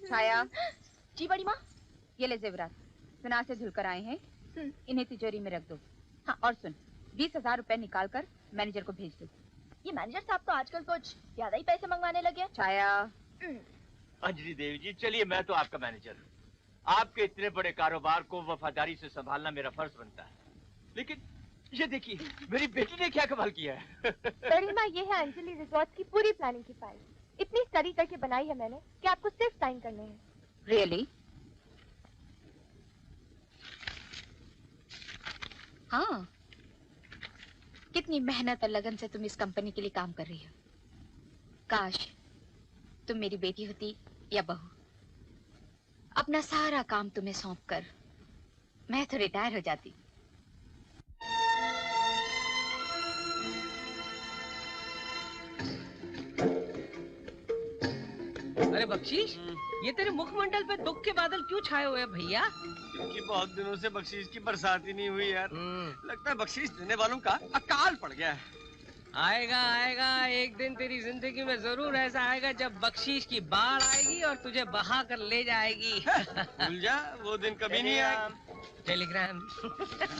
छाया। जी बड़ी माँ। ये ले जेवरात, सुनार से धुलकर आए हैं, इन्हें तिजोरी में रख दो। हाँ, और सुन, 20,000 रुपए निकाल कर मैनेजर को भेज दो। ये मैनेजर साहब तो आजकल कुछ ज्यादा ही पैसे मंगवाने लगे। छाया। अंजलि देवी जी, चलिए मैं तो आपका मैनेजर हूँ। आपके इतने बड़े कारोबार को वफादारी से संभालना मेरा फर्ज बनता है। लेकिन ये देखिए, मेरी बेटी ने क्या कमाल किया है। बड़ी माँ, ये है अंजलि रिजॉर्ट की पूरी प्लानिंग की फाइल। इतनी स्टडी करके बनाई है मैंने कि आपको सिर्फ साइन करने हैं। रियली? हाँ, कितनी मेहनत और लगन से तुम इस कंपनी के लिए काम कर रही हो। काश तुम मेरी बेटी होती या बहू। अपना सारा काम तुम्हें सौंपकर मैं तो रिटायर हो जाती। अरे बख्शीश, ये तेरे मुखमंडल पे दुख के बादल क्यों छाए हुए हैं भैया? क्योंकि बहुत दिनों से बख्शीश की बरसात ही नहीं हुई यार। लगता है बख्शीश देने वालों का अकाल पड़ गया है। आएगा आएगा, एक दिन तेरी जिंदगी में जरूर ऐसा आएगा जब बख्शीश की बाढ़ आएगी और तुझे बहा कर ले जाएगी। भूल जा, वो दिन कभी नहीं आएगा। टेलीग्राम।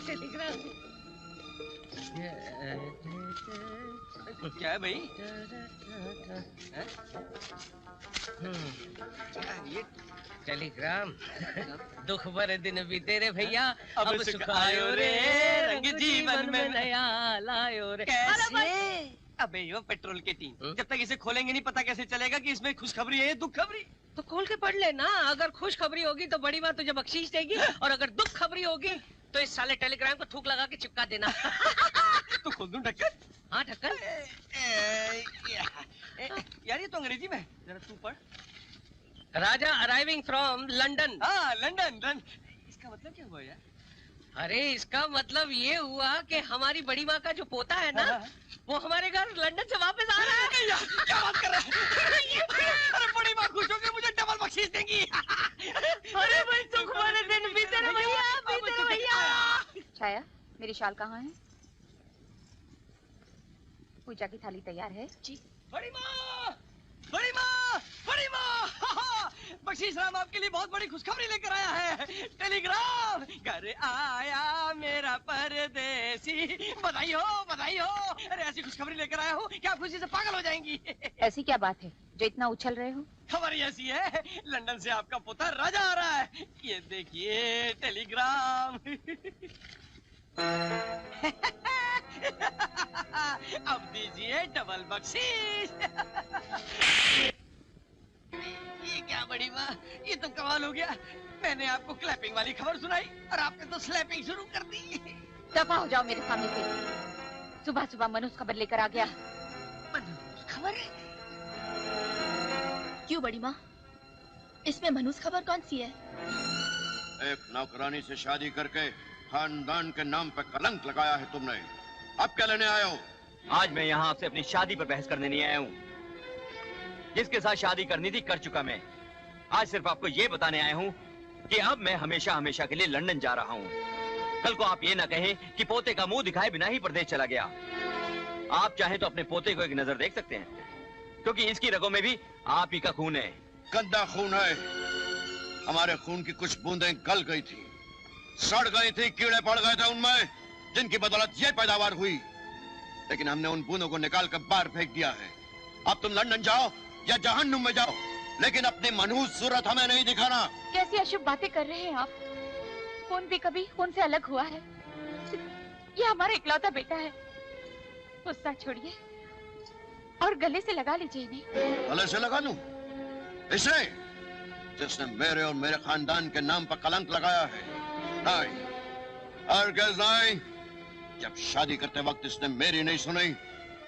टेलीग्राम। क्या है भाई? ये टेलीग्राम। दुख भरे दिन बीते रे भैया, अब सुख आयो रे, रंग जीवन में नया लायो रे। कैसे? अबे यो पेट्रोल के टीन, जब तक इसे खोलेंगे नहीं पता कैसे चलेगा कि इसमें खुशखबरी है दुख खबरी। तो खोल के पढ़ लेना। अगर खुश खबरी होगी तो बड़ी माँ तुझे बख्शीश देगी, और अगर दुख खबरी होगी तो इस साले टेलीग्राम को थूक लगा के चिपका देना। तो खोल दूं ढक्कन? हाँ ढक्कन। यार ये तो अंग्रेजी में, जरा तू पढ़। राजा अराइविंग फ्रॉम लंदन। हाँ लंदन। इसका मतलब क्या हुआ यार? अरे इसका मतलब ये हुआ कि हमारी बड़ी माँ का जो पोता है ना, वो हमारे घर लंदन से वापस आ रहा है। क्या बात कर रहा है? अरे बड़ी माँ खुश होकर मुझे डबल बख्शीश देंगी। अरे भाई सुख वाले दिन बीते रहे भैया, बीते रहे भैया। छाया, मेरी शाल कहाँ है? पूजा की थाली तैयार है? जी। बड़ी माँ, बड़ी माँ, बड़ी माँ, बख्शीश राम आपके लिए बहुत बड़ी खुशखबरी लेकर आया है। टेलीग्राम, घर आया मेरा परदेसी। बधाई हो, बधाई हो। अरे ऐसी खुशखबरी लेकर आया हूँ कि आप खुशी से पागल हो जाएंगी। ऐसी क्या बात है जो इतना उछल रहे हो? खबर ऐसी है, लंदन से आपका पुत्र राजा आ रहा है। ये देखिए टेलीग्राम। अब दीजिए डबल बख्शीश। ये क्या बड़ी माँ, ये तो कमाल हो गया। मैंने आपको क्लैपिंग वाली खबर सुनाई और आपने तो स्लैपिंग शुरू कर दी। दफा हो जाओ मेरे सामने से। सुबह सुबह मनुष्य खबर लेकर आ गया। मनुष्य खबर? क्यों बड़ी माँ, इसमें मनुष्य खबर कौन सी है? एक नौकरानी से शादी करके खानदान के नाम पर कलंक लगाया है तुमने। अब क्या लेने आए हो? आज मैं यहाँ आपसे अपनी शादी पर बहस करने नहीं आया हूँ। जिसके साथ शादी करनी थी कर चुका मैं। आज सिर्फ आपको ये बताने आया हूँ कि अब मैं हमेशा हमेशा के लिए लंदन जा रहा हूँ। कल को आप ये ना कहें कि पोते का मुंह दिखाए बिना ही परदेश चला गया। आप चाहें तो अपने पोते को एक नजर देख सकते हैं, क्योंकि इसकी रगों में भी आप ही का खून है। गंदा खून है। हमारे खून की कुछ बूंदें गल गई थी, सड़ गई थी, कीड़े पड़ गए थे उनमें, जिनकी बदौलत ये पैदावार हुई। लेकिन हमने उन बूंदों को निकाल कर बाहर फेंक दिया है। अब तुम लंदन जाओ या जहन्नुम में जाओ, लेकिन अपनी मनहूस सूरत हमें नहीं दिखाना। कैसी अशुभ बातें कर रहे हैं आप? खून भी कभी खून से अलग हुआ है। ये हमारा इकलौता बेटा है। गुस्सा छोड़िए और गले से लगा लीजिए इन्हें। गले से लगा लूं? इसे जिसने मेरे और मेरे खानदान के नाम पर कलंक लगाया है? नहीं, हरगिज़ नहीं। जब शादी करते वक्त इसने मेरी नहीं सुनी,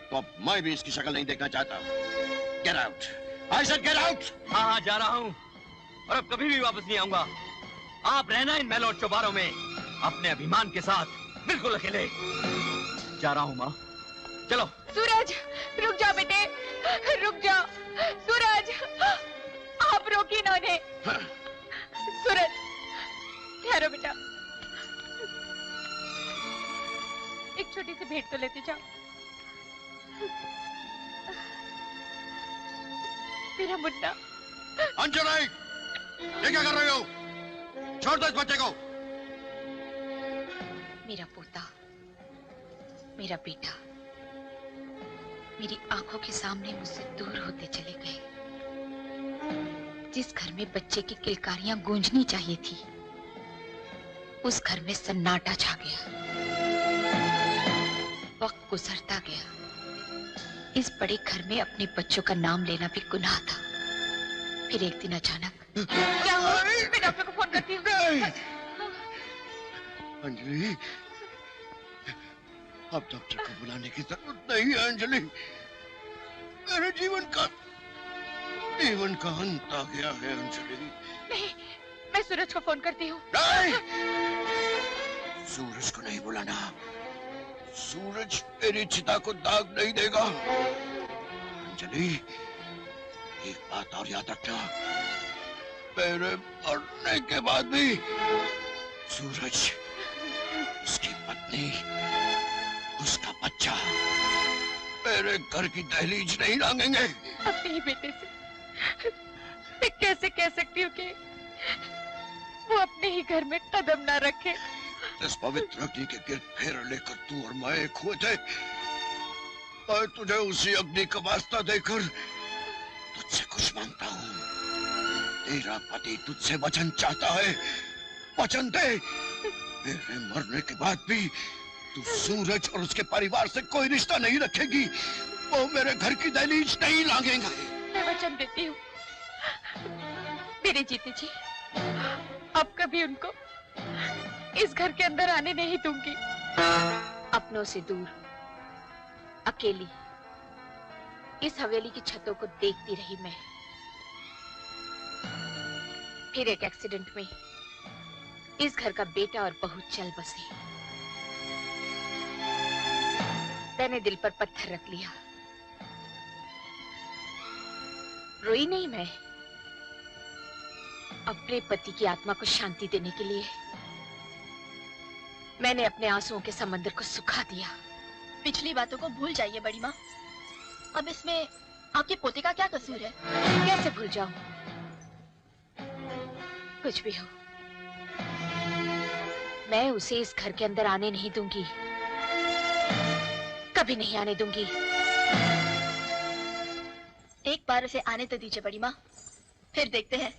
तो अब मैं भी इसकी शक्ल नहीं देखना चाहता। Get out! I said get out! हाँ जा रहा हूँ और अब कभी भी वापस नहीं आऊंगा। आप रहना इन महलों और चौबारों में अपने अभिमान के साथ, बिल्कुल अकेले। जा रहा हूँ माँ, चलो। सूरज, रुक जाओ बेटे, रुक जाओ। सूरज, आप रोकी ना उन्हें। सूरज, ठहरो बेटा, एक छोटी सी भेंट तो लेते जाओ। मेरा मुन्ना, अंजलि, ये क्या कर रहे हो? छोड़ दो इस बच्चे को। मेरा पोता, मेरा बेटा मेरी आंखों के सामने मुझसे दूर होते चले गए। जिस घर में बच्चे की किलकारियां गूंजनी चाहिए थी, उस घर में सन्नाटा छा गया। वक्त गुजरता गया। इस बड़े घर में अपने बच्चों का नाम लेना भी गुनाह था। फिर एक दिन अचानक क्या हुआ? मैं डॉक्टर को फोन करती हूँ। अंजलि, अब डॉक्टर को बुलाने की जरूरत नहीं है अंजलि। मेरे जीवन का अंत आ गया है अंजलि। नहीं, मैं सूरज को फोन करती हूँ। नहीं, सूरज को नहीं बुलाना। सूरज मेरी चिता को दाग नहीं देगा। अंजलि, एक बात और याद रखना, मेरे मरने के बाद भी सूरज, उसकी पत्नी, उसका बच्चा मेरे घर की दहलीज नहीं लांघेंगे। अपने ही बेटे से मैं कैसे कह सकती हूँ कि वो अपने ही घर में कदम ना रखे? इस पवित्र अग्नि के गिर्द फेरा लेकर तू और मैं एक हुए थे। मैं तुझे उसी अग्नि का वास्ता देकर तुझसे कुछ मांगता हूँ। तेरा पति तुझसे वचन चाहता है, वचन दे। मेरे मरने के बाद भी तू सूरज और उसके परिवार से कोई रिश्ता नहीं रखेगी। वो मेरे घर की दहलीज नहीं लांघेंगे। मैं वचन देती हूँ मेरे जीते जी, अब कभी उनको इस घर के अंदर आने नहीं दूंगी। अपनों से दूर, अकेली इस हवेली की छतों को देखती रही मैं। फिर एक एक्सीडेंट में इस घर का बेटा और बहू चल बसे। मैंने दिल पर पत्थर रख लिया। रोई नहीं मैं। अपने पति की आत्मा को शांति देने के लिए मैंने अपने आंसुओं के समंदर को सुखा दिया। पिछली बातों को भूल जाइए बड़ी माँ। अब इसमें आपके पोते का क्या कसूर है? कैसे भूल जाऊं? कुछ भी हो, मैं उसे इस घर के अंदर आने नहीं दूंगी। कभी नहीं आने दूंगी। एक बार उसे आने तो दीजिए बड़ी माँ, फिर देखते हैं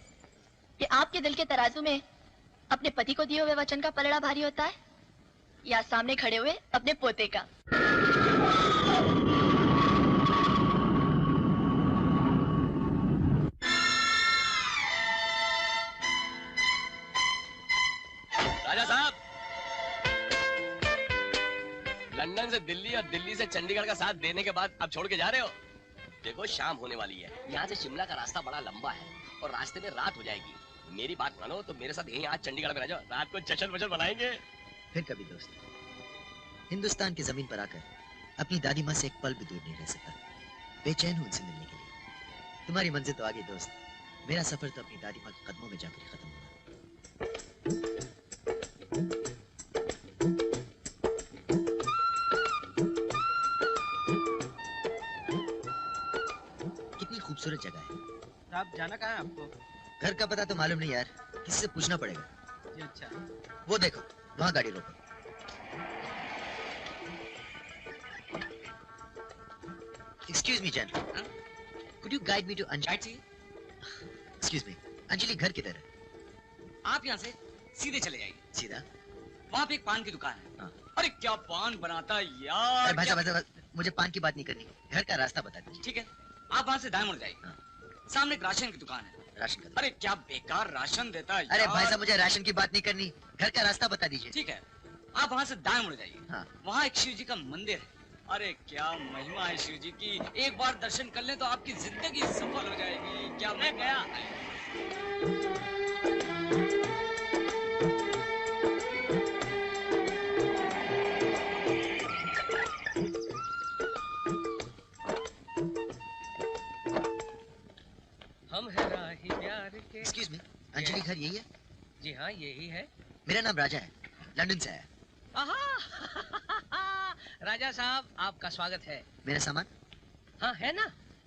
कि आपके दिल के तराजू में अपने पति को दिए हुए वचन का पलड़ा भारी होता है या सामने खड़े हुए अपने पोते का। राजा साहब, लंदन से दिल्ली और दिल्ली से चंडीगढ़ का साथ देने के बाद अब छोड़ के जा रहे हो? देखो शाम होने वाली है। यहाँ से शिमला का रास्ता बड़ा लंबा है और रास्ते में रात हो जाएगी। मेरी बात मानो तो मेरे साथ यहीं आज चंडीगढ़ में रह जाओ। रात को जश्न वश्न मनाएंगे। फिर कभी दोस्त, हिंदुस्तान की जमीन पर आकर अपनी दादी माँ से एक पल भी दूर नहीं रह सका। बेचैन हूँ उनसे मिलने के लिए। तुम्हारी मंजिल तो आगे दोस्त, मेरा सफर तो अपनी दादी माँ के कदमों में जाकर खत्म हुआ। कितनी खूबसूरत जगह है। आप जाना कहाँ है आपको? घर का पता तो मालूम नहीं यार, किसी से पूछना पड़ेगा। जी अच्छा। वो देखो, वहाँ गाड़ी रोको। Excuse me, Jan. Could you guide me to Anjali? Excuse me. Anjali घर किधर है? आप यहाँ से सीधे चले जाइए। सीधा? वहाँ पे एक पान की दुकान है। हाँ। अरे क्या पान बनाता है अरे यार। भाई, मुझे पान की बात नहीं करनी। घर का रास्ता बता दीजिए। ठीक है, आप वहाँ से दाएं मुड़ जाइए। हाँ। सामने एक राशन की दुकान है। राशन का? अरे क्या बेकार राशन देता है अरे यार। भाई साहब, मुझे राशन की बात नहीं करनी। घर का रास्ता बता दीजिए। ठीक है, आप वहाँ से दाएं मुड़ जाइए। हाँ। वहाँ एक शिव जी का मंदिर है। अरे क्या महिमा है शिव जी की। एक बार दर्शन कर ले तो आपकी जिंदगी सफल हो जाएगी। क्या मैं गया? हम है राही प्यार के। Excuse me, अंजलि घर यही है? जी हाँ, यही है। मेरा नाम राजा है, लंदन से आया। आहा! राजा साहब, आपका स्वागत है। मेरा सामान? हाँ है ना,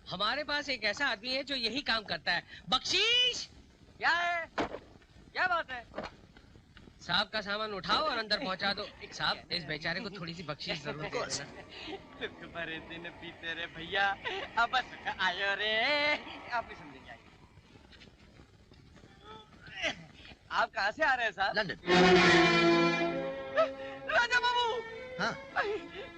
हमारे पास एक ऐसा आदमी है जो यही काम करता है। बख्शीश! क्या है? क्या बात है? साहब का सामान उठाओ और अंदर पहुंचा दो। साहब, इस बेचारे को थोड़ी सी बख्शीश जरूर दे देना। दुख भरे दिन बीते रे भैया, अब बस आयो रे। आप भी समझेंगे आइए। आप कहाँ से आ रहे हैं साहब? लंदन। राजा बाबू! हाँ।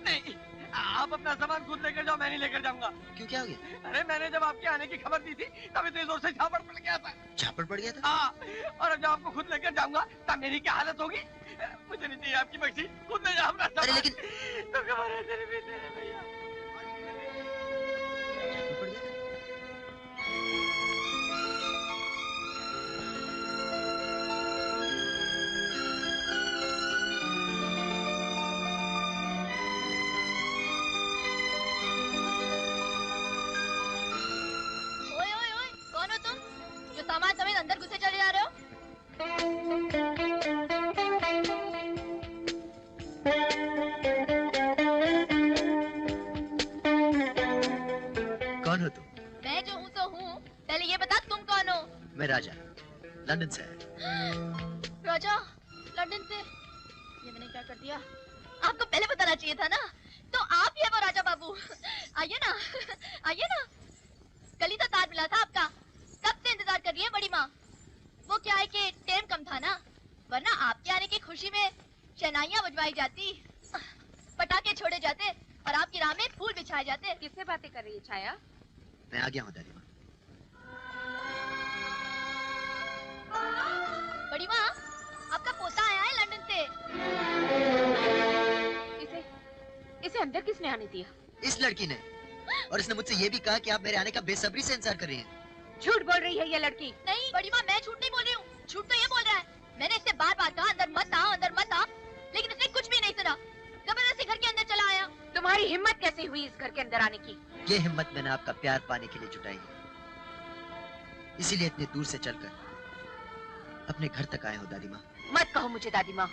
नहीं, आप अपना सामान खुद लेकर जाओ, मैं नहीं लेकर जाऊंगा। क्यों, क्या हो गया? अरे मैंने जब आपके आने की खबर दी थी तब इतनी जोर से झापड़ पड़ गया था। झापड़ पड़ गया था? हाँ, और अब जब आपको खुद लेकर जाऊंगा तब मेरी क्या हालत होगी? मुझे नहीं चाहिए आपकी बख्शी, खुद ले जाओ अपना सामान। अरे लेकिन तो कमारे तेरे भी तेरे भैया। झापड़ पड़ गया था? ओए ओए ओए, कौन हो तुम जो सामान समेत अंदर घुसे चले जा रहे हो? कौन हो तुम? मैं जो हूँ तो हूँ, पहले ये बता तुम कौन हो? मैं राजा, लंदन से आया। राजा, लंदन से? ये मैंने क्या कर दिया? आपको पहले बताना चाहिए था ना। तो आप ही है वो राजा बाबू। आइए ना, आइए ना। कल ही तो तार मिला था आपका, कब से इंतजार कर रही है बड़ी माँ। वो क्या है कि टाइम कम था ना, वरना आपके आने की खुशी में शहनाइयाँ बजवाई जाती, पटाखे छोड़े जाते और आपकी राह में फूल बिछाए जाते। किससे बातें कर रही है छाया? मैं आ गया हूँ दादी माँ। बड़ी माँ, आपका पोता आया है लंदन से। इसे अंदर किसने आने दिया? इस लड़की ने, और इसने मुझसे ये भी कहा कि आप मेरे आने का बेसब्री से इंतजार कर रही हैं। झूठ बोल रही है ये लड़की। नहीं बड़ी माँ, मैं झूठ नहीं बोल रही हूँ, झूठ तो ये बोल रहा है। मैंने इससे बार बार कहा अंदर मत आ, अंदर मत आ, लेकिन इसने कुछ भी नहीं सुना, जबरदस्ती घर के अंदर चला आया। तुम्हारी हिम्मत कैसे हुई इस घर के अंदर आने की? ये हिम्मत मैंने आपका प्यार पाने के लिए जुटाई है, इसीलिए इतने दूर से चलकर अपने घर तक आया हूँ दादी माँ। मत कहो मुझे दादी माँ,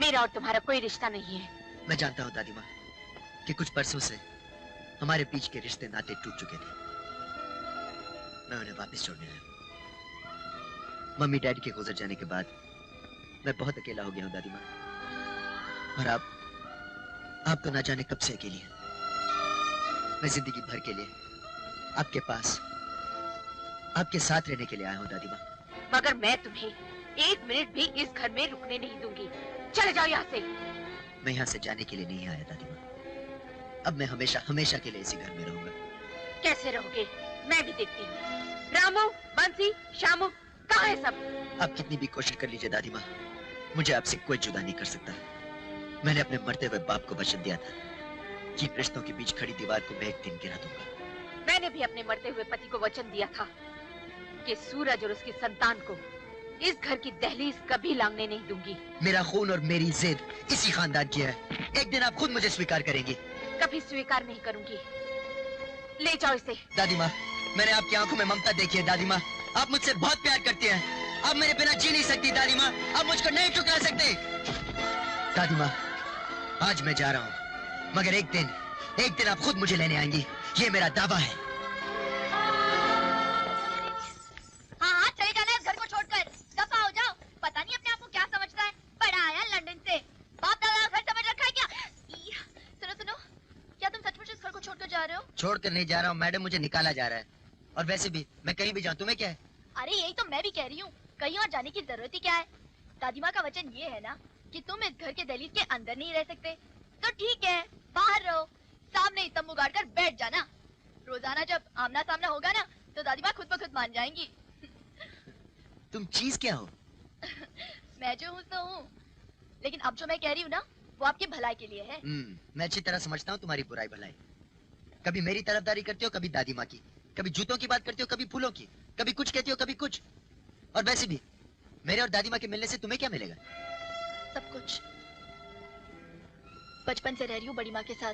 मेरा और तुम्हारा कोई रिश्ता नहीं है। मैं जानता हूँ दादी माँ कि कुछ बरसों से हमारे बीच के रिश्ते नाते टूट चुके थे। मैं उन्हें वापस छोड़ने आया हूँ। मम्मी डैडी के गुजर जाने के बाद मैं बहुत अकेला हो गया हूँ दादी माँ, और आप तो ना जाने कब से अकेली हैं। मैं जिंदगी भर के लिए आपके पास, आपके साथ रहने के लिए आया हूँ दादी माँ। मगर मैं तुम्हें एक मिनट भी इस घर में रुकने नहीं दूंगी। चले जाओ यहाँ से। मैं यहाँ से जाने के लिए नहीं आया दादी माँ, अब मैं हमेशा हमेशा के लिए इसी घर में रहूंगा। कैसे रहोगे मैं भी देखती हूँ। रामू, बंसी, श्यामू, कहाँ है सब? आप कितनी भी कोशिश कर लीजिए दादी माँ, मुझे आपसे कोई जुदा नहीं कर सकता। मैंने अपने मरते हुए बाप को वचन दिया था कि रिश्तों के बीच खड़ी दीवार को मैं एक दिन गिरा दूंगा। मैंने भी अपने मरते हुए पति को वचन दिया था कि सूरज और उसकी संतान को इस घर की दहलीज कभी लांघने नहीं दूंगी। मेरा खून और मेरी जिद इसी खानदान की है, एक दिन आप खुद मुझे स्वीकार करेंगी। कभी स्वीकार नहीं करूंगी। ले जाओ इसे। दादी माँ, मैंने आपकी आंखों में ममता देखी है दादी माँ, आप मुझसे बहुत प्यार करती हैं। आप मेरे बिना जी नहीं सकती दादी माँ, आप मुझको नहीं ठुकरा सकते। दादी माँ, आज मैं जा रहा हूँ, मगर एक दिन आप खुद मुझे लेने आएंगी, ये मेरा दावा है। हाँ हाँ, चले जाना इस घर को छोड़कर, दफा हो जाओ। पता नहीं अपने आप को क्या समझता है, बड़ा आया लंदन से, बाप दादा का घर समझ रखा है क्या? सुनो सुनो, क्या तुम सचमुच इस घर को छोड़कर जा रहे हो? छोड़कर नहीं जा रहा हूँ मैडम, मुझे निकाला जा रहा है, और वैसे भी मैं कहीं भी जाऊँ तुम्हें क्या है? अरे यही तो मैं भी कह रही हूँ, कहीं और जाने की जरूरत ही क्या है? दादी माँ का वचन ये है ना कि तुम इस घर के दहलीज के अंदर नहीं रह सकते, तो ठीक है बाहर रहो, सामने ही तंबू गाड़ कर बैठ जाना। रोजाना जब आमना सामना होगा ना तो दादी माँ खुद ब खुद मान जाएंगी। तुम चीज क्या हो? मैं जो हूँ तो हूँ, लेकिन अब जो मैं कह रही हूँ ना वो आपकी भलाई के लिए है। मैं अच्छी तरह समझता हूँ तुम्हारी बुराई भलाई। कभी मेरी तरफदारी करती हो, कभी दादी माँ की, कभी जूतों की बात करती हो, कभी फूलों की, कभी कुछ कहती हो, कभी कुछ। और वैसे भी मेरे और दादी माँ के मिलने से तुम्हें क्या मिलेगा? सब कुछ। बचपन से रह रही हूँ बड़ी माँ के साथ,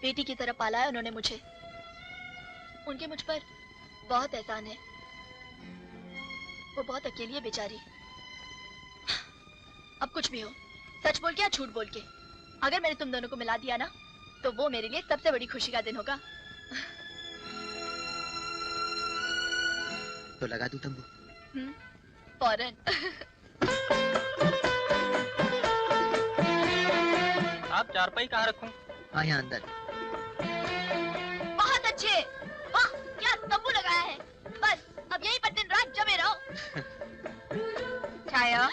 बेटी की तरह पाला है उन्होंने मुझे, उनके मुझ पर बहुत एहसान है। वो बहुत अकेली है बेचारी। अब कुछ भी हो, सच बोल के या झूठ बोल के, अगर मैंने तुम दोनों को मिला दिया ना तो वो मेरे लिए सबसे बड़ी खुशी का दिन होगा। तो लगा दूं तंबू? फौरन। आप चारपाई कहाँ रखूं? हाँ, यहाँ अंदर। बहुत अच्छे, वाह क्या तंबू लगाया है। बस अब यहीं पर दिन रात जमे रहो। छाया,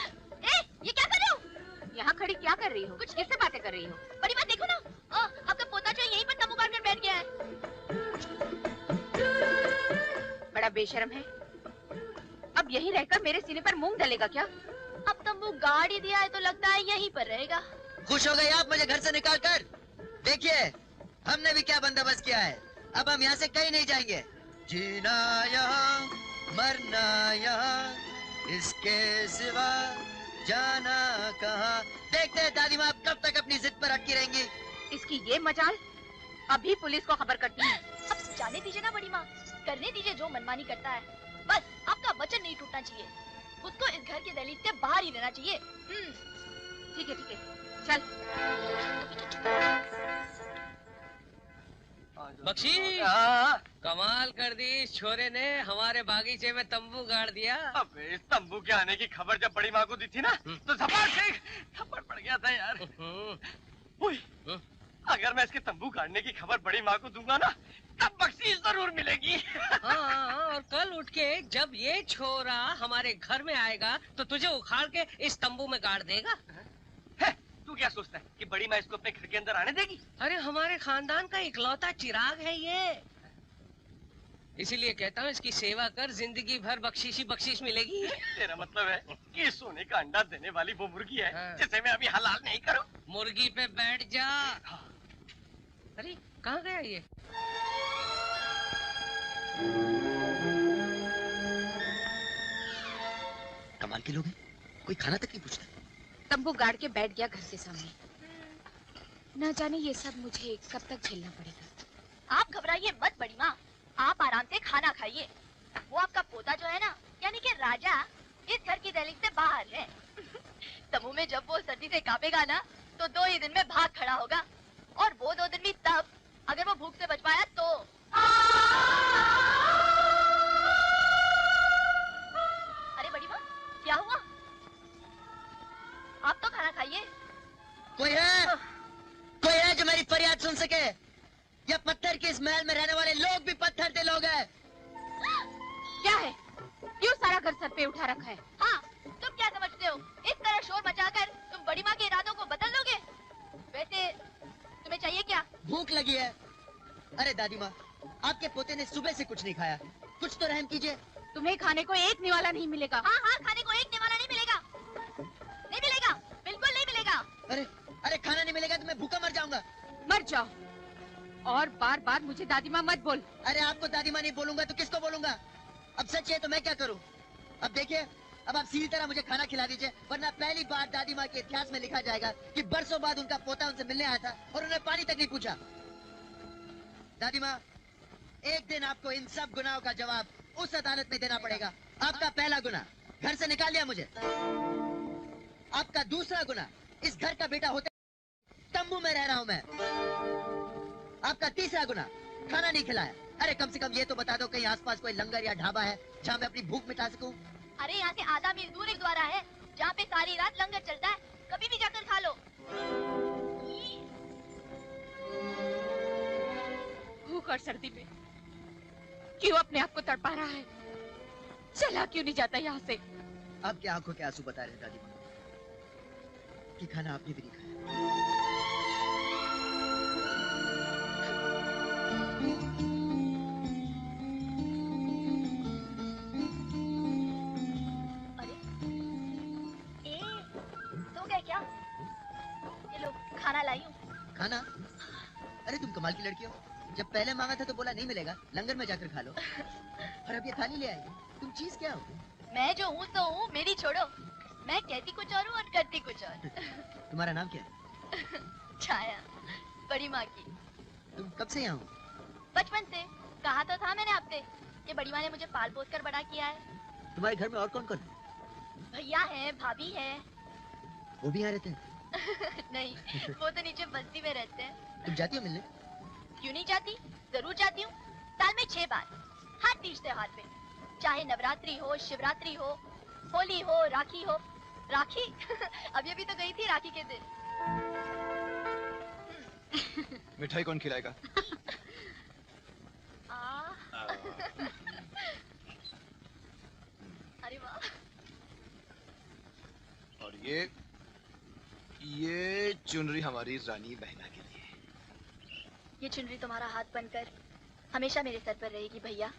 ये क्या कर रहे हो? यहाँ खड़ी क्या कर रही हो? कुछ किससे बातें कर रही हो? बड़ी बात देखो ना, आपका पोता जो यहीं पर तंबू गाड़ कर बैठ गया है। बड़ा बेशर्म है। अब यहीं रहकर मेरे सीने पर मूंग डलेगा क्या? अब तंबू गाड़ ही दिया है तो लगता है यहीं पर रहेगा। खुश हो गए आप मुझे घर से निकाल कर? देखिए हमने भी क्या बंदोबस्त किया है। अब हम यहाँ से कहीं नहीं जाएंगे। जीना यहाँ, मरना यहाँ, इसके सिवा जाना कहाँ। देखते हैं दादी माँ आप कब तक अपनी जिद पर अटकी रहेंगी। इसकी ये मजाल, अभी पुलिस को खबर करती है। अब जाने दीजिए ना बड़ी माँ, करने दीजिए जो मनमानी करता है। बस आपका वचन नहीं टूटना चाहिए। उसको इस घर के दहलीज से बाहर ही रहना चाहिए। ठीक है ठीक है, चल। बख्शी, कमाल कर दी इस छोरे ने, हमारे बागीचे में तंबू गाड़ दिया। अब इस तंबू के आने की खबर जब बड़ी माँ को दी थी ना, तो झपाट से थप्पड़ पड़ गया था यार। अगर मैं इसके तंबू गाड़ने की खबर बड़ी माँ को दूंगा ना, तब बख्शीश जरूर मिलेगी। हाँ, और कल उठ के जब ये छोरा हमारे घर में आएगा तो तुझे उखाड़ के इस तंबू में गाड़ देगा। तू क्या सोचता है कि बड़ी माँ इसको अपने घर के अंदर आने देगी? अरे हमारे खानदान का इकलौता चिराग है ये, इसीलिए कहता हूँ इसकी सेवा कर, जिंदगी भर बख्शीश बख्शीश मिलेगी। तेरा मतलब है कि सोने का अंडा देने वाली वो मुर्गी है हाँ। जिसे मैं अभी हलाल नहीं करूँ? मुर्गी पे बैठ जा। अरे कहाँ गया ये? कमाल के लोग हैं, कोई खाना तक नहीं पूछता। तंबू गाड़ के बैठ गया घर के सामने। न जाने ये सब मुझे कब तक झेलना पड़ेगा। आप घबराइए मत बड़ी माँ, आप आराम से खाना खाइए। वो आपका पोता जो है ना, यानी कि राजा, इस घर की दहलीज से बाहर है। तंबू में जब वो सर्दी से कांपेगा ना, तो 2 ही दिन में भाग खड़ा होगा। और वो 2 दिन भी तब, अगर वो भूख से बच पाया तो। अरे बड़ी माँ, क्या हुआ? आप तो खाना खाइए। कोई है? कोई है जो मेरी फरियाद सुन सके? या पत्थर के इस महल में रहने वाले लोग भी पत्थर के लोग हैं? क्या है? क्यों सारा घर सर पे उठा रखा है? हाँ, तुम क्या समझते हो? इस तरह शोर मचाकर तुम बड़ी माँ के इरादों को बदल दोगे? वैसे तुम्हें चाहिए क्या? भूख लगी है। अरे दादी माँ, आपके पोते ने सुबह से कुछ नहीं खाया, कुछ तो रहम कीजिए। तुम्हें खाने को एक निवाला नहीं मिलेगा। हाँ हाँ, खाने को एक निवाला नहीं मिलेगा। नहीं मिलेगा, बिल्कुल नहीं मिलेगा। अरे अरे खाना नहीं मिलेगा तो मैं भूखा मर जाऊंगा। मर जाओ, और बार बार मुझे दादी माँ मत बोल। अरे आपको दादी माँ नहीं बोलूंगा तो किसको बोलूंगा? अब सच है तो मैं क्या करूं? अब देखिए, अब आप सीधी तरह मुझे खाना खिला दीजिए, वरना पहली बार दादी माँ के इतिहास में लिखा जाएगा कि बरसों बाद उनका पोता उनसे मिलने आया था और उन्हें पानी तक नहीं पूछा। दादी माँ, एक दिन आपको इन सब गुनाहों का जवाब उस अदालत में देना पड़ेगा। आपका पहला गुनाह, घर से निकाल दिया मुझे। आपका दूसरा गुनाह, इस घर का बेटा होते तंबू में रह रहा हूँ मैं। आपका तीसरा गुनाह, खाना नहीं खिलाया। अरे कम से कम ये तो बता दो कहीं आसपास कोई लंगर या ढाबा है जहाँ मैं अपनी भूख मिटा सकूं। अरे यहाँ से आधा मील दूर एक द्वारा है जहाँ पे सारी रात लंगर चलता है, कभी भी जाकर खा लो। भूख और सर्दी में क्यों अपने आप को तड़पा रहा है? चला क्यों नहीं जाता यहाँ से? आपकी आंखों के आंसू बता रहे हैं दादी माँ कि खाना आपने भी नहीं खाया। अरे सो गए क्या? ये लो खाना लाई हूँ। खाना? अरे तुम कमाल की लड़की हो, जब पहले मांगा था तो बोला नहीं मिलेगा, लंगर में जाकर खा लो, और अब ये खाली ले आई। तुम चीज क्या हो? मैं जो हूँ तो हूँ, मेरी छोड़ो। मैं कहती कुछ और हूँ और करती कुछ और। तुम्हारा नाम क्या है? छाया, बड़ी माँ की। तुम कब से यहाँ हो? बचपन से। कहा तो था मैंने आपसे कि बड़ी माँ ने मुझे पाल पोस कर बड़ा किया है। तुम्हारे घर में और कौन कौन है? भैया है, भाभी है। वो भी यहाँ रहते हैं? नहीं, वो तो नीचे बस्ती में रहते हैं। तुम जाती हो मिलने? क्यों नहीं जाती, जरूर जाती हूँ। 6 बार हर तीज त्योहार पे, चाहे नवरात्रि हो, शिवरात्रि हो, होली हो, राखी हो। राखी अभी अभी तो गई थी राखी के दिन। मिठाई कौन खिलाएगा? अरे वाह। और ये चुनरी हमारी रानी बहना के लिए। ये चुनरी तुम्हारा हाथ बनकर हमेशा मेरे सर पर रहेगी भैया।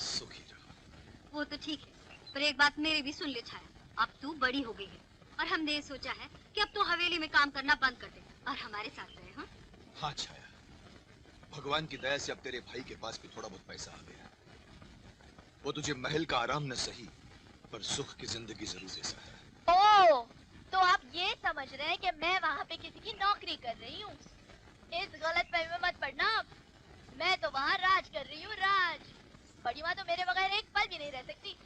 सुखी रहो। वो तो ठीक है, पर एक बात मेरी भी सुन ले छाया। अब तू बड़ी हो गई है और हमने ये सोचा है कि अब तू हवेली में काम करना बंद कर दे और हमारे साथ रहे। हाँ हाँ छाया, भगवान की दया से अब तेरे भाई के पास भी थोड़ा बहुत पैसा आ गया। वो तुझे महल का आराम न सही पर सुख की जिंदगी जरूर दे सकता है। ओ, तो आप ये समझ रहे हैं कि मैं वहाँ पे किसी की नौकरी कर रही हूँ? इस गलत फहमी में मत पड़ना। मैं तो वहाँ राज कर रही हूँ, राज। बड़ी माँ तो मेरे बगैर एक पल भी नहीं रह सकती।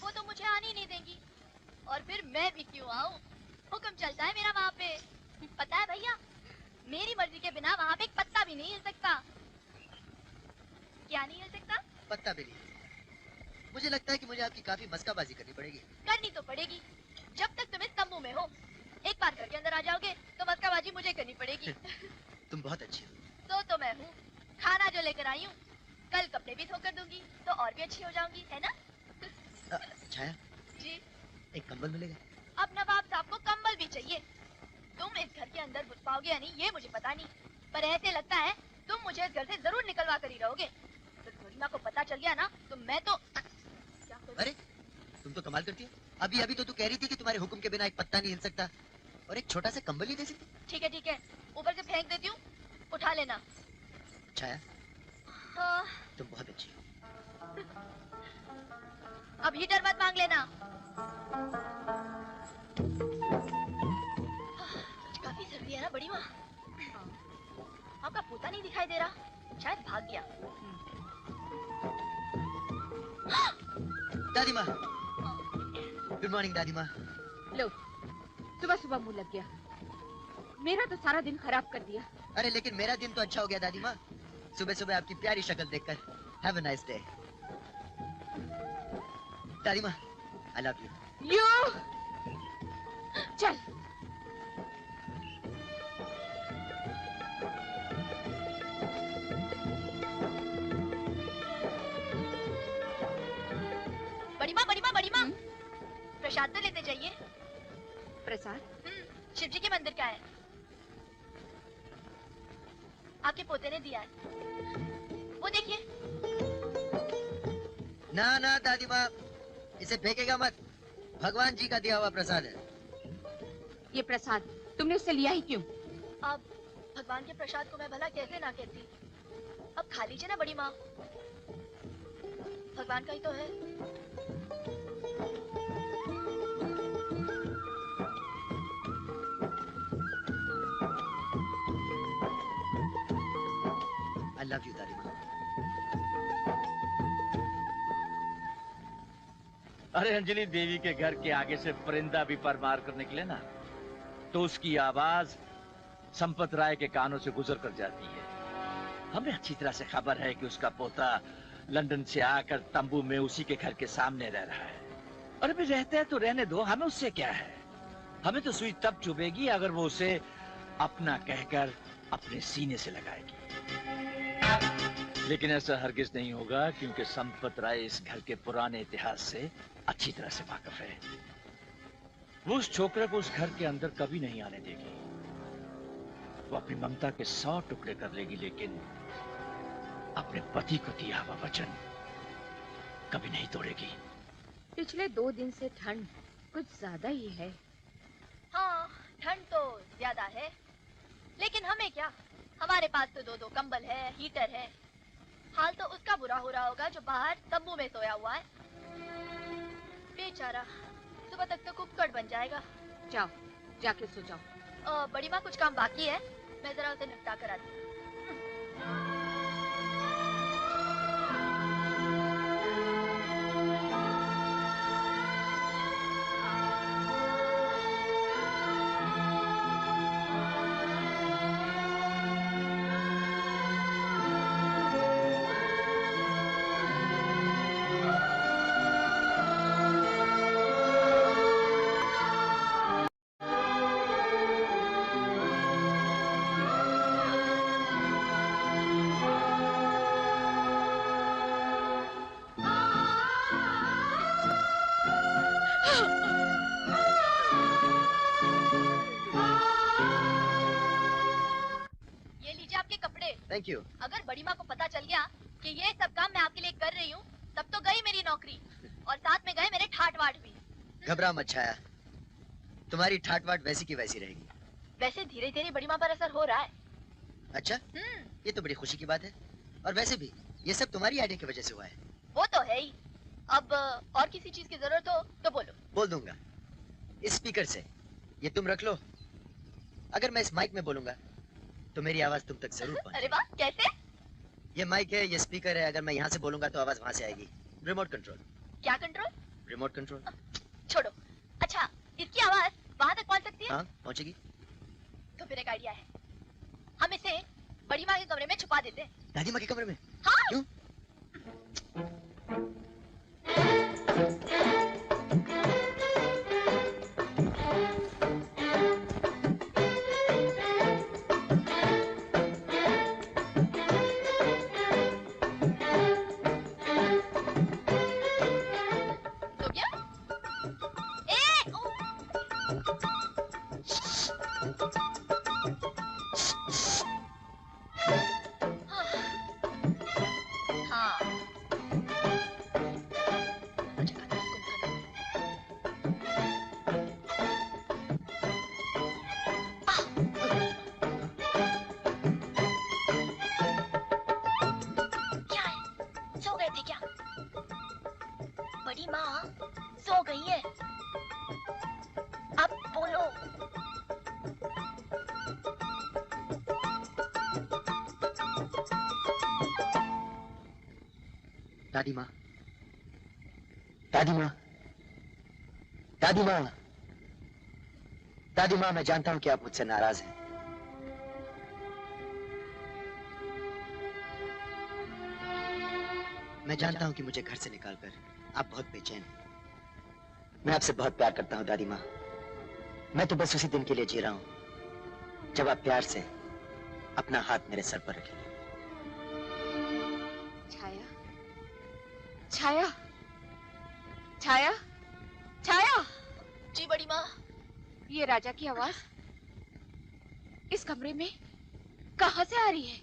वो तो मुझे आने ही नहीं देंगी। और फिर मैं भी क्यों आऊँ? हुक्म चलता है मेरा वहाँ पे। पता है भैया, मेरी मर्जी के बिना वहाँ पे एक पत्ता भी नहीं हिल सकता। क्या नहीं हिल सकता? पत्ता भी नहीं। मुझे लगता है कि मुझे आपकी काफी मस्काबाजी करनी पड़ेगी। करनी तो पड़ेगी, जब तक तुम इस तंबू में हो। एक बार घर के अंदर आ जाओगे तो मस्काबाजी मुझे करनी पड़ेगी। तुम बहुत अच्छी हो। तो मैं हूँ। खाना जो लेकर आई हूँ, कल कपड़े भी धोकर दूंगी तो और भी अच्छी हो जाऊंगी, है ना? छाया जी। एक कंबल मिलेगा? अब नवाब साहब को कंबल भी चाहिए। तुम इस घर के अंदर घुस पाओगे या नहीं ये मुझे पता नहीं, पर ऐसे लगता है तुम मुझे इस घर से जरूर निकलवा कर ही रहोगे। तो गरिमा को पता चल गया ना तो मैं तो क्या करूं? अरे तुम तो कमाल करती हो। अभी अभी तो तू कह रही थी कि तुम्हारे हुक्म के बिना एक पत्ता नहीं हिल सकता और एक छोटा सा कंबल ही दे सकती। ठीक है, ऊपर से फेंक देती हूँ, उठा लेना। छाया हाँ। तुम बहुत अच्छी हो। अब हीटर मत मांग लेना। काफी सर्दी है ना बड़ी माँ? आपका पोता नहीं दिखाई दे रहा, शायद भाग गया। दादी माँ, गुड मॉर्निंग दादी माँ। लो, सुबह सुबह मुंह लग गया। मेरा तो सारा दिन खराब कर दिया। अरे लेकिन मेरा दिन तो अच्छा हो गया दादी माँ, सुबह सुबह आपकी प्यारी शक्ल देखकर। Have a nice day. दादी माँ, आई लव यू। यू चल। बड़ी माँ, प्रसाद तो लेते जाइए। प्रसाद? शिव जी के मंदिर का है, आपके पोते ने दिया है, वो देखिए। ना ना दादी माँ, इसे फेंकेगा मत, भगवान जी का दिया हुआ प्रसाद है। ये प्रसाद तुमने उससे लिया ही क्यों? अब भगवान के प्रसाद को मैं भला कैसे ना कहती। अब खा लीजिए ना बड़ी माँ, भगवान का ही तो है। I love you, दादी माँ। अरे अंजलि देवी के घर के आगे से परिंदा भी परमार कर निकले ना तो उसकी आवाज संपत राय के कानों से गुजर कर जाती है। हमें अच्छी तरह से खबर है कि उसका पोता लंदन से आकर तंबू में उसी के घर के सामने रह रहा है। और अभी रहते हैं तो रहने दो, हमें उससे क्या है। हमें तो सुई तब चुभेगी अगर वो उसे अपना कहकर अपने सीने से लगाएगी। लेकिन ऐसा हरगिज नहीं होगा क्योंकि संपत राय इस घर के पुराने इतिहास से अच्छी तरह से वाकिफ है। वो उस छोकरे को उस घर के अंदर कभी नहीं आने देगी। वो अपनी ममता के 100 टुकड़े कर लेगी लेकिन अपने पति को दिया हुआ वचन कभी नहीं तोड़ेगी। पिछले 2 दिन से ठंड कुछ ज्यादा ही है। हाँ, ठंड तो ज्यादा है, लेकिन हमें क्या, हमारे पास तो 2-2 कंबल है, हीटर है। हाल तो उसका बुरा हो रहा होगा जो बाहर तंबू में सोया हुआ है। बेचारा, सुबह तक तो कुक्कड़ बन जाएगा। जाओ, जाके सो जाओ। बड़ी माँ, कुछ काम बाकी है, मैं जरा उसे निपटा कर आती हूँ। Thank you. अगर बड़ी माँ को पता चल गया कि ये सब काम मैं आपके लिए कर रही हूँ, तब तो गई मेरी नौकरी और साथ में गए मेरे ठाट वाट भी। घबरा मत छाया, तुम्हारी ठाट वाट वैसी की वैसी रहेगी। वैसे धीरे धीरे बड़ी माँ पर असर हो रहा है। अच्छा, ये तो बड़ी खुशी की बात है। और वैसे भी ये सब तुम्हारी आइडिया की वजह से हुआ है। वो तो है ही। अब और किसी चीज की जरूरत हो तो बोलो। बोल दूंगा। इस स्पीकर से ये तुम रख लो। अगर मैं इस माइक में बोलूंगा तो मेरी आवाज तुम तक जरूर पहुंचेगी। अरे वाह, कैसे? ये माइक है, ये स्पीकर है। अगर मैं यहाँ से बोलूंगा तो आवाज वहाँ से आएगी। Remote control. क्या कंट्रोल? Remote control. छोड़ो। अच्छा, इसकी आवाज वहाँ तक पहुँच सकती है? हाँ, पहुँचेगी। तो फिर एक आइडिया है, हम इसे बड़ी माँ के कमरे में छुपा देते हैं। दादी माँ के कमरे में? हाँ। क्यों? तो क्या? हाँ। क्या है? सो गए थे क्या? बड़ी माँ सो गई है। अब बोलो। दादी माँ, दादी माँ, दादी माँ, दादी माँ, मैं जानता हूँ कि आप मुझसे नाराज हैं। मैं जानता हूँ कि मुझे घर से निकालकर आप बहुत बेचैन हैं। मैं आपसे बहुत प्यार करता हूँ दादी माँ। मैं तो बस उसी दिन के लिए जी रहा हूँ जब आप प्यार से अपना हाथ मेरे सर पर रखेंगे। छाया, छाया, छाया, छाया। जी बड़ी माँ। ये राजा की आवाज इस कमरे में कहाँ से आ रही है?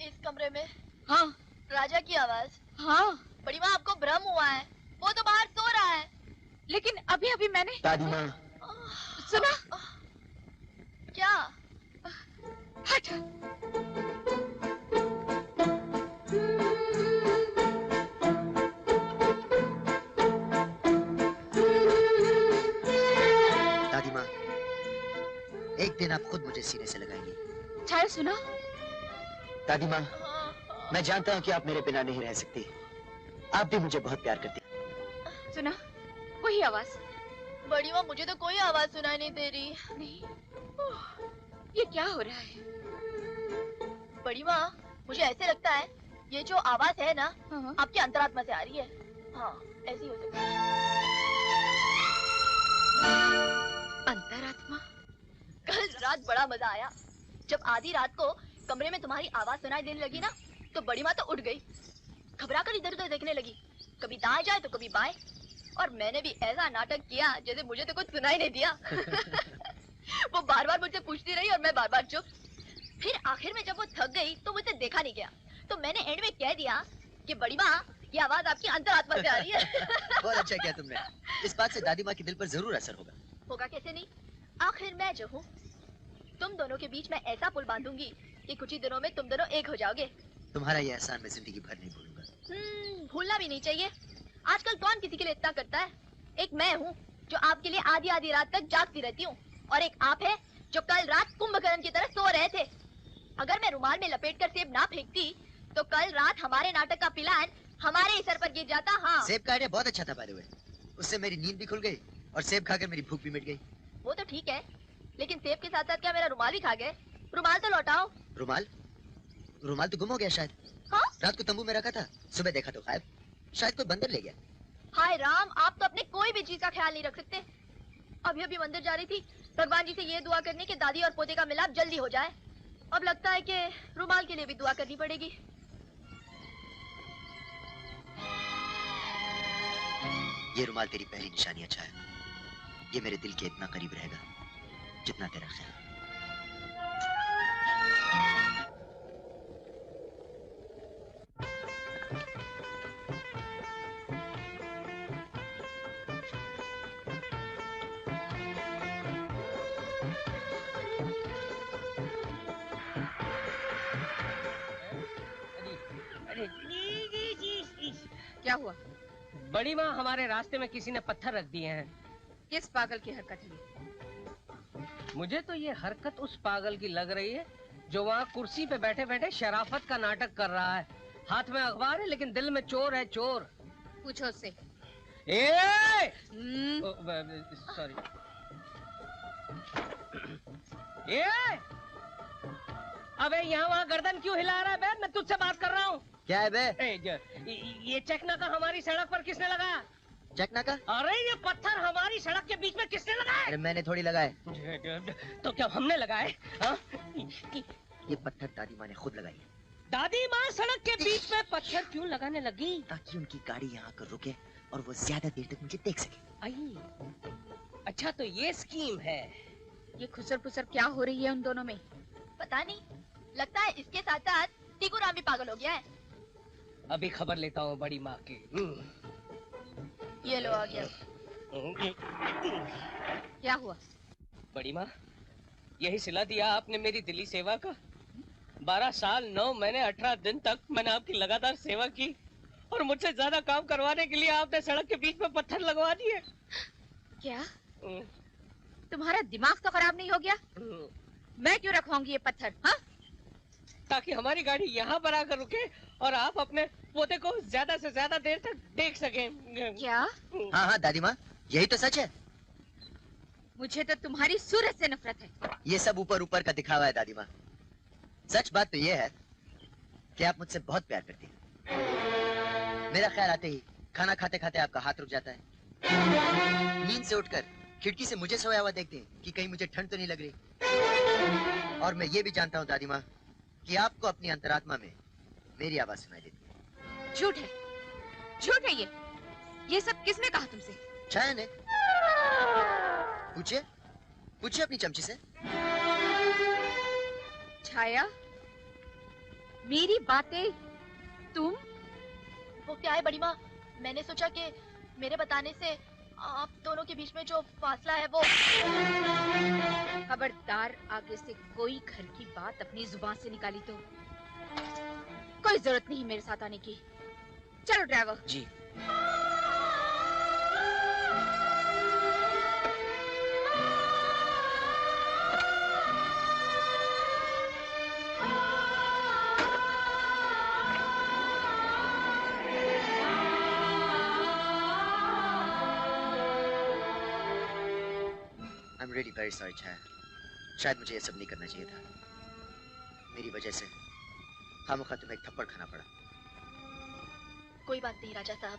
इस कमरे में? हाँ। राजा की आवाज? हाँ। बड़ी माँ, आपको भ्रम हुआ है, वो तो बाहर सो रहा है। लेकिन अभी अभी मैंने दादी माँ, सुना। क्या? हट। दादी माँ, एक दिन आप खुद मुझे सीने से लगाएंगी। छाया सुना। दादी माँ, मैं जानता हूँ कि आप मेरे बिना नहीं रह सकती। आप भी मुझे बहुत प्यार करती। सुना वही आवाज। बड़ी माँ, मुझे तो कोई आवाज सुनाई नहीं दे रही। नहीं, ये क्या हो रहा है? बड़ी माँ, मुझे ऐसे लगता है ये जो आवाज है ना, आपकी अंतरात्मा से आ रही है। हाँ, ऐसी हो सकती है। अंतरात्मा? कल रात बड़ा मजा आया। जब आधी रात को कमरे में तुम्हारी आवाज सुनाई देने लगी ना, तो बड़ी माँ तो उठ गई, घबरा कर इधर उधर देखने लगी, कभी दाएं जाए तो कभी बाएं। और मैंने भी ऐसा नाटक किया जैसे मुझे तो कुछ सुनाई नहीं दिया। वो बार बार मुझसे पूछती रही और मैं बार बार चुप। फिर आखिर में जब वो थक गई तो मुझसे देखा नहीं गया, तो मैंने एंड में कह दिया कि बड़ी माँ, ये आवाज आपकी अंतरात्मा से आ रही है। बहुत अच्छा किया तुमने। इस बात से दादी माँ के दिल पर जरूर असर होगा। होगा कैसे नहीं, आखिर मैं जो हूँ, तुम दोनों के बीच मैं ऐसा पुल बांधूंगी कि कुछ ही दिनों में तुम दोनों एक हो जाओगे। तुम्हारा ये एहसान मैं जिंदगी भर नहीं भूलूंगा। भूलना भी नहीं चाहिए। आजकल कौन किसी के लिए इतना करता है? एक मैं हूँ जो आपके लिए आधी आधी रात तक जागती रहती हूँ, और एक आप है जो कल रात कुंभकर्ण की तरह सो रहे थे। अगर मैं रुमाल में लपेटकर सेब ना फेंकती तो कल रात हमारे नाटक का प्लान हमारे ही सर पर गिर जाता। हाँ, सेब का आइडिया बहुत अच्छा था बाय द वे। उससे मेरी नींद भी खुल गई और सेब खाकर मेरी भूख भी मिट गई। वो तो ठीक है, लेकिन सेब के साथ साथ क्या मेरा रुमाल भी खा गए? रुमाल तो लौटाओ। रुमाल? रुमाल तो गुम हो गया शायद। हाँ? रात को तंबू में रखा था, सुबह देखा तो गायब। शायद कोई बंदर ले गया। हाय राम, आप तो अपने कोई भी चीज का ख्याल नहीं रख सकते। अभी अभी मंदिर जा रही थी, भगवान जी से ये दुआ करने कि दादी और पोते का मिलाप जल्दी हो जाए। अब लगता है कि रुमाल के लिए भी दुआ करनी पड़ेगी। ये रुमाल तेरी पहली निशानी अच्छा है। ये मेरे दिल के इतना करीब रहेगा जितना तेरा ख्याल। क्या हुआ? बड़ी माँ, हमारे रास्ते में किसी ने पत्थर रख दिए हैं। किस पागल की हरकत है? मुझे तो ये हरकत उस पागल की लग रही है जो वहाँ कुर्सी पे बैठे बैठे शराफत का नाटक कर रहा है। हाथ में अखबार है लेकिन दिल में चोर है, चोर। पूछो उससे। सॉरी। अबे यहाँ वहाँ गर्दन क्यों हिला रहा है बे? मैं तुझसे बात कर रहा हूँ। क्या है बे? ये चकनाका हमारी सड़क पर किसने लगाया? चकनाका? अरे ये पत्थर हमारी सड़क के बीच में किसने लगाया? अरे मैंने थोड़ी लगाए। तो क्या हमने लगाए? ये पत्थर दादी माँ ने खुद लगाई है। दादी माँ सड़क के बीच में पत्थर क्यों लगाने लगी? ताकि उनकी गाड़ी यहाँ आकर रुके और वो ज्यादा देर तक मुझे देख सके। अच्छा तो ये स्कीम है। ये खुसर पुसर क्या हो रही है उन दोनों में? पता नहीं, लगता है इसके साथ साथ टीकू राम भी पागल हो गया है। अभी खबर लेता हूँ बड़ी माँ की। ये लो आ गया। क्या हुआ? बड़ी माँ, यही सिला दिया आपने मेरी दिली सेवा का। 12 साल 9 महीने 18 दिन तक मैंने आपकी लगातार सेवा की और मुझसे ज्यादा काम करवाने के लिए आपने सड़क के बीच में पत्थर लगवा दिए। क्या तुम्हारा दिमाग तो खराब नहीं हो गया? मैं क्यों रखवाऊंगी ये पत्थर? हाँ? ताकि हमारी गाड़ी यहाँ पर आकर रुके और आप अपने पोते को ज्यादा से ज्यादा देर तक देख सकें। क्या? हाँ हाँ दादी माँ, यही तो सच है। मुझे तो तुम्हारी सूरत से नफरत है। ये सब ऊपर ऊपर का दिखावा है दादी माँ। सच बात तो ये है कि आप मुझसे बहुत प्यार करती हैं। मेरा ख्याल आते ही खाना खाते खाते आपका हाथ रुक जाता है। नींद से उठकर खिड़की से मुझे सोया हुआ देखते हैं कि कहीं मुझे ठंड तो नहीं लग रही। और मैं ये भी जानता हूँ दादी माँ कि आपको अपनी अंतरात्मा में मेरी आवाज सुनाई देती है। झूठ है, झूठ है ये सब किसने कहा तुमसे? छाया ने। पूछिए, पूछिए अपनी चमची से। छाया, मेरी बातें तुम? वो क्या है बड़ी माँ, मैंने सोचा कि मेरे बताने से आप दोनों के बीच में जो फासला है वो। खबरदार, आगे से कोई घर की बात अपनी जुबान से निकाली तो कोई जरूरत नहीं मेरे साथ आने की। चलो driver ji. I'm really very sorry Chhaya. शायद मुझे ये सब नहीं करना चाहिए था। मेरी वजह से खामखा तुम्हें एक थप्पड़ खाना पड़ा। कोई बात नहीं राजा साहब,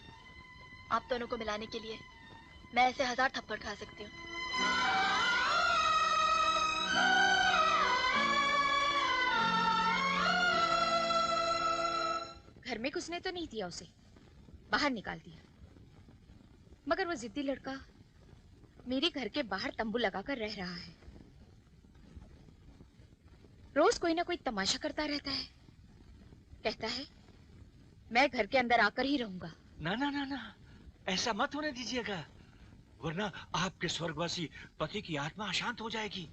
आप दोनों को मिलाने के लिए मैं ऐसे 1000 थप्पड़ खा सकती हूँ। घर में घुसने तो नहीं दिया उसे, बाहर निकाल दिया। मगर वो जिद्दी लड़का मेरे घर के बाहर तंबू लगाकर रह रहा है। रोज कोई ना कोई तमाशा करता रहता है। कहता है मैं घर के अंदर आकर ही रहूंगा। ना ना ना ना, ऐसा मत होने दीजिएगा, वरना आपके स्वर्गवासी पति की आत्मा अशांत हो जाएगी,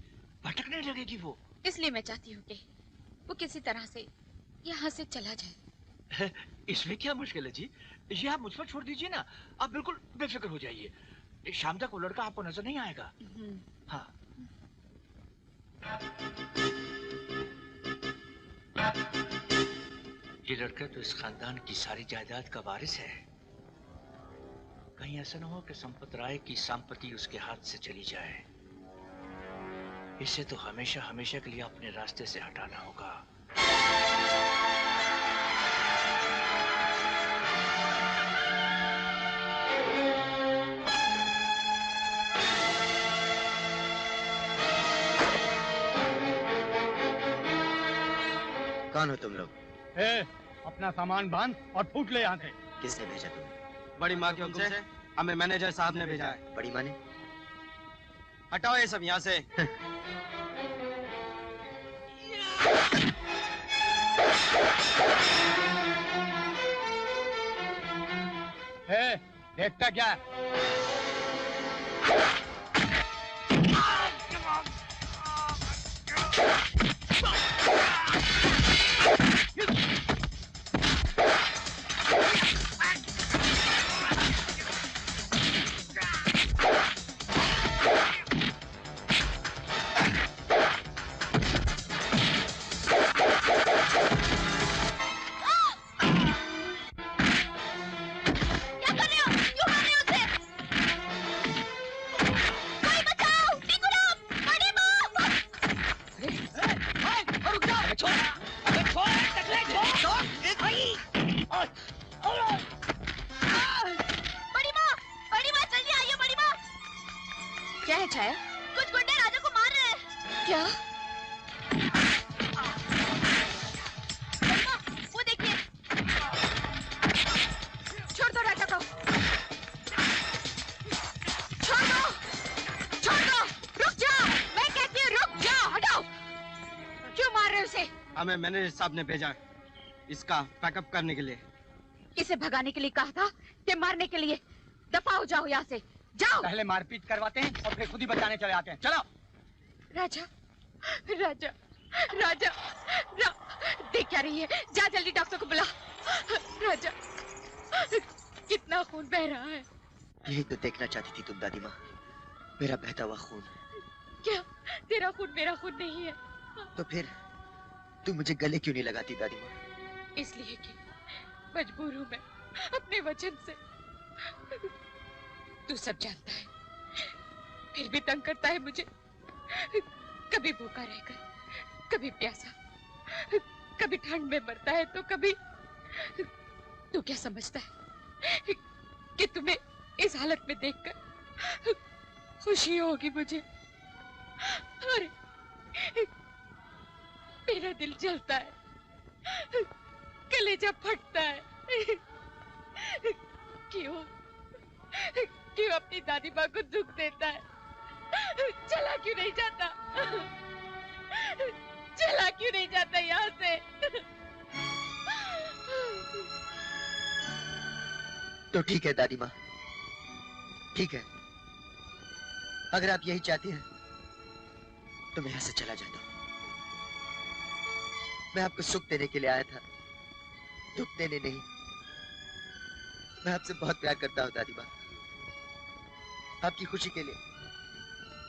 भटकने लगेगी वो। इसलिए मैं चाहती हूँ कि वो किसी तरह से यहाँ से चला जाए। इसमें क्या मुश्किल है जी, ये आप मुझ पर छोड़ दीजिए ना। आप बिल्कुल बेफिक्र हो जाइए, शाम तक वो लड़का आपको नजर नहीं आएगा। हाँ। ये लड़का तो इस खानदान की सारी जायदाद का वारिस है। कहीं ऐसा ना हो कि संपत राय की संपत्ति उसके हाथ से चली जाए। इसे तो हमेशा हमेशा के लिए अपने रास्ते से हटाना होगा। कौन हो तुम लोग? अपना सामान बांध और फूट ले यहाँ से। किसने भेजा तुम्हें? बड़ी माँ के हुक्म से हमें मैनेजर साहब ने भेजा है। बड़ी माँ ने? हटाओ ये सब यहाँ से। देखता क्या? हमें मैनेजर साहब ने भेजा इसका पैकअप करने के लिए। इसे भगाने के लिए कहा था कि मारने के लिए? दफा हो जाओ यहाँ से, जाओ। पहले मारपीट करवाते हैं और फिर खुद ही बचाने चले आते हैं। चलो। राजा, राजा, राजा, देख क्या रही है? जा जल्दी डॉक्टर को बुला। राजा, कितना खून बह रहा है। यही तो देखना चाहती थी तुम दादी माँ, मेरा बहता हुआ खून। क्या तेरा खून मेरा खून नहीं है? तो फिर तू मुझे गले क्यों नहीं लगाती दादी माँ? इसलिए कि मजबूर हूँ मैं अपने वचन से। तू सब जानता है, फिर भी तंग करता है मुझे। कभी भूखा रहकर, कभी प्यासा, कभी ठंड में मरता है तो कभी। तू क्या समझता है कि तुम्हें इस हालत में देखकर खुशी होगी मुझे? अरे मेरा दिल जलता है, कलेजा फटता है। क्यों क्यों अपनी दादी माँ को दुख देता है? चला क्यों नहीं जाता? चला क्यों नहीं जाता यहाँ से? तो ठीक है दादी माँ, ठीक है। अगर आप यही चाहती हैं तो मैं यहाँ से चला जाता हूँ। मैं आपको सुख देने के लिए आया था, दुख देने नहीं। मैं आपसे बहुत प्यार करता हूँ दादी माँ। आपकी खुशी के लिए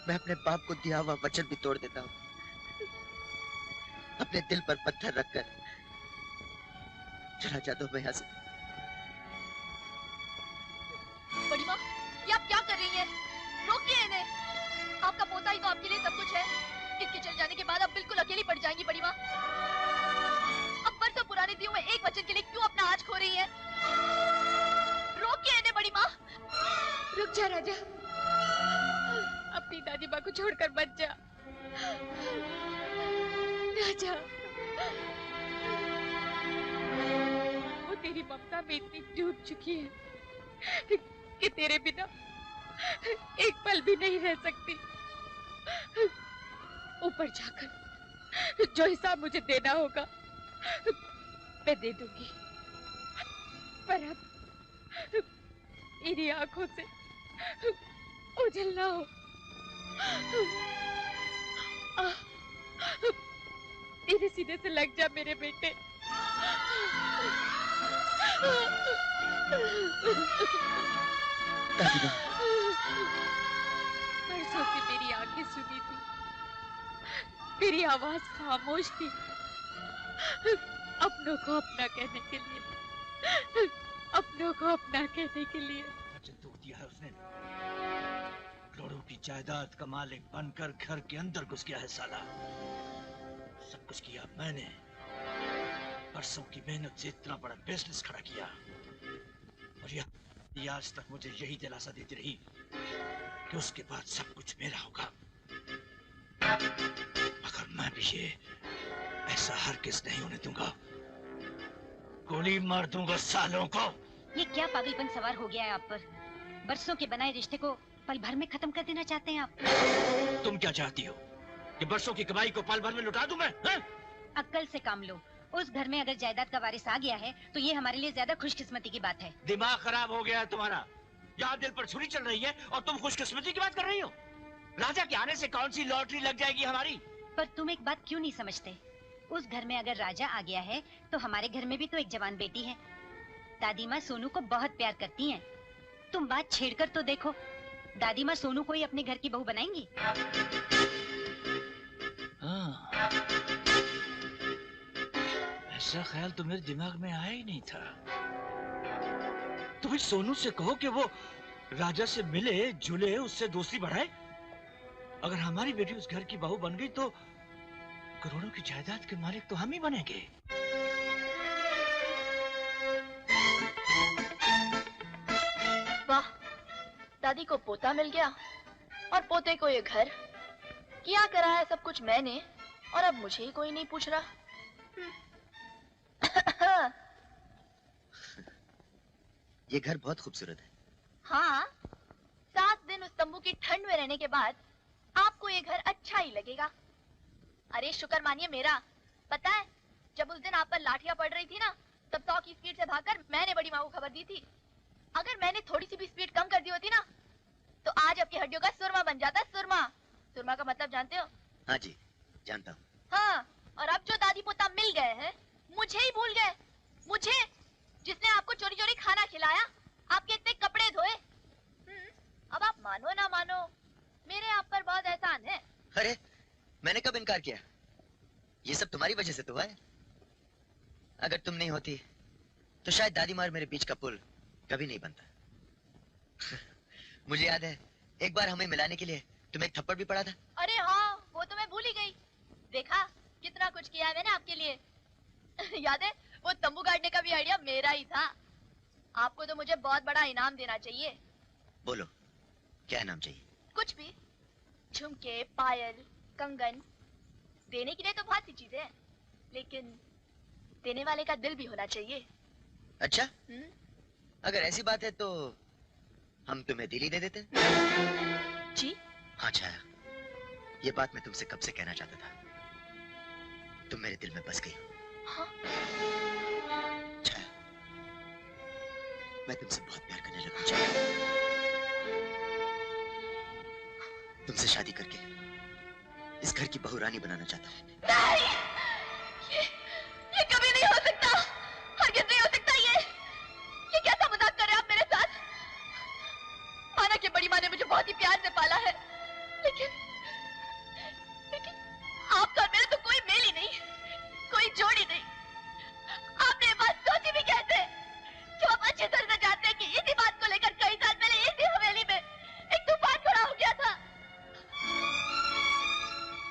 मैं अपने बाप को दिया हुआ वचन भी तोड़ देता हूँ। अपने दिल पर पत्थर रखकर चला जाता हूँ मैं यहाँ से। बड़ी माँ, ये आप क्या कर रही हैं? रोकिए इन्हें। आपका पोता ही तो आपके लिए सब कुछ है। इनके चले जाने के बाद आप बिल्कुल अकेली पड़ जाएंगी बड़ी माँ। अब बरसों पुराने दियों में एक वचन के लिए क्यों अपना आज खो रही हैं? रोकिए इन्हें बड़ी माँ। रुक जा राजा, अपनी दादी माँ को छोड़कर मत जा। राजा, वो तेरी ममता में इतनी डूब चुकी है कि तेरे बिना एक पल भी नहीं रह सकती। ऊपर जाकर जो हिसाब मुझे देना होगा मैं दे दूंगी, पर अब इन्हीं आंखों से ओझल ना हो। सीधे सीधे से लग जा मेरे बेटे। बरसों से मेरी आंखें सुनी थी, मेरी आवाज खामोश थी। अपनों को अपना कहने के लिए, अपनों को अपना कहने के लिए। दुख दिया है उसने। करोड़ों की जायदाद का मालिक बनकर घर के अंदर घुस गया है साला। सब कुछ किया मैंने, बरसों की मेहनत से इतना बड़ा बिजनेस खड़ा किया, और यह आज तक मुझे यही दिलासा देती रही कि उसके बाद सब कुछ मेरा होगा। मगर मैं भी ये ऐसा हरगिज़ नहीं होने दूंगा। गोली मार दूंगा सालों को। ये क्या पागलपन सवार हो गया है आप पर? बरसों के बनाए रिश्ते को पल भर में खत्म कर देना चाहते हैं आप? तुम क्या चाहती हो कि बरसों की कमाई को पल भर में लुटा दूं मैं? अक्ल से काम लो। उस घर में अगर जायदाद का वारिस आ गया है तो ये हमारे लिए ज्यादा खुशकिस्मती की बात है। दिमाग खराब हो गया है तुम्हारा। यहाँ दिल पर छुरी चल रही है और तुम खुशकिस्मती की बात कर रही हो। राजा के आने से कौन सी लॉटरी लग जाएगी हमारी? पर तुम एक बात क्यों नहीं समझते? उस घर में अगर राजा आ गया है तो हमारे घर में भी तो एक जवान बेटी है। दादी माँ सोनू को बहुत प्यार करती हैं। तुम बात छेड़कर तो देखो, दादी माँ सोनू को ही अपने घर की बहू बनाएंगी। ऐसा ख्याल तो मेरे दिमाग में आया ही नहीं था। तुम्हें सोनू से कहो कि वो राजा से मिले जुले, उससे दोस्ती बढ़ाए। अगर हमारी बेटी उस घर की बहू बन गई तो करोड़ों की जायदाद के मालिक तो हम ही बनेंगे। वाह, दादी को पोता मिल गया और पोते को ये घर। क्या करा है सब कुछ मैंने, और अब मुझे ही कोई नहीं पूछ रहा। ये घर बहुत खूबसूरत है। हाँ, 7 दिन उस तंबू की ठंड में रहने के बाद आपको ये घर अच्छा ही लगेगा। अरे शुक्र मानिए मेरा। पता है जब उस दिन आप पर लाठियां पड़ रही थी ना, तब 100 की स्पीड से भागकर मैंने बड़ी माँ को खबर दी थी। अगर मैंने थोड़ी सी भी स्पीड कम कर दी होती ना, तो आज आपकी हड्डियों का सुरमा बन जाता। सुरमा, सुरमा का मतलब जानते हो? हाँ जी, जानता हूँ। हाँ, और अब जो दादी पोता मिल गए हैं, मुझे ही भूल गए। मुझे, जिसने आपको चोरी चोरी खाना खिलाया, आपके इतने कपड़े धोए। अब आप मानो ना मानो, मेरे आप पर बहुत एहसान है। अरे, मैंने कब इनकार किया? ये सब तुम्हारी वजह से तो हुआ है। अगर तुम नहीं होती, तो शायद दादी माँ और मेरे बीच का पुल कभी नहीं बनता। मुझे याद है, एक बार हमें मिलाने के लिए तुम्हें एक थप्पड़ भी पड़ा था। अरे हाँ, वो तो मैं भूल ही गई। देखा, कितना कुछ किया है मैंने आपके लिए। याद है, वो तंबू गाड़ने का भी आइडिया मेरा ही था। आपको तो मुझे बहुत बड़ा इनाम देना चाहिए। बोलो, क्या इनाम चाहिए? कुछ भी, झुमके, पायल, कंगन। देने के लिए तो बहुत सी चीजें हैं, लेकिन देने वाले का दिल भी होना चाहिए। अच्छा, अगर ऐसी बात है तो हम तुम्हें दिल ही दे देते। जी? हाँ छाया, ये बात मैं तुमसे कब से कहना चाहता था। तुम मेरे दिल में बस गई। हाँ? छाया, मैं तुमसे बहुत प्यार करने लगा। छाया, तुमसे शादी करके इस घर की बहू रानी बनाना चाहता हूँ। नहीं, ये कभी नहीं हो सकता। हरगिज़ नहीं हो सकता। ये कैसा मजाक कर रहे हैं आप मेरे साथ? माना कि बड़ी माँ ने मुझे बहुत ही प्यार से पाला है, लेकिन आपका और मेरा तो कोई मेल ही नहीं, कोई जोड़ी नहीं। आपने ये बात सोची भी कैसे? जो आप अच्छी तरह से जानते हैं कि इसी बात को लेकर कई साल पहले इसी हवेली में एक तूफान खड़ा हो गया था।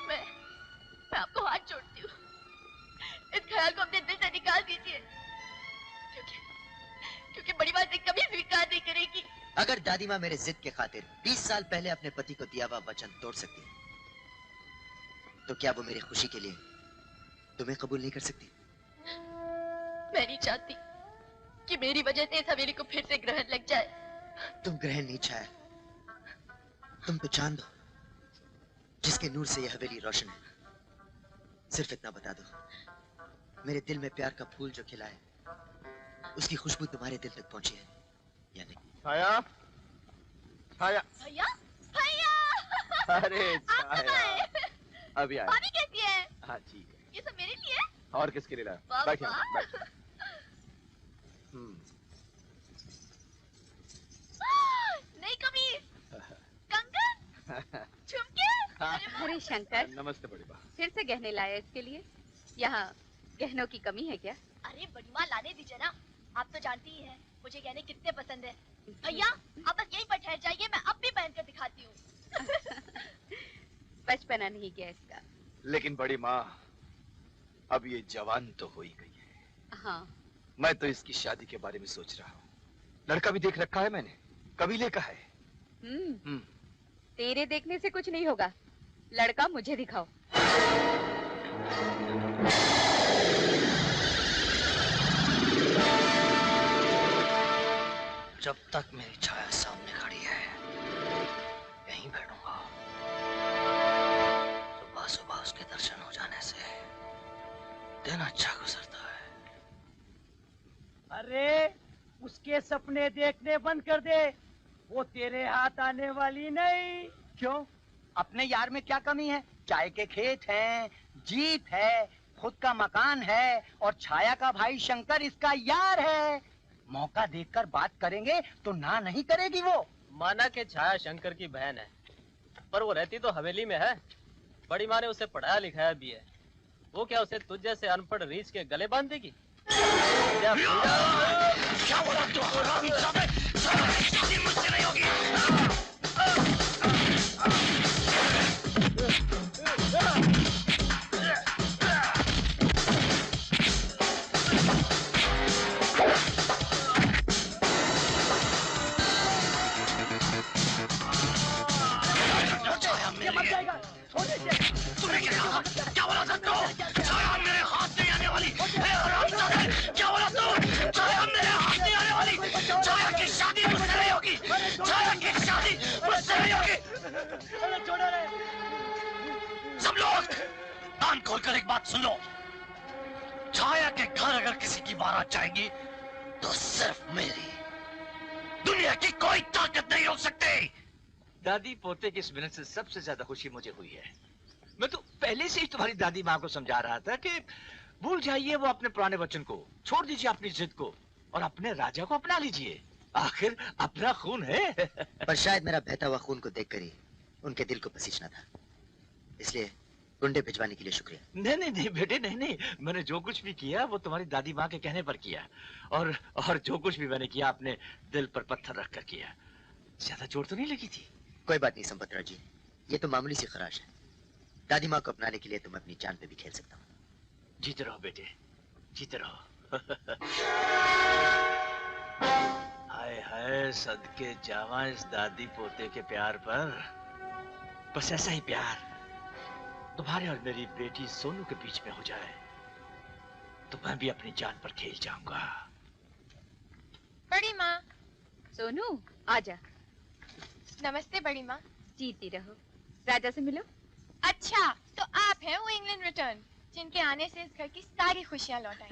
मैं आपको हाथ जोड़ती हूँ, इस ख्याल को अपने दिल से निकाल दीजिए, क्योंकि बड़ी बात से कभी स्वीकार नहीं करेगी। अगर दादी माँ मेरे जिद के खातिर 20 साल पहले अपने पति को दिया हुआ वचन तोड़ सकती है, तो क्या वो मेरी खुशी के लिए तुम्हें कबूल नहीं कर सकती? मैं नहीं चाहती कि मेरी वजह से इस हवेली को फिर से ग्रहण लग जाए। तुम ग्रहण नहीं छाया, तुम तो चांद हो जिसके नूर से यह हवेली रोशन है। सिर्फ इतना बता दो, मेरे दिल में प्यार का फूल जो खिला है, उसकी खुशबू तुम्हारे दिल तक पहुंची है या नहीं? छाया, छाया, भैया, भैया, अरे छाया, अभी आया। भाभी कैसी है? हाँ ठीक है। ये सब मेरे लिए? और किसके लिए लाया? वाह, बैठिए, वाह। बैठिए। नई कमीज, कंगन, झुमके। अरे शंकर, नमस्ते बड़ी बा। फिर से गहने लाए इसके लिए? यहाँ गहनों की कमी है क्या? अरे बड़ी माँ, लाने दीजिए ना। आप तो जानती ही हैं मुझे गहने कितने पसंद है। भैया, आप बस यहीं पर ठहर जाइए, मैं अब भी पहन कर दिखाती हूँ। बचपना नहीं गया इसका। लेकिन बड़ी माँ, अब ये जवान तो हो ही गई है। हाँ। मैं तो इसकी शादी के बारे में सोच रहा हूँ। लड़का भी देख रखा है मैंने, कबीले का है। तेरे देखने से कुछ नहीं होगा, लड़का मुझे दिखाओ। जब तक मेरी छाया सामने खड़ी है, यहीं बैठूंगा। सुबह सुबह उसके दर्शन हो जाने से दिन अच्छा गुजरता है। अरे, उसके सपने देखने बंद कर दे, वो तेरे हाथ आने वाली नहीं। क्यों? अपने यार में क्या कमी है? चाय के खेत हैं, जीप है, खुद का मकान है, और छाया का भाई शंकर इसका यार है। मौका देखकर बात करेंगे तो ना नहीं करेगी वो। माना के छाया शंकर की बहन है, पर वो रहती तो हवेली में है। बड़ी माँ ने उसे पढ़ाया लिखाया भी है, वो क्या उसे तुझ जैसे अनपढ़ रीछ के गले बांध देगी? क्या बोला तू? शादी मुझसे नहीं होगी। तुमने क्या कहा? क्या बोला तू? छाया मेरे हाथ नहीं आने वाली। क्या बोला तू? छाया मेरे हाथ नहीं आने वाली। छाया की शादी मुझसे नहीं होगी। छाया की शादी मुझसे नहीं होगी। सब लोग कान खोलकर एक बात सुन लो। छाया के घर अगर किसी की बारात जाएगी तो सिर्फ मेरी, दुनिया की कोई ताकत नहीं रोक सकती। दादी पोते की इस मिलन से सबसे ज्यादा खुशी मुझे हुई है। मैं तो पहले से ही तुम्हारी दादी माँ को समझा रहा था कि भूल जाइए वो अपने पुराने वचन को, छोड़ दीजिए अपनी जिद को और अपने राजा को अपना लीजिए। आखिर अपना खून है। पर शायद मेरा बहता हुआ खून को देखकर ही उनके दिल को पसीजना था, इसलिए गुंडे भिजवाने के लिए शुक्रिया। नहीं नहीं नहीं बेटे, नहीं नहीं, मैंने जो कुछ भी किया वो तुम्हारी दादी माँ के कहने पर किया, और जो कुछ भी मैंने किया अपने दिल पर पत्थर रख कर किया। ज्यादा चोट तो नहीं लगी थी? कोई बात नहीं संपतराय जी, ये तो मामूली सी खराश है। दादी माँ को अपनाने के लिए तो मैं अपनी जान पे भी खेल सकता हूँ। जीते रहो बेटे, जीते रहो। हाय हाय, सदके जावा इस दादी पोते के प्यार पर। बस ऐसा ही प्यार तुम्हारे और मेरी बेटी सोनू के बीच में हो जाए तो मैं भी अपनी जान पर खेल जाऊंगा। बड़ी माँ। सोनू आजा। नमस्ते बड़ी माँ। जीती रहो। राजा से मिलो। अच्छा, तो आप हैं वो इंग्लैंड रिटर्न जिनके आने से इस घर की सारी खुशियाँ लौट आई।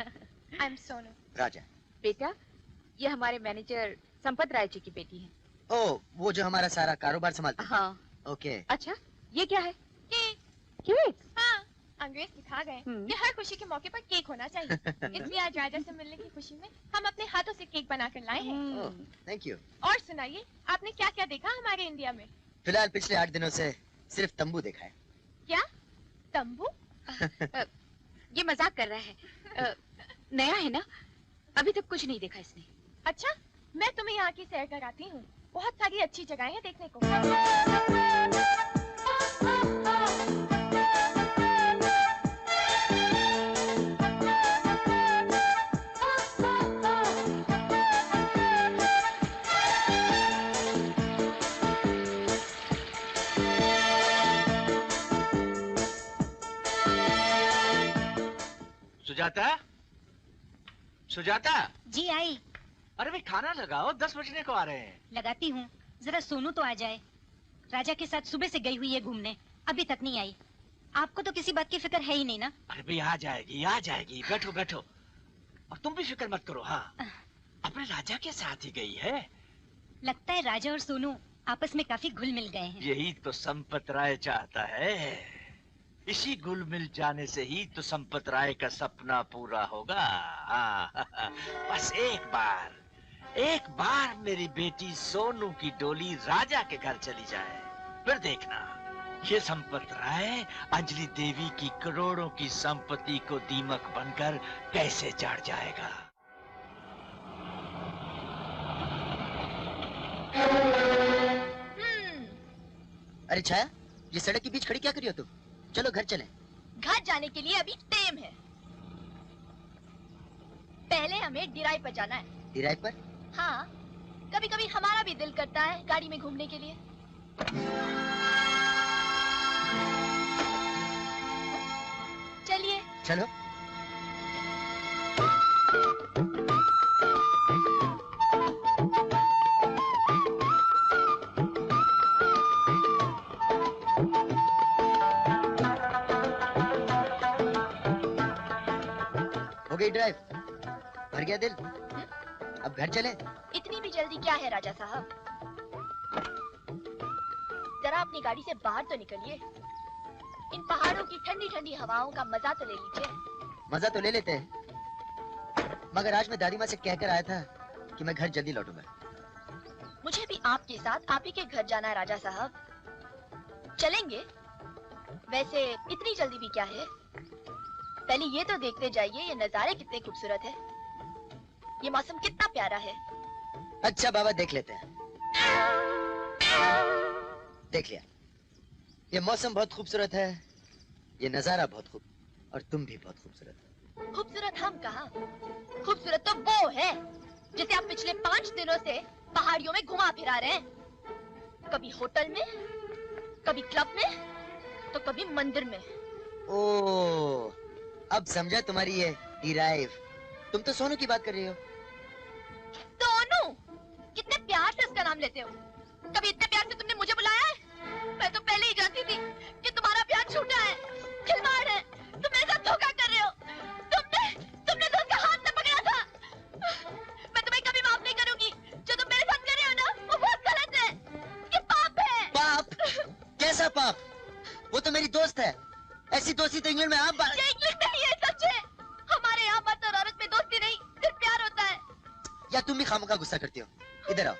I am Sonu. राजा। बेटा, ये हमारे मैनेजर संपत राय जी की बेटी है। ओ, वो जो हमारा सारा कारोबार संभालती है। हाँ। ओके। अच्छा, ये क्या है? केक। केक? हाँ, अंग्रेज सिखा गए कि हर खुशी के मौके पर केक होना चाहिए। इसलिए आज राजा से मिलने की खुशी में हम अपने हाथों से केक बनाकर लाए हैं। Thank you. और सुनाइए, आपने क्या क्या देखा हमारे इंडिया में? फिलहाल पिछले 8 दिनों से सिर्फ तंबू देखा है। क्या तंबू? ये मजाक कर रहा है। नया है ना, अभी तक कुछ नहीं देखा इसने। अच्छा, मैं तुम्हें यहाँ की सैर कराती हूँ। बहुत सारी अच्छी जगहें हैं देखने को। सुजाता, सुजाता। जी आई। अरे भाई खाना लगाओ, 10 बजने को आ रहे हैं। लगाती हूँ, जरा सोनू तो आ जाए। राजा के साथ सुबह से गई हुई है घूमने, अभी तक नहीं आई। आपको तो किसी बात की फिक्र है ही नहीं ना? अरे भाई आ जाएगी, आ जाएगी। बैठो बैठो, और तुम भी फिक्र मत करो। हाँ, अपने राजा के साथ ही गई है। लगता है राजा और सोनू आपस में काफी घुल मिल गए हैं। यही तो संपत राय चाहता है। इसी घुल मिल जाने से ही तो संपत राय का सपना पूरा होगा। बस एक बार मेरी बेटी सोनू की डोली राजा के घर चली जाए, फिर देखना ये संपत राय अंजलि देवी की करोड़ों की संपत्ति को दीमक बनकर कैसे चढ़ जाएगा। अरे छाया, ये सड़क के बीच खड़ी क्या करी हो तुम? चलो घर चलें। घर जाने के लिए अभी टाइम है। पहले हमें डिराई पर जाना है। डिराई पर? हाँ, कभी कभी हमारा भी दिल करता है गाड़ी में घूमने के लिए। चलिए। चलो। हो गई ड्राइव? भर गया दिल? अब घर चले? इतनी भी जल्दी क्या है राजा साहब? जरा अपनी गाड़ी से बाहर तो निकलिए। इन पहाड़ों की ठंडी ठंडी हवाओं का मजा तो ले लीजिए। मजा तो ले लेते हैं, मगर आज मैं दादी माँ से कहकर आया था कि मैं घर जल्दी लौटूंगा। मुझे भी आपके साथ आप ही के घर जाना है राजा साहब। चलेंगे? वैसे इतनी जल्दी भी क्या है? पहले ये तो देखते जाइए, ये नजारे कितने खूबसूरत है, ये मौसम कितना प्यारा है। अच्छा बाबा, देख लेते हैं। देख लिया, ये मौसम बहुत खूबसूरत है, ये नजारा बहुत खूब, और तुम भी बहुत खूबसूरत हो। खूबसूरत हम कहाँ, खूबसूरत तो वो है जिसे आप पिछले 5 दिनों से पहाड़ियों में घुमा फिरा रहे हैं। कभी होटल में, कभी क्लब में, तो कभी मंदिर में। ओ, अब समझा तुम्हारी ये डिराइव। तुम तो सोनू की बात कर रही हो। सोनू? कितने प्यार से उसका नाम लेते हो। कभी इतने प्यार से तुमने मुझे बुलाया है? मैं तो पहले ही जानती थी कि तुम्हारा प्यार झूठा है, खिलवाड़ है। तुम मेरे साथ धोखा कर रहे हो। अप आप, वो तो मेरी दोस्त है। ऐसी दोस्ती तो इंग्लैंड में आप ये इंग्लैंड नहीं है, सच है। हमारे यहाँ मर्द और औरत में दोस्ती नहीं, सिर्फ प्यार होता है। या तुम भी खामखा गुस्सा करती हो? इधर आओ।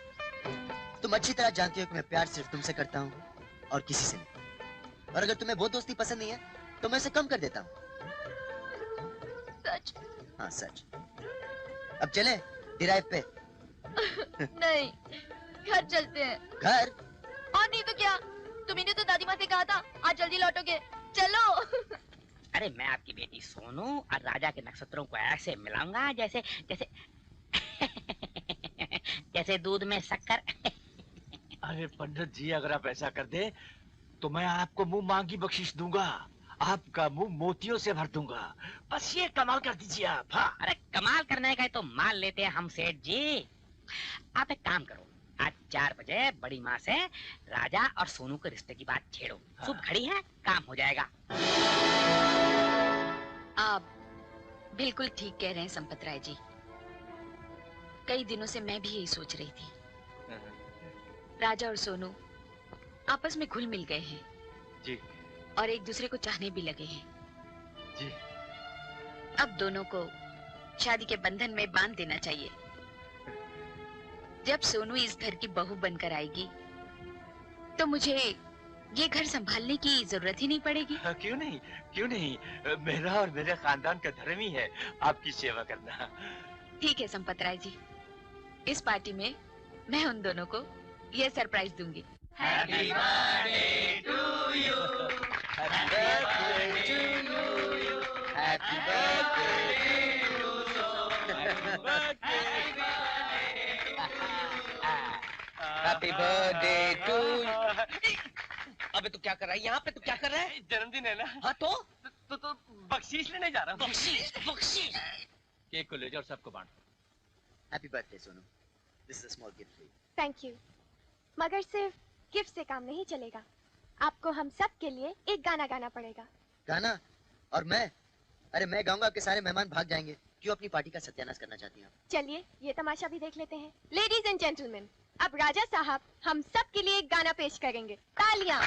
तुम अच्छी तरह जानती हो कि मैं प्यार सिर्फ तुमसे करता हूँ और किसी से नहीं। और अगर तुम्हें वो दोस्ती पसंद नहीं है तो मैं उसे कम कर देता हूँ। सच? हाँ सच। अब चले ड्राइव पे? नहीं, घर चलते हैं। घर? और नहीं तो क्या, तुम्ही ने तो दादी माँ से कहा था आज जल्दी लौटोगे। चलो। अरे मैं आपकी बेटी सोनू और राजा के नक्षत्रों को ऐसे मिलाऊंगा जैसे जैसे जैसे दूध में शक्कर। अरे पंडित जी, अगर आप ऐसा कर दे तो मैं आपको मुंह मांगी बख्शिश दूंगा। आपका मुंह मोतियों से भर दूंगा। बस ये कमाल कर दीजिए आप। हाँ। अरे कमाल करने का तो मान लेते हैं हम सेठ जी। आप एक काम करो, आज 4 बजे बड़ी माँ से राजा और सोनू के रिश्ते की बात छेड़ो। हाँ। शुभ घड़ी है, काम हो जाएगा। आप बिल्कुल ठीक कह रहे हैं संपत राय जी। कई दिनों से मैं भी यही सोच रही थी। राजा और सोनू आपस में घुल मिल गए हैं जी, और एक दूसरे को चाहने भी लगे हैं जी। अब दोनों को शादी के बंधन में बांध देना चाहिए। जब सोनू इस घर की बहू बनकर आएगी तो मुझे ये घर संभालने की जरूरत ही नहीं पड़ेगी। हाँ, क्यों नहीं, क्यों नहीं। मेरा और मेरे खानदान का धर्म ही है आपकी सेवा करना। ठीक है संपत राय जी, इस पार्टी में मैं उन दोनों को ये सरप्राइज दूंगी। Happy birthday to you. Happy birthday to you. Happy birthday to you. Happy birthday to. अबे तू क्या कर रहा है यहाँ पे? तू क्या कर रहा है? जन्मदिन है ना? हाँ तो बख्शीश लेने जा रहा हूँ। बख्शीश बख्शीश। केक को ले जाओ और सबको बांटो। Happy birthday Sonu. This is a small gift for you. Thank you. मगर सिर्फ गिफ्ट से काम नहीं चलेगा, आपको हम सब के लिए एक गाना गाना पड़ेगा। गाना? और मैं? अरे मैं गाऊंगा, आपके सारे मेहमान भाग जाएंगे। क्यों अपनी पार्टी का सत्यानाश करना चाहती हैं आप? चलिए ये तमाशा भी देख लेते हैं। लेडीज एंड जेंटलमैन, अब राजा साहब हम सब के लिए एक गाना पेश करेंगे। तालियां।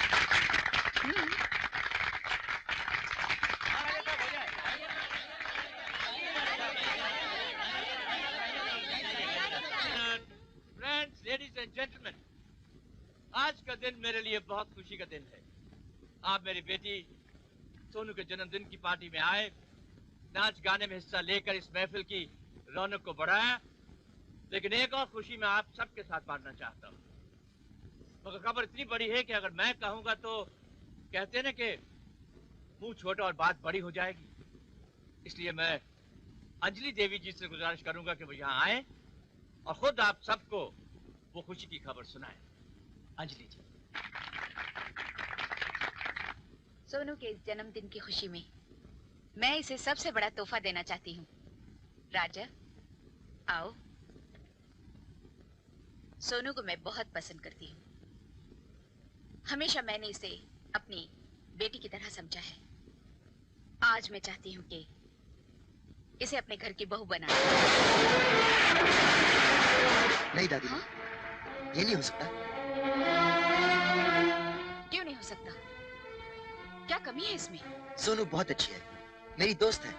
फ्रेंड्स, लेडीज एंड जेंटलमैन, आज का दिन मेरे लिए बहुत खुशी का दिन है। आप मेरी बेटी सोनू के जन्मदिन की पार्टी में आए, नाच गाने में हिस्सा लेकर इस महफिल की रौनक को बढ़ाया। लेकिन एक और खुशी मैं आप सबके साथ बांटना चाहता हूँ। मगर खबर इतनी बड़ी है कि अगर मैं कहूँगा तो कहते ना कि मुंह छोटा और बात बड़ी हो जाएगी। इसलिए मैं अंजलि देवी जी से गुजारिश करूंगा कि वो यहाँ आए और खुद आप सबको वो खुशी की खबर सुनाएं। अंजलि जी। सोनू के इस जन्मदिन की खुशी में मैं इसे सबसे बड़ा तोहफा देना चाहती हूँ। राजा, आओ। सोनू को मैं बहुत पसंद करती हूँ। हमेशा मैंने इसे अपनी बेटी की तरह समझा है। आज मैं चाहती हूँ कि इसे अपने घर की बहू बना। नहीं दादी माँ, ये नहीं हो सकता। क्यों नहीं हो सकता? क्या कमी है इसमें? सोनू बहुत अच्छी है, मेरी दोस्त है,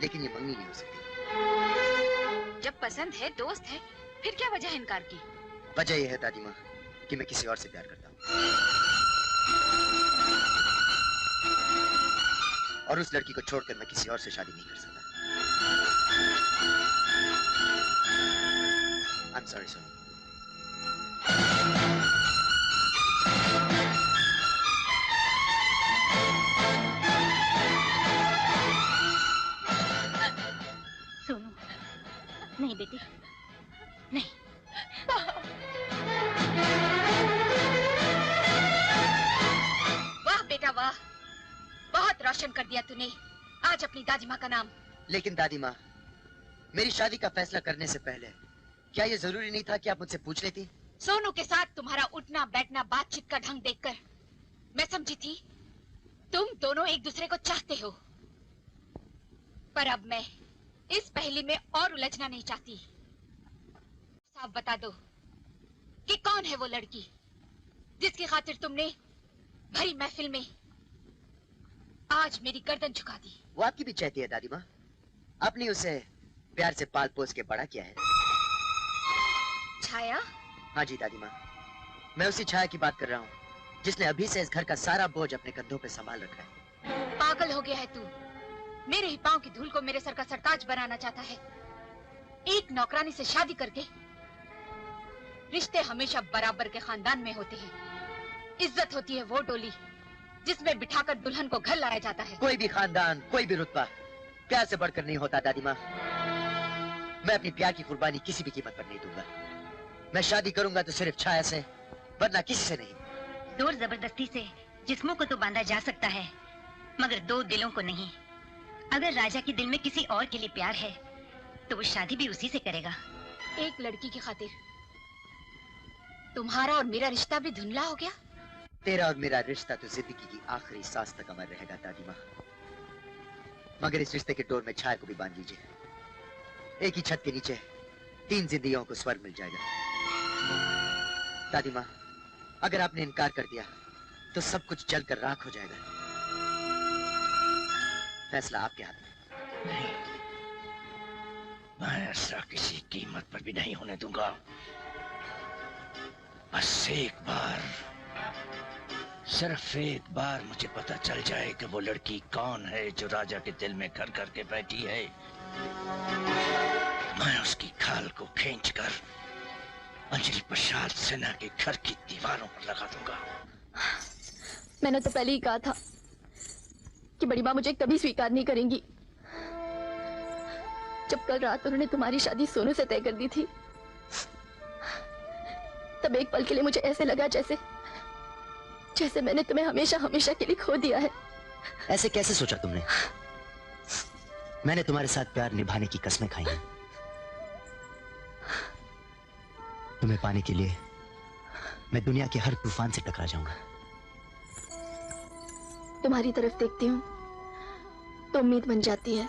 लेकिन ये मंगनी नहीं हो सकती। जब पसंद है, दोस्त है, फिर क्या वजह है इनकार की? वजह यह है दादी माँ कि मैं किसी और से प्यार करता हूँ, और उस लड़की को छोड़कर मैं किसी और से शादी नहीं कर सकता। I'm sorry, Sonu. सोनू, नहीं बेटी, नहीं। वाह बेटा वाह, बहुत रोशन कर दिया तूने आज अपनी दादी माँ का नाम। लेकिन दादी माँ, मेरी शादी का फैसला करने से पहले क्या ये जरूरी नहीं था कि आप मुझसे पूछ लेती? सोनू के साथ तुम्हारा उठना बैठना बातचीत का ढंग देखकर मैं समझी थी तुम दोनों एक दूसरे को चाहते हो। पर अब मैं इस पहेली में और उलझना नहीं चाहती। साफ बता दो कि कौन है वो लड़की जिसकी खातिर तुमने भरी महफिल में आज मेरी गर्दन झुका दी। वो आपकी भी चाहती है दादी माँ। आपने उसे प्यार से पाल पोस के बड़ा किया है। छाया? हाँ जी दादी माँ, मैं उसी छाया की बात कर रहा हूँ जिसने अभी से इस घर का सारा बोझ अपने कंधों पे संभाल रखा है। पागल हो गया है तू। मेरे ही पांव की धूल को मेरे सर का सरताज बनाना चाहता है। एक नौकरानी से शादी करके रिश्ते हमेशा बराबर के खानदान में होते हैं। इज्जत होती है वो डोली जिसमें बिठाकर दुल्हन को घर लाया जाता है। कोई भी खानदान, कोई भी रुतबा प्यार से बढ़कर नहीं होता दादी माँ। मैं अपनी प्यार की कुर्बानी किसी भी कीमत पर नहीं दूंगा। मैं शादी करूंगा तो सिर्फ छाया से, वरना किसी से नहीं। जोर जबरदस्ती से जिस्मों को तो बांधा जा सकता है, मगर दो दिलों को नहीं। अगर राजा के दिल में किसी और के लिए प्यार है तो वो शादी भी उसी से करेगा। एक लड़की की खातिर तुम्हारा और मेरा रिश्ता भी धुंधला हो गया। तेरा और मेरा रिश्ता तो जिंदगी की आखिरी सांस तक अमर रहेगा दादी माँ। मगर इस रिश्ते के डोर में छाया को भी बांध लीजिए। एक ही छत के नीचे 3 जिंदगियों को स्वर्ग मिल जाएगा। दादी माँ, अगर आपने इनकार कर दिया तो सब कुछ जलकर राख हो जाएगा। फैसला आपके हाथ में। नहीं, मैं ऐसा किसी कीमत पर भी नहीं होने दूंगा। बस एक बार, सिर्फ एक बार मुझे पता चल जाए कि वो लड़की कौन है जो राजा के दिल में घर करके बैठी है, मैं उसकी खाल को खींचकर अंजलि प्रसाद सिन्हा के घर की दीवारों पर लगा दूंगा। मैंने तो पहले ही कहा था कि बड़ी माँ मुझे कभी स्वीकार नहीं करेंगी। जब कल रात उन्होंने तुम्हारी शादी सोनू से तय कर दी थी, तब एक पल के लिए मुझे ऐसे लगा जैसे मैंने तुम्हें हमेशा हमेशा के लिए खो दिया है। ऐसे कैसे सोचा तुमने? मैंने तुम्हारे साथ प्यार निभाने की कसमें खाई हैं। तुम्हें पाने के लिए मैं दुनिया के हर तूफान से टकरा जाऊंगा। तुम्हारी तरफ देखती हूँ तो उम्मीद बन जाती है,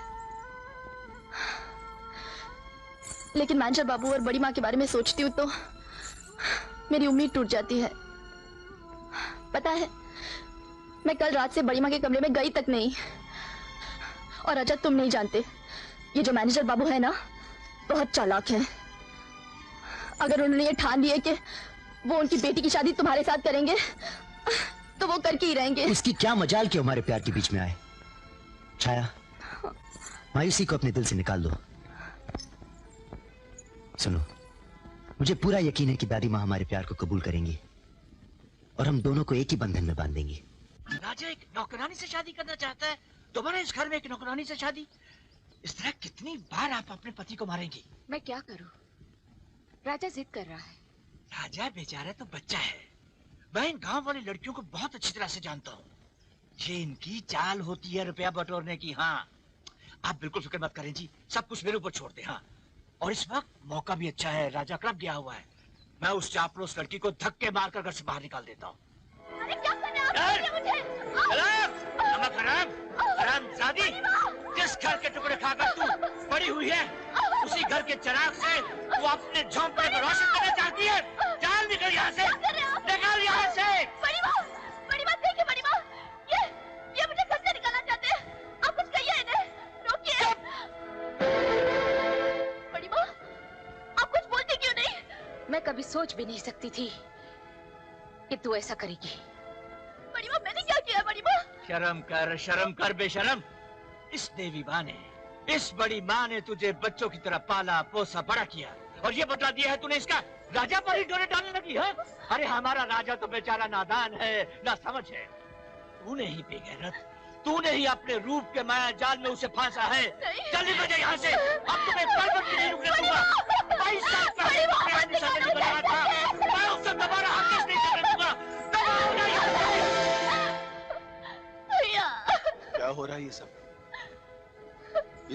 लेकिन मैनेजर बाबू और बड़ी माँ के बारे में सोचती हूँ तो मेरी उम्मीद टूट जाती है। पता है, मैं कल रात से बड़ी माँ के कमरे में गई तक नहीं। और अच्छा, तुम नहीं जानते, ये जो मैनेजर बाबू है ना, बहुत चालाक है। अगर उन्होंने ये ठान लिया कि वो उनकी बेटी की शादी तुम्हारे साथ करेंगे तो वो करके ही रहेंगे। उसकी क्या मजाल कि हमारे प्यार के बीच में आए। छाया, मायूसी को अपने दिल से निकाल दो। सुनो, मुझे पूरा यकीन है कि दादी माँ हमारे प्यार को कबूल करेंगी और हम दोनों को एक ही बंधन में बांध देंगी। राजा एक नौकरानी से शादी करना चाहता है, दोबारा इस घर में एक नौकरानी से शादी? इस तरह कितनी बार आप अपने पति को मारेंगी? मैं क्या करूं? राजा जिद कर रहा है। राजा बेचारा तो बच्चा है। मैं इन गांव वाली लड़कियों को बहुत अच्छी तरह से जानता हूँ। ये इनकी चाल होती है रुपया बटोरने की। हाँ, आप बिल्कुल फिक्र मत करें जी, सब कुछ मेरे ऊपर छोड़ दे। हाँ, और इस वक्त मौका भी अच्छा है, राजा क्लब गया हुआ है। मैं उस चापलूस लड़की को धक्के मारकर घर से बाहर निकाल देता हूँ। अरे क्या करना है मुझे? हरामजादी, जिस घर के टुकड़े खाकर तू पड़ी हुई है, उसी घर के चिराग से तू अपने झोंपड़े को रोशन करना चाहती है। चल निकल यहाँ से, निकल यहाँ से। बड़ी माँ देखिए, बड़ी माँ, ये मुझे घर से निकालना चाहते हैं। आप कुछ कहिए इन्हें, रोकिए। बड़ी माँ, आप कुछ बोलती क्यों नहीं? मैं कभी सोच भी नहीं सकती थी कि तू ऐसा करेगी। बड़ी माँ, मैंने क्या किया? बड़ी माँ, शर्म कर बेशरम। इस देवी माँ ने, इस बड़ी माँ ने तुझे बच्चों की तरह पाला पोसा बड़ा किया और ये बता दिया है तूने इसका राजा पर ही डोरे डालने लगी है। अरे हमारा राजा तो बेचारा नादान है, ना समझ है। तूने ही बेगैरत, तूने ही अपने रूप के माया जाल में उसे फांसा है। चल निकल जा यहाँ से, अब तुम्हें पल भर भी नहीं रुकने दूंगा। 22 साल पहले बनाया था, मैं उससे दोबारा हरगिज़ नहीं करने दूंगा। क्या हो रहा है ये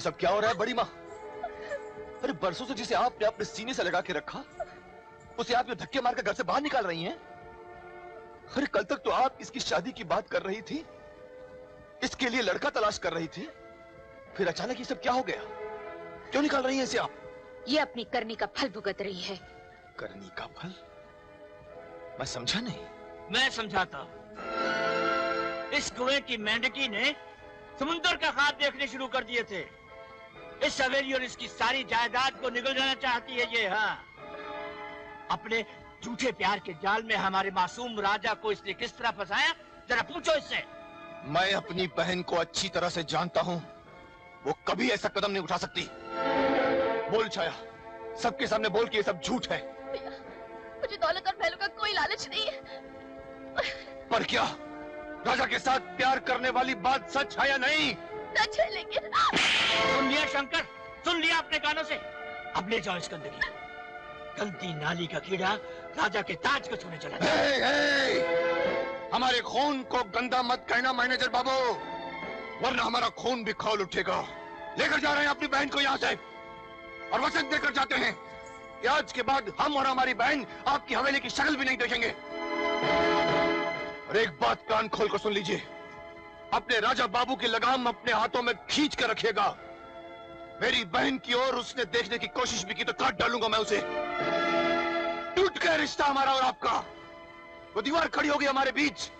सब क्या हो रहा है बड़ी माँ? अरे बरसों से जिसे आपने अपने सीने से लगा के रखा, उसे आप ये धक्के मारकर घर से बाहर निकाल रही हैं। अरे कल तक तो आप इसकी शादी की बात कर रही थी, इसके लिए लड़का तलाश कर रही थी, फिर अचानक ये सब क्या हो गया? क्यों निकाल रही हैं इसे आप? ये अपनी करनी का फल भुगत रही है। करनी का फल? मैं समझा नहीं। मैं समझाता हूं। इस कुएं की मेंढकी ने समुद्र का ख्वाब देखने शुरू कर दिए थे। इस हवेली और इसकी सारी जायदाद को निगल जाना चाहती है ये। हाँ, अपने झूठे प्यार के जाल में हमारे मासूम राजा को इसने किस तरह फंसाया, जरा पूछो इससे। मैं अपनी बहन को अच्छी तरह से जानता हूँ, वो कभी ऐसा कदम नहीं उठा सकती। बोल छाया, सबके सामने बोल कि ये सब झूठ है। मुझे दौलत और महलों का कोई लालच नहीं है। पर क्या राजा के साथ प्यार करने वाली बात सच है या नहीं? सच है, लेकिन सुन लिया शंकर, सुन लिया अपने कानों से। अब ले जाओ इस गंदगी, गंदी नाली का कीड़ा राजा के ताज को छूने चला। हमारे खून को गंदा मत कहना मैनेजर बाबू, वरना हमारा खून भी खौल उठेगा। लेकर जा रहे हैं अपनी बहन को यहाँ से, और वचन देकर जाते हैं कि आज के बाद हम और हमारी बहन आपकी हवेली की शक्ल भी नहीं देखेंगे। और एक बात कान खोल कर सुन लीजिए, अपने राजा बाबू की लगाम अपने हाथों में खींच कर रखिएगा। मेरी बहन की ओर उसने देखने की कोशिश भी की तो काट डालूंगा मैं उसे। टूट गया रिश्ता हमारा और आपका। वो दीवार खड़ी होगी हमारे बीच,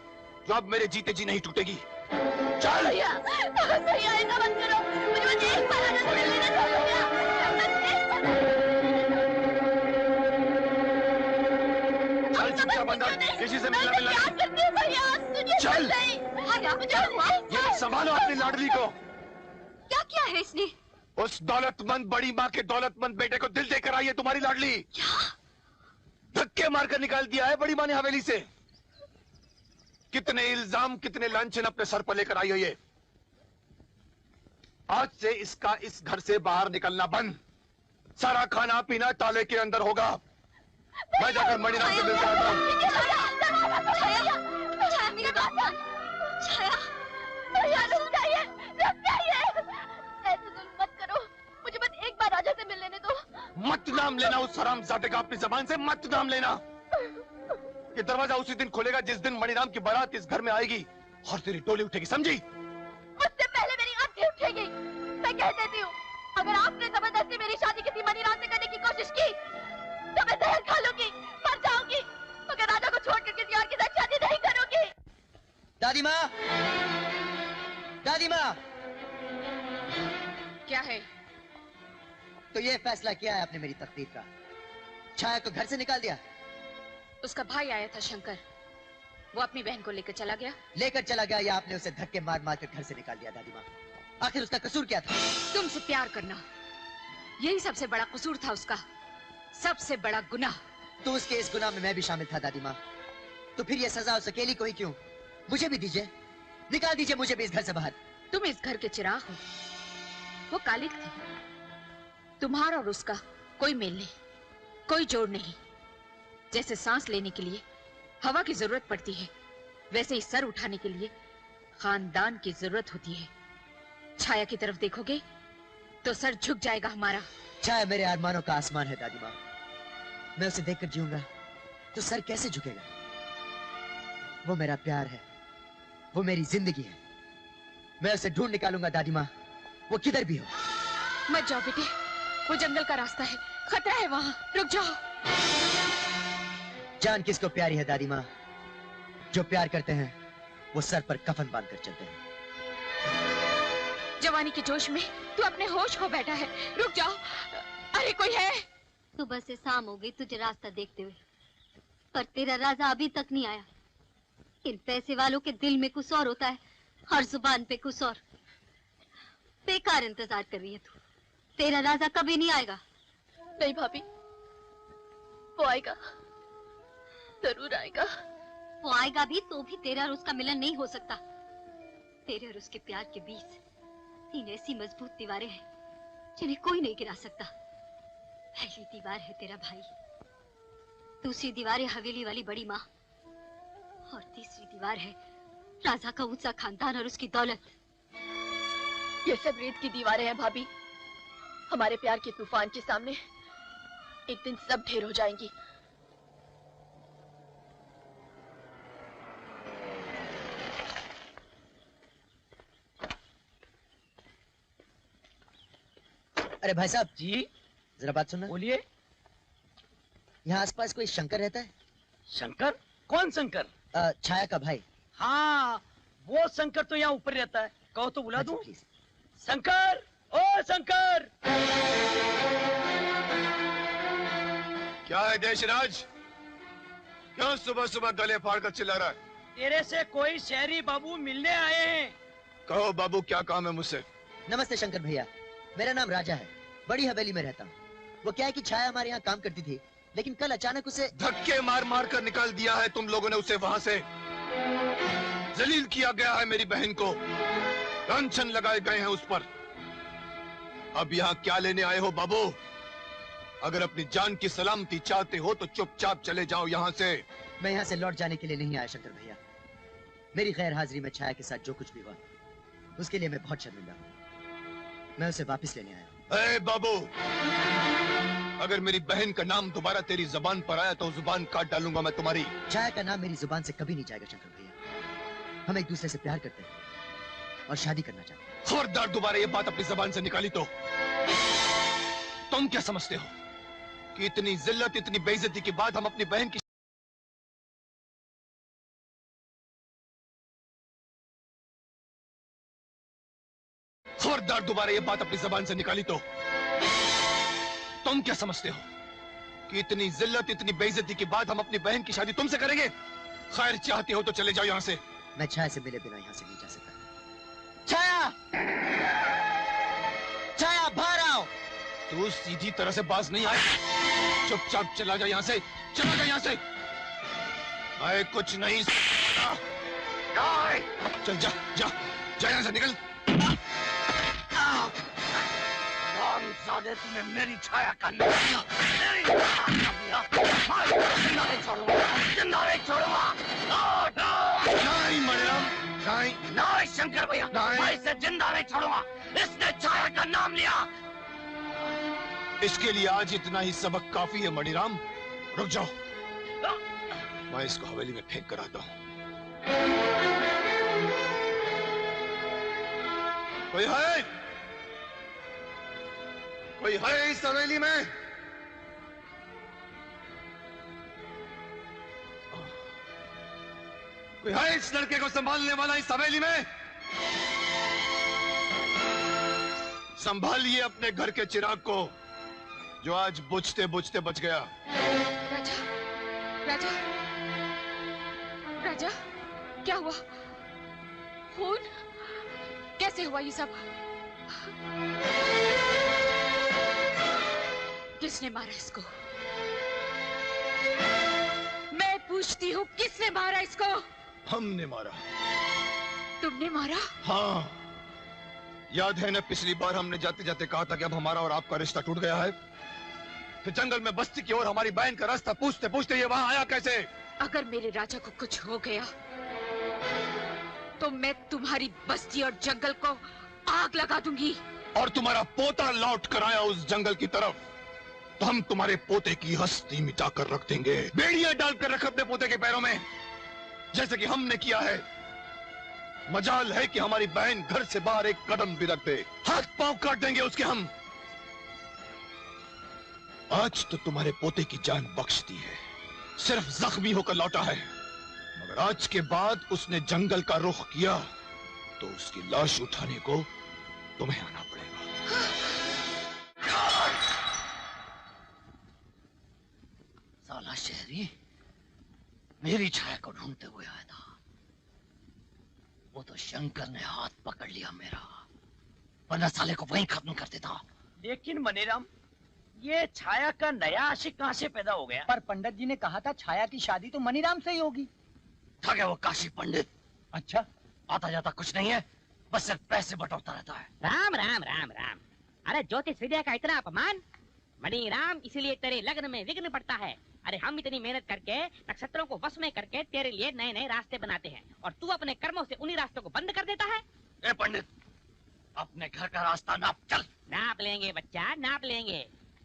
जो अब मेरे जीते जी नहीं टूटेगी। चल भैया, भैया ऐसा मत करो, मुझे बस एक बार राजा से मिलने दो भैया। चल चुपचाप अंदर, किसी से मिलना नहीं। चल ये संभालो अपनी लाडली को। क्या किया है इसने? उस दौलतमंद बड़ी माँ के दौलतमंद बेटे को दिल देकर आई है तुम्हारी लाडली। धक्के मारकर निकाल दिया है बड़ी माँ ने हवेली से। कितने इल्जाम, कितने लांछन अपने सर पर लेकर आई है ये। आज से इसका इस घर से बाहर निकलना बंद। सारा खाना पीना ताले के अंदर होगा। मैं जाकर मणिराम से मिलकर आता हूँ। मुझे बस एक बार राजा से मिल लेने दो। मत नाम लेना उस हरामजादे का अपनी जबान से, मत नाम लेना। ये दरवाजा उसी दिन खोलेगा जिस दिन मणिराम की बारात इस घर में आएगी और तेरी डोली उठेगी, समझी? उससे पहले मेरी आंखें उठेगी। मैं कह देती हूँ, अगर आपने जबरदस्ती मेरी शादी किसी मणिराम से करने की कोशिश की तो मैं जहर खा लूंगी, मर जाऊंगी, मगर राजा को छोड़कर किसी और के साथ शादी नहीं करूंगी। दादी माँ, दादी माँ। क्या है? तो ये फैसला किया है आपने मेरी तकदीर का? छाया को घर से निकाल दिया? उसका भाई आया था शंकर, वो अपनी बहन को लेकर चला गया। लेकर चला गया या आपने उसे धक्के मार मार कर घर से निकाल दिया? दादी माँ, आखिर उसका कसूर क्या था? तुमसे प्यार करना, यही सबसे बड़ा कसूर था उसका, सबसे बड़ा गुनाह। तो उसके इस गुनाह में मैं भी शामिल था दादी माँ। तो फिर ये सजा उस अकेली को ही क्यों? मुझे भी दीजिए, निकाल दीजिए मुझे भी इस घर से बाहर। तुम इस घर के चिराग हो, वो कालिक थी। तुम्हारा और उसका कोई मेल नहीं, कोई जोड़ नहीं। जैसे सांस लेने के लिए हवा की जरूरत पड़ती है, वैसे ही सर उठाने के लिए खानदान की जरूरत होती है। छाया की तरफ देखोगे तो सर झुक जाएगा हमारा। छाया मेरे अरमानों का आसमान है दादी माँ। मैं उसे देखकर जीऊंगा तो सर कैसे झुकेगा? वो मेरा प्यार है, वो मेरी जिंदगी है। मैं उसे ढूंढ निकालूंगा दादी माँ, वो किधर भी हो। मत जाओ बेटे, वो जंगल का रास्ता है, खतरा है वहाँ, रुक जाओ। जान किसको प्यारी है दादी माँ? जो प्यार करते हैं वो सर पर कफन बांधकर चलते हैं। जवानी के जोश में तू अपने होश खो बैठा है, रुक जाओ। अरे कोई है? सुबह से शाम हो गई तुझे रास्ता देखते हुए, पर तेरा राजा अभी तक नहीं आया। इन पैसे वालों के दिल में कुछ और होता है और जुबान पे कुछ और। बेकार इंतजार कर रही है तू, तेरा राजा कभी नहीं आएगा। नहीं भाभी, वो आएगा, जरूर आएगा। वो आएगा भी तो भी तेरा और उसका मिलन नहीं हो सकता। तेरे और उसके प्यार के बीच 3 ऐसी मजबूत दीवारें हैं जिन्हें कोई नहीं गिरा सकता। पहली दीवार है तेरा भाई, दूसरी दीवार है हवेली वाली बड़ी माँ, और तीसरी दीवार है राजा का ऊंचा खानदान और उसकी दौलत। ये सब रेत की दीवारें हैं भाभी। हमारे प्यार के तूफान के सामने एक दिन सब ढेर हो जाएंगी। अरे भाई साहब जी, जरा बात सुनना। बोलिए। यहाँ आसपास कोई शंकर रहता है? शंकर? कौन शंकर? छाया का भाई। हाँ, वो शंकर तो यहाँ ऊपर रहता है, कहो तो बुला दूं? शंकर, ओ शंकर! क्या है देशराज? क्यों सुबह सुबह गले फाड़ कर चिल्ला रहा है? तेरे से कोई शहरी बाबू मिलने आए हैं। कहो बाबू, क्या काम है मुझसे? नमस्ते शंकर भैया, मेरा नाम राजा है, बड़ी हवेली में रहता हूँ। वो क्या है कि छाया हमारे यहाँ काम करती थी, लेकिन कल अचानक उसे धक्के मार मार कर निकाल दिया है तुम लोगों ने उसे वहाँ से। जलील किया गया है मेरी बहन को, लांछन लगाए गए हैं उस पर। अब यहाँ क्या लेने आए हो बाबू? अगर अपनी जान की सलामती चाहते हो तो चुपचाप चले जाओ यहाँ से। मैं यहाँ से लौट जाने के लिए नहीं आया शंकर भैया। मेरी गैर हाजिरी में छाया के साथ जो कुछ भी हुआ, उसके लिए मैं बहुत शर्मिंदा हूँ। मैं उसे वापस लेने आया हूँ। ए बाबू, अगर मेरी बहन का नाम दोबारा तेरी जुबान पर आया तो जुबान काट डालूंगा मैं तुम्हारी। छाया का नाम मेरी जुबान से कभी नहीं जाएगा शंकर भैया। हम एक दूसरे से प्यार करते हैं और शादी करना चाहते हैं। खबरदार दोबारा ये बात अपनी जुबान से निकाली तो। तुम क्या समझते हो कि इतनी जिल्लत, इतनी बेइज्जती के बाद हम अपनी बहन की खबरदार दोबारा ये बात अपनी जुबान से निकाली तो। तुम क्या समझते हो कि इतनी जिल्लत, इतनी बेइज्जती के बाद हम अपनी बहन की शादी तुमसे करेंगे? खैर, चाहते हो तो चले जाओ यहाँ से। मैं छाया से मिले बिना यहाँ से नहीं जा सकता। छाया! छाया, बाहर आओ! तू सीधी तरह से बाज नहीं आए। चुपचाप चला जा यहाँ से, चला जा यहाँ से। मैं कुछ नहीं सकता। चल जा, जा, जा यहाँ से निकल। तूने मेरी छाया का नाम लिया, मेरी छाया का लिया। जिंदा नहीं छोड़ूंगा, जिंदा नहीं छोड़ूंगा। नहीं मणिराम, नहीं, नहीं शंकर भैया, मैं इसे जिंदा नहीं छोड़ूंगा। इसने छाया का नाम लिया। इसके लिए आज इतना ही सबक काफी है मणिराम। रुक जाओ, मैं इसको हवेली में फेंक कर आता हूँ। कोई है? कोई है इस हवेली में? कोई है इस लड़के को संभालने वाला इस हवेली में? संभालिए अपने घर के चिराग को, जो आज बुझते बुझते बच गया। राजा, राजा, राजा, क्या हुआ? खून? कैसे हुआ ये सब? किसने मारा इसको? मैं पूछती हूँ, किसने मारा इसको? हमने मारा। तुमने मारा? हाँ, याद है ना पिछली बार हमने जाते जाते कहा था कि अब हमारा और आपका रिश्ता टूट गया है। फिर जंगल में बस्ती की ओर हमारी बहन का रास्ता पूछते पूछते ये वहां आया कैसे? अगर मेरे राजा को कुछ हो गया तो मैं तुम्हारी बस्ती और जंगल को आग लगा दूंगी। और तुम्हारा पोता लौट कर आया उस जंगल की तरफ तो हम तुम्हारे पोते की हस्ती मिटाकर रख देंगे। बेड़ियां डालकर रख अपने पोते के पैरों में, जैसे कि हमने किया है। मजाल है कि हमारी बहन घर से बाहर एक कदम भी रख दे, हाथ पांव काट देंगे उसके हम। आज तो तुम्हारे पोते की जान बख्श दी है, सिर्फ जख्मी होकर लौटा है, मगर आज के बाद उसने जंगल का रुख किया तो उसकी लाश उठाने को तुम्हें आना पड़ेगा। साला शहरी मेरी छाया को ढूंढते हुए आया था। वो तो शंकर ने हाथ पकड़ लिया मेरा, वरना साले को वहीं खत्म कर देता। लेकिन मनीराम, ये छाया का नया आशिक कहाँ से पैदा हो गया? पर पंडित जी ने कहा था छाया की शादी तो मनीराम से ही होगी। था क्या वो काशी पंडित? अच्छा, आता जाता कुछ नहीं है, बस सिर्फ पैसे बटोरता रहता है। राम राम राम राम। अरे ज्योतिष विद्या का इतना अपमान? मणि राम, इसीलिए तेरे लग्न में विघ्न पड़ता है। अरे हम इतनी मेहनत करके नक्षत्रों को वश में करके तेरे लिए नए नए रास्ते बनाते हैं और तू अपने कर्मों से उन्हीं रास्तों को बंद कर देता है। ए पंडित, अपने घर का रास्ता नाप चल। नाप लेंगे बच्चा, नाप लेंगे।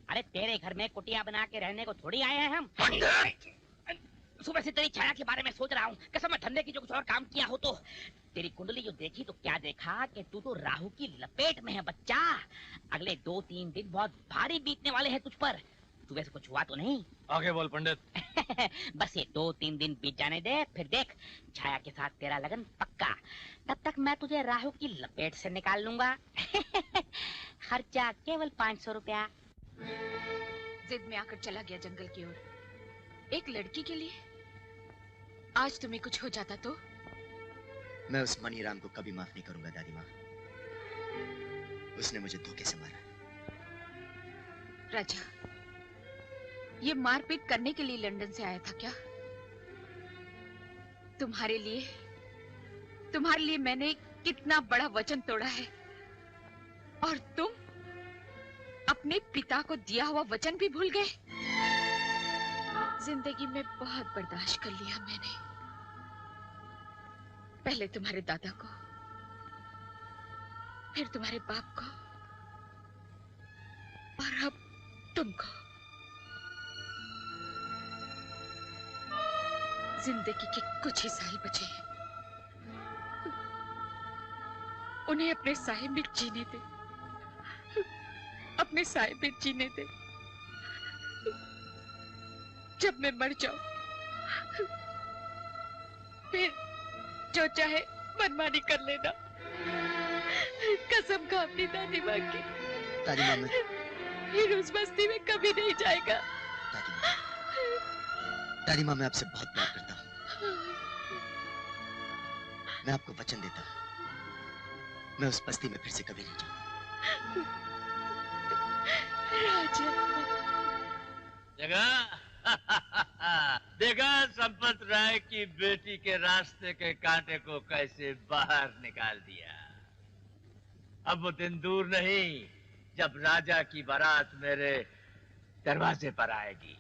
अरे तेरे घर में कुटिया बना के रहने को थोड़ी आए हैं हम। पंडित, सुबह से तेरी छाया के बारे में सोच रहा हूँ, कसम मैं धंधे की जो कुछ और काम किया हो तो। तेरी कुंडली जो देखी तो क्या देखा कि तू तो राहु की लपेट में है बच्चा। अगले 2-3 दिन बहुत भारी बीतने वाले हैं तुझ पर। तू वैसे कुछ हुआ तो नहीं? आगे बोल पंडित। बस ये 2-3 दिन बीत जाने दे, फिर देख छाया के साथ तेरा लगन पक्का। तब तक मैं तुझे राहु की लपेट से निकाल लूंगा। खर्चा केवल 500 रुपया। जिद में आकर चला गया जंगल की ओर, एक लड़की के लिए। आज तुम्हें कुछ हो जाता तो? मैं उस मणिराम को कभी माफ नहीं करूंगा दादी माँ। उसने मुझे धोखे से मारा। राजा, ये मारपीट करने के लिए लंदन से आया था क्या? तुम्हारे लिए मैंने कितना बड़ा वचन तोड़ा है, और तुम अपने पिता को दिया हुआ वचन भी भूल गए। जिंदगी में बहुत बर्दाश्त कर लिया मैंने। पहले तुम्हारे दादा को, फिर तुम्हारे बाप को, और अब तुमको। जिंदगी के कुछ ही साल बचे हैं, उन्हें अपने साए में जीने दे, अपने साए में जीने दे। जब मैं मर जाऊं, फिर जो चाहे मनमानी कर लेना। कसम खा अपनी दादी माँ की। दादी माँ, मैं फिर उस बस्ती में कभी नहीं जाएगा। दादी माँ, मैं आपसे बहुत प्यार करता हूँ। मैं आपको वचन देता हूँ, मैं उस बस्ती में फिर से कभी नहीं जाऊंगा। देखा संपत राय की बेटी के रास्ते के कांटे को कैसे बाहर निकाल दिया। अब वो दिन दूर नहीं जब राजा की बारात मेरे दरवाजे पर आएगी।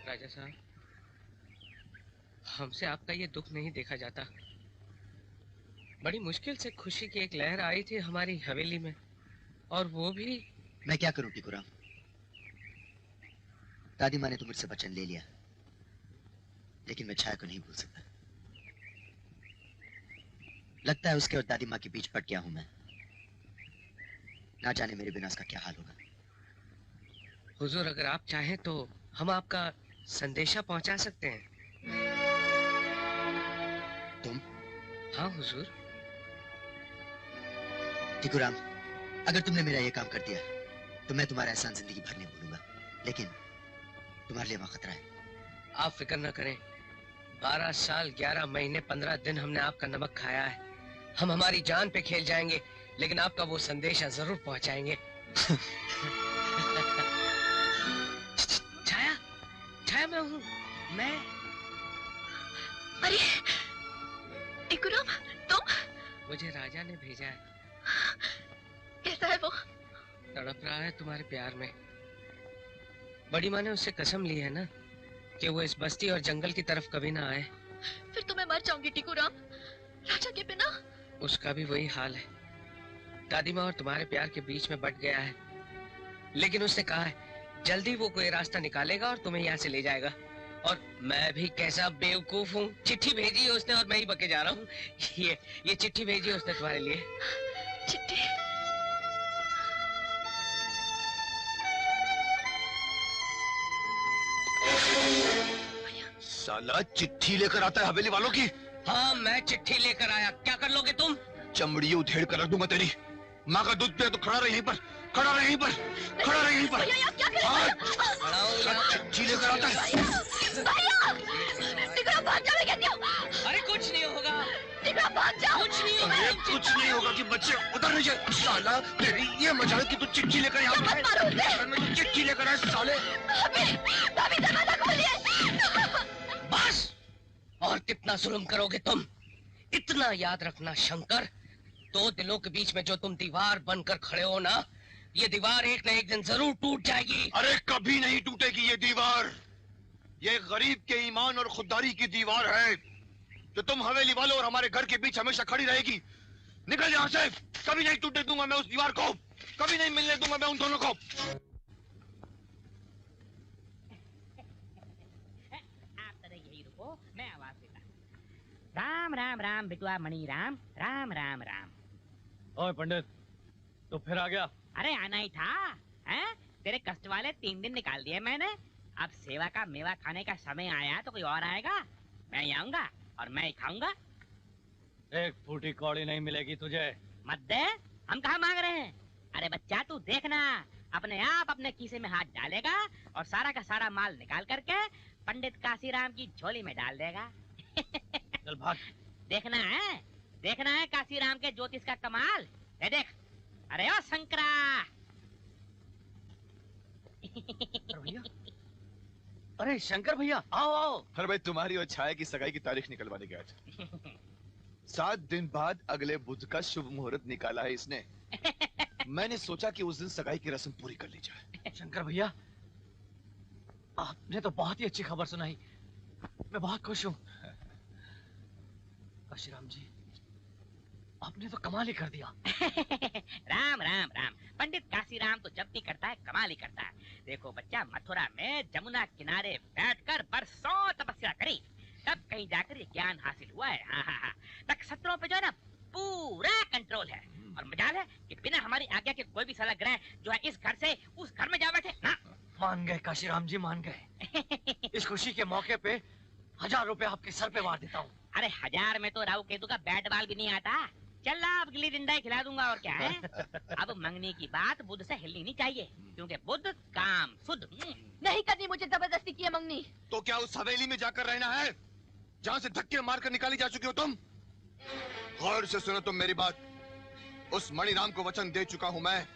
राजा साहब, हमसे आपका ये दुख नहीं देखा जाता। बड़ी मुश्किल से खुशी की एक लहर आई थी हमारी हवेली में, और वो भी। मैं क्या करूं टिकुराम? दादी माँ ने तो मुझसे वचन ले लिया, लेकिन मैं छाया को नहीं भूल सकता। लगता है उसके और दादी माँ के बीच पट गया हूं मैं। ना जाने मेरे बिना उसका क्या हाल होगा। हुजूर, अगर आप चाहें तो हम आपका संदेशा पहुंचा सकते हैं। तुम? हाँ हुजूर। टिकुराम, अगर तुमने मेरा ये काम कर दिया तो मैं तुम्हारा एहसान जिंदगी भर नहीं भूलूंगा, लेकिन तुम्हारे लिए वहां खतरा है। आप फिक्र न करें। 12 साल 11 महीने 15 दिन हमने आपका नमक खाया है। हम हमारी जान पे खेल जाएंगे, लेकिन आपका वो संदेशा जरूर पहुंचाएंगे। छाया, छाया मैं हूँ, मैं। अरे टिकुराम, तुम? मुझे राजा ने भेजा है। कैसा है वो? तड़प रहा है तुम्हारे प्यार में। बड़ी माँ ने उससे कसम ली है ना कि वो इस बस्ती और जंगल की तरफ कभी ना आए। फिर तो मैं मर जाऊंगी टिकुराम, राजा के बिना। उसका भी वही हाल है। दादी माँ और तुम्हारे प्यार के बीच में बट गया है, लेकिन उसने कहा है जल्दी वो कोई रास्ता निकालेगा और तुम्हें यहाँ से ले जाएगा। और मैं भी कैसा बेवकूफ हूँ, चिट्ठी भेजी है उसने और मैं ही बके जा रहा हूँ। ये चिट्ठी भेजी है उसने तुम्हारे लिए। चिट्ठी? साला चिट्ठी लेकर आता है हवेली वालों की। हाँ, मैं चिट्ठी लेकर आया। क्या कर लोगे तुम? चमड़ी उधेड़ कर रख दूंगा तेरी। माँ का दूध पिया तो खड़ा रहे यहीं पर, खड़ा रहे यहीं पर, खड़ा रहे यहीं पर। चिट्ठी लेकर आता है। भाग जाओ, मैं कहती हूँ। अरे कुछ नहीं होगा, भाग जाओ। कुछ नहीं होगा। अरे कुछ नहीं होगा कि बच्चे उधर नहीं जाए। साला तेरी ये मजाल कि तू चिट्ठी लेकर यहाँ आया। चिट्ठी लेकर आया साले। दरवाजा खोलिए। बस, और कितना जुल्म करोगे तुम? इतना याद रखना शंकर, 2 दिलों के बीच में जो तुम दीवार बनकर खड़े हो ना, ये दीवार एक न एक दिन जरूर टूट जाएगी। अरे कभी नहीं टूटेगी ये दीवार। ये गरीब के ईमान और खुददारी की दीवार है जो तुम हवेली वालों और हमारे घर के बीच हमेशा खड़ी रहेगी। निकल यहाँ से। कभी नहीं टूटने दूंगा मैं उस दीवार को, कभी नहीं मिलने दूंगा मैं उन दोनों को। आप तरह यही रुको, मैं आवाज देता। राम राम राम बिटुआ मणि राम, राम राम राम। ओए पंडित, तो फिर आ गया? अरे आना ही था, हैं? तेरे कष्ट वाले 3 दिन निकाल दिए मैंने। अब सेवा का मेवा खाने का समय आया तो कोई और आएगा, मैं ही आऊंगा और मैं ही खाऊंगा। एक फूटी कौड़ी नहीं मिलेगी तुझे। मत दे, हम कहाँ मांग रहे हैं। अरे बच्चा तू देखना, अपने आप अपने खीसे में हाथ डालेगा और सारा का सारा माल निकाल करके पंडित काशीराम की झोली में डाल देगा। चल भाग। देखना है काशीराम के ज्योतिष का कमाल। ये देख, अरे ओ शंकरा। भैया, अरे शंकर भैया, आओ आओ। अरे भाई, तुम्हारी और छाया की सगाई की तारीख निकलवाने गया था। 7 दिन बाद अगले बुध का शुभ मुहूर्त निकाला है इसने। मैंने सोचा कि उस दिन सगाई की रस्म पूरी कर ली जाए। शंकर भैया, आपने तो बहुत ही अच्छी खबर सुनाई, मैं बहुत खुश हूँ। काशीराम जी, आपने तो कमाल ही कर दिया। राम राम राम। पंडित काशीराम तो जब भी करता है कमाल ही करता है। देखो बच्चा, मथुरा में जमुना किनारे बैठकर बरसों तपस्या करी, तब कहीं जाकर ये ज्ञान हासिल हुआ है। हाँ। नक्षत्रों पे जो है ना पूरा कंट्रोल है। और मजाल है कि बिना हमारी आज्ञा के कोई भी साला ग्रह जो है इस घर से उस घर में जा बैठे ना। मान गए काशीराम जी, मान गए। इस खुशी के मौके पे 1000 रुपए आपके सर पे वार देता हूँ। अरे 1000 में तो राहु केतु का बैट बॉल भी नहीं आता। चल अब गिल्ली डंडा ही खिला दूंगा और क्या है। अब मंगनी की बात बुध से हिलनी नहीं चाहिए, क्योंकि बुध काम शुद्ध। नहीं करनी मुझे जबरदस्ती की है मंगनी। तो क्या उस हवेली में जाकर रहना है जहाँ से धक्के मारकर निकाली जा चुकी हो तुम? गौर से सुनो तुम मेरी बात। उस मणिराम को वचन दे चुका हूँ मैं।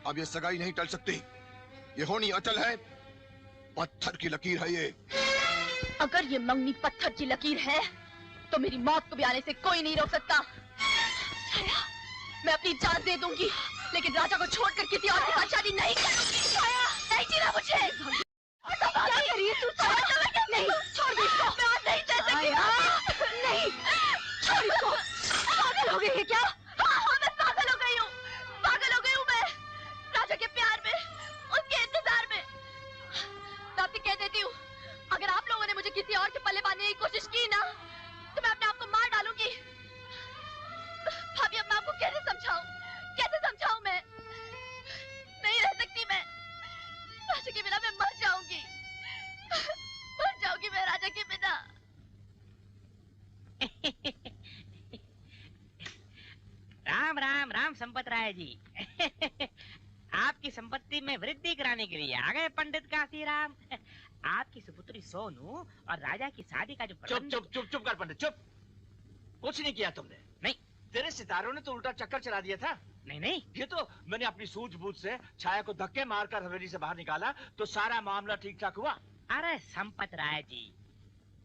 अब ये सगाई नहीं टल सकती। ये होनी अचल है, पत्थर की लकीर है ये। अगर ये मंगनी पत्थर की लकीर है तो मेरी मौत को भी आने से कोई नहीं रोक सकता। मैं अपनी जान दे दूंगी, लेकिन राजा को छोड़कर किसी और के साथ शादी नहीं करूंगी। नहीं जीना मुझे। क्या करिए तू? नहीं, छोड़ दे इसको। मैं आज नहीं सह सकती। नहीं, छोड़ इसको। पागल हो गई है क्या? हाँ, मैं पागल हो गई हूँ। पागल हो गई हूँ मैं, राजा के प्यार में, उसके इंतजार में। मैं आपसे कह देती हूँ, अगर आप लोगों ने मुझे किसी और के पल्ले बांधने की कोशिश की ना, तो मैं अपने आप को मार डालूंगी। भाभी, अब मैं आपको कैसे समझाऊं? कैसे समझाऊं मैं? नहीं रह सकती मैं। राजा के बिना मैं मर जाऊंगी। मर जाऊंगी मैं राजा के बिना। राम राम राम संपत राय जी। आपकी संपत्ति में वृद्धि कराने के लिए आ गए पंडित काशीराम। आपकी सुपुत्री सोनू और राजा की शादी का जो चुप कर पंडित, चुप। कुछ नहीं किया तुमने। नहीं, तेरे सितारों ने तो उल्टा चक्कर चला दिया था। नहीं, ये तो मैंने अपनी सूझबूझ से छाया को धक्के मारकर हवेली से बाहर निकाला तो सारा मामला ठीक ठाक हुआ। अरे संपत राय जी,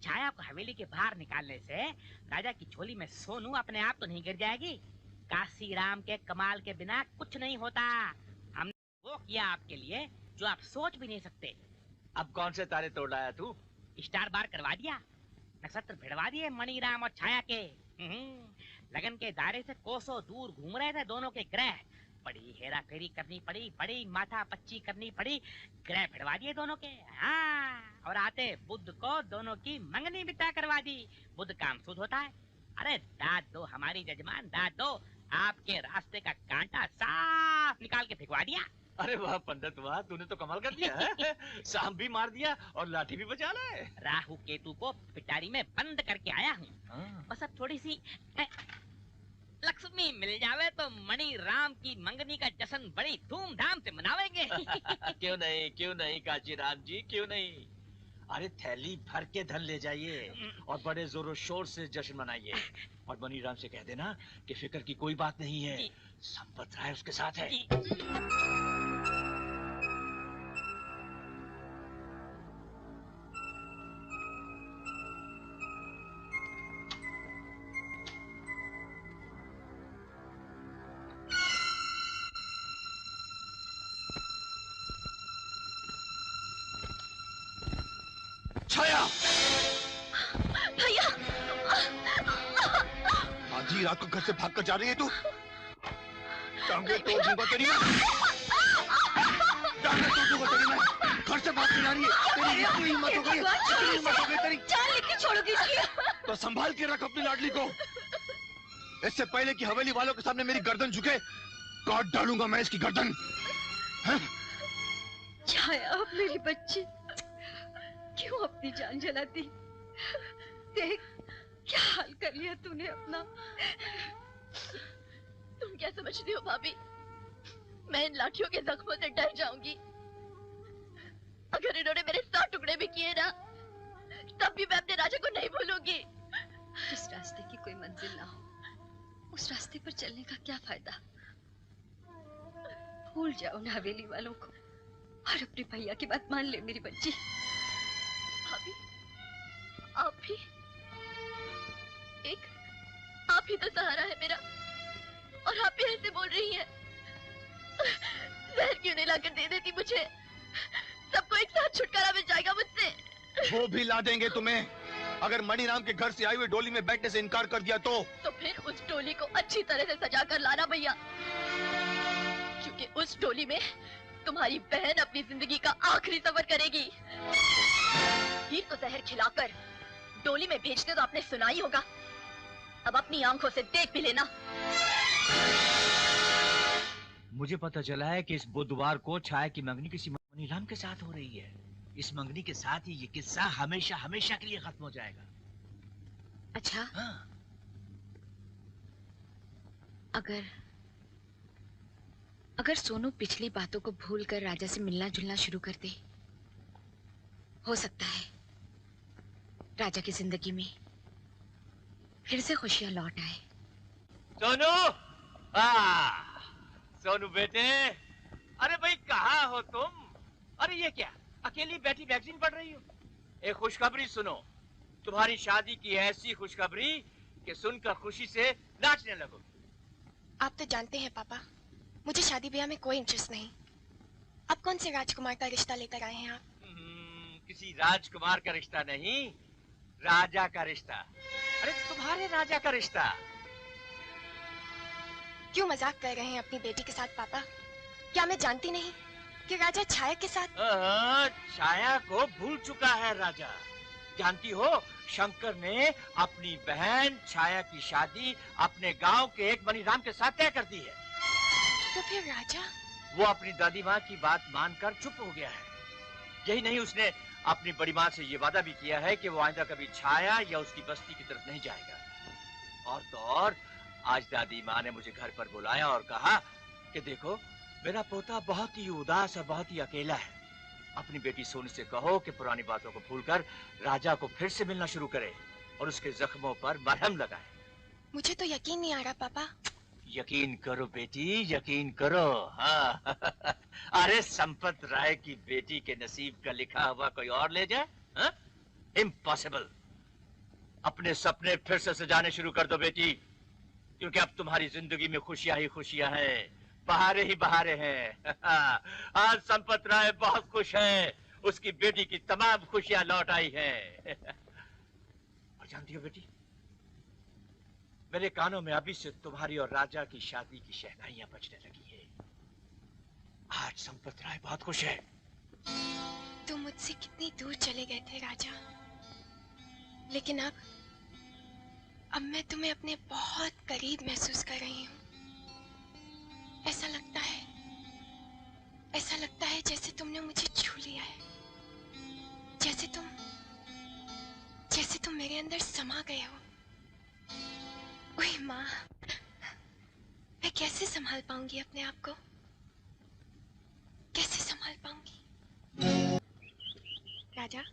छाया को हवेली के बाहर निकालने से राजा की झोली में सोनू अपने आप तो नहीं गिर जाएगी। काशीराम के कमाल के बिना कुछ नहीं होता। हमने वो किया आपके लिए जो आप सोच भी नहीं सकते। अब कौन से तारे तोड़ लाया तू? स्टार बार करवा दिया, नक्षत्र भिड़वा दिए मणिराम और छाया के। लगन के दायरे से कोसों दूर घूम रहे थे दोनों के ग्रह। बड़ी हेरा फेरी करनी पड़ी, बड़ी माथा पच्ची करनी पड़ी, ग्रह भिड़वा दिए दोनों के। हाँ, और आते बुध को दोनों की मंगनी भी तय करवा दी। बुध काम शुद्ध होता है। अरे दाद दो हमारी जजमान, दाद दो। आपके रास्ते का कांटा साफ निकाल के फेंकवा दिया। अरे वाह पंडित वाह, तूने तो कमाल कर दिया है। सांप भी मार दिया और लाठी भी बचा लाए। राहु केतु को पिटारी में बंद करके आया हूँ। बस अब थोड़ी सी लक्ष्मी मिल जावे तो मणि राम की मंगनी का जश्न बड़ी धूमधाम से मनावेंगे। क्यों नहीं काशीराम जी, क्यों नहीं। अरे थैली भर के धन ले जाइए और बड़े जोरों शोर से जश्न मनाइए। और मणि राम से कह देना कि फिक्र की कोई बात नहीं है, संपत राय उसके साथ है। छाया! भैया! आधी रात को घर से भागकर जा रही है तू? टांगे तोड़ दूंगा तेरी मैं। टांगे तोड़ दूंगा तेरी मैं। घर से भाग के जा रही है। तेरी इतनी हिम्मत हो गई, इतनी हिम्मत हो गई तेरी। जान लेके छोड़ोगी इसकी? तो संभाल के रख अपनी लाडली को। इससे पहले कि हवेली वालों के सामने मेरी गर्दन झुके, काट डालूंगा मैं इसकी गर्दन। छाया, मेरी बच्ची, क्यों अपनी जान जलाती? देख क्या हाल कर लिया तूने अपना। तुम क्या समझती हो भाभी? मैं इन लाठियों के जख्मों से डर जाऊंगी। अगर इन्होंने मेरे 100 टुकड़े भी किए ना, तब भी मैं अपने राजा को नहीं भूलूंगी। जिस रास्ते की कोई मंजिल ना हो, उस रास्ते पर चलने का क्या फायदा? भूल जाओ ना हवेली वालों को और अपने भैया की बात मान ले मेरी बच्ची। भाभी, आप भी आप ही तो सहारा है मेरा, और आप भी ऐसे बोल रही हैं। जहर क्यों नहीं लाकर दे देती मुझे? सबको एक साथ छुटकारा मिल जाएगा मुझसे। वो भी ला देंगे तुम्हें, अगर मणिराम के घर से आई हुई डोली में बैठने से इनकार कर दिया तो फिर उस डोली को अच्छी तरह से सजा कर लाना भैया, क्योंकि उस डोली में तुम्हारी बहन अपनी जिंदगी का आखिरी सफर करेगी। हीर को जहर खिलाकर डोली में भेजते तो आपने सुना ही होगा, अब अपनी आंखों से देख भी लेना। मुझे पता चला है कि इस बुधवार को छाया की मंगनी किसी मणिराम के साथ हो रही है। इस मंगनी के साथ ही ये किस्सा हमेशा हमेशा के लिए खत्म हो जाएगा। अच्छा? हाँ। अगर सोनू पिछली बातों को भूलकर राजा से मिलना जुलना शुरू कर दे, हो सकता है राजा की जिंदगी में फिर से खुशियां लौट आए। सोनू, सोनू बेटे, अरे भाई कहाँ हो तुम? अरे ये क्या, अकेली बैठी मैगजीन पढ़ रही हो? एक खुशखबरी सुनो, तुम्हारी शादी की ऐसी खुशखबरी कि सुनकर खुशी से नाचने लगो। आप तो जानते हैं पापा, मुझे शादी ब्याह में कोई इंटरेस्ट नहीं। अब कौन से राजकुमार का रिश्ता लेकर आए हैं आप? किसी राजकुमार का रिश्ता नहीं, राजा का रिश्ता। अरे तुम्हारे राजा का रिश्ता। क्यों मजाक कर रहे हैं अपनी बेटी के साथ पापा? क्या मैं जानती नहीं कि राजा छाया के साथ? छाया को भूल चुका है राजा। जानती हो, शंकर ने अपनी बहन छाया की शादी अपने गांव के एक मणिराम के साथ तय कर दी है। तो फिर राजा? वो अपनी दादी माँ की बात मानकर चुप हो गया है। यही नहीं, उसने अपनी बड़ी माँ से ये वादा भी किया है कि वो आइंदा कभी छाया या उसकी बस्ती की तरफ नहीं जाएगा। और तो और, आज दादी माँ ने मुझे घर पर बुलाया और कहा कि देखो, मेरा पोता बहुत ही उदास और बहुत ही अकेला है। अपनी बेटी सोनी से कहो कि पुरानी बातों को भूलकर राजा को फिर से मिलना शुरू करे और उसके जख्मों पर मरहम लगाए। मुझे तो यकीन नहीं आ रहा पापा। यकीन करो बेटी, यकीन करो। हाँ। अरे संपत राय की बेटी के नसीब का लिखा हुआ कोई और ले जाए? हाँ? इम्पॉसिबल। अपने सपने फिर से सजाने शुरू कर दो बेटी, क्योंकि अब तुम्हारी जिंदगी में खुशियां ही खुशियां हैं, बहारे ही बहारे हैं। आज संपत राय बहुत खुश है, उसकी बेटी की तमाम खुशियां लौट आई हैं। और जानती हो बेटी, मेरे कानों में अभी से तुम्हारी और राजा की शादी की शहनाइयां बजने लगी है। आज संपत राय बहुत खुश है। तुम मुझसे कितनी दूर चले गए थे राजा, लेकिन अब मैं तुम्हें अपने बहुत करीब महसूस कर रही हूँ। ऐसा लगता है जैसे तुमने मुझे छू लिया है, जैसे तुम मेरे अंदर समा गए हो। ओए माँ, मैं कैसे संभाल पाऊंगी अपने आप को? कैसे संभाल पाऊंगी? राजा,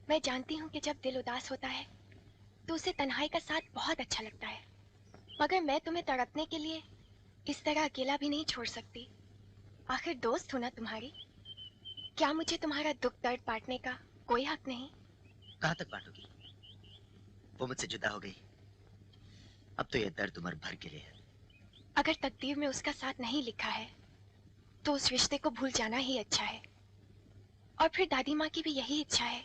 मैं जानती हूँ कि जब दिल उदास होता है तो उसे तन्हाई का साथ बहुत अच्छा लगता है, मगर मैं तुम्हें तड़पने के लिए इस तरह अकेला भी नहीं छोड़ सकती। आखिर दोस्त हो ना तुम्हारी। क्या मुझे तुम्हारा दुख दर्द बांटने का कोई हक नहीं? कहाँ तक बांटोगी? वो मुझसे जुदा हो गई, अब तो यह दर्द उम्र भर के लिए है। अगर तकदीर में उसका साथ नहीं लिखा है तो उस रिश्ते को भूल जाना ही अच्छा है। और फिर दादी माँ की भी यही इच्छा है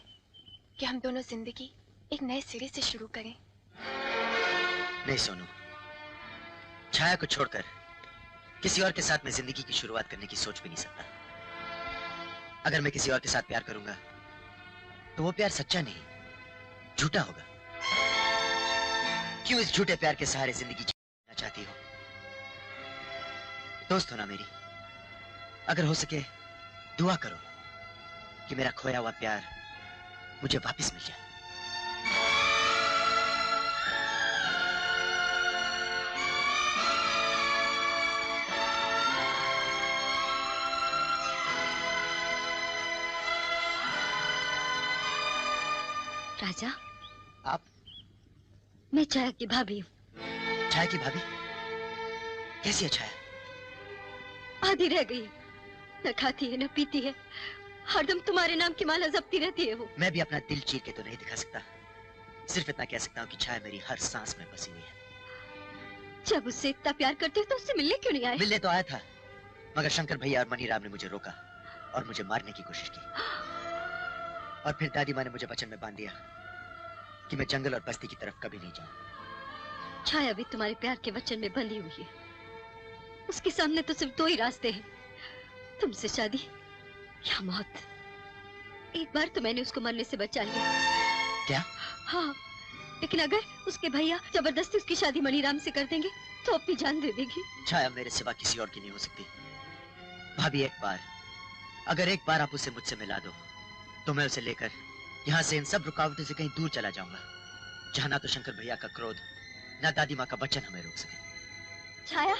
कि हम दोनों जिंदगी एक नए सिरे से शुरू करें। नहीं सोनू, छाया को छोड़कर किसी और के साथ मैं जिंदगी की शुरुआत करने की सोच भी नहीं सकता। अगर मैं किसी और के साथ प्यार करूंगा तो वो प्यार सच्चा नहीं, झूठा होगा। क्यों इस झूठे प्यार के सहारे जिंदगी जीना चाहती हो? दोस्त हो ना मेरी, अगर हो सके दुआ करो कि मेरा खोया हुआ प्यार मुझे वापस मिल जाए। राजा, आप? मैं छाया की भाभी हूँ। छाया की भाभी? कैसी है छाया? आधी रह गई, न खाती है न पीती है, हरदम तुम्हारे नाम की माला जपती रहती है वो। मैं भी अपना दिल चीर के तो नहीं दिखा सकता, सिर्फ इतना कह सकता हूँ कि छाया मेरी हर सांस में बसी हुई है। जब उससे इतना प्यार करते हो तो उससे मिलने क्यों नहीं आए? मिलने तो आया था, मगर शंकर भैया और मनीराम ने मुझे रोका और मुझे मारने की कोशिश की। और फिर दादी माँ ने मुझे वचन में बांध दिया कि मैं जंगल और बस्ती की तरफ कभी नहीं जाऊं। छाया भी तुम्हारे प्यार के वचन में बंधी हुई है। उसके सामने तो सिर्फ दो ही रास्ते हैं, तुमसे शादी या मौत। एक बार तो मैंने उसको मरने से बचा लिया। क्या? हाँ, लेकिन अगर उसके भैया जबरदस्ती उसकी शादी मनीराम से कर देंगे तो अपनी जान दे देगी। छाया मेरे सिवा किसी और की नहीं हो सकती। भाभी अगर एक बार आप उसे मुझसे मिला दो तो मैं उसे लेकर यहाँ से इन सब रुकावटों से कहीं दूर चला जाऊंगा, जहाँ ना तो शंकर भैया का क्रोध ना दादी माँ का वचन हमें रोक सके। छाया,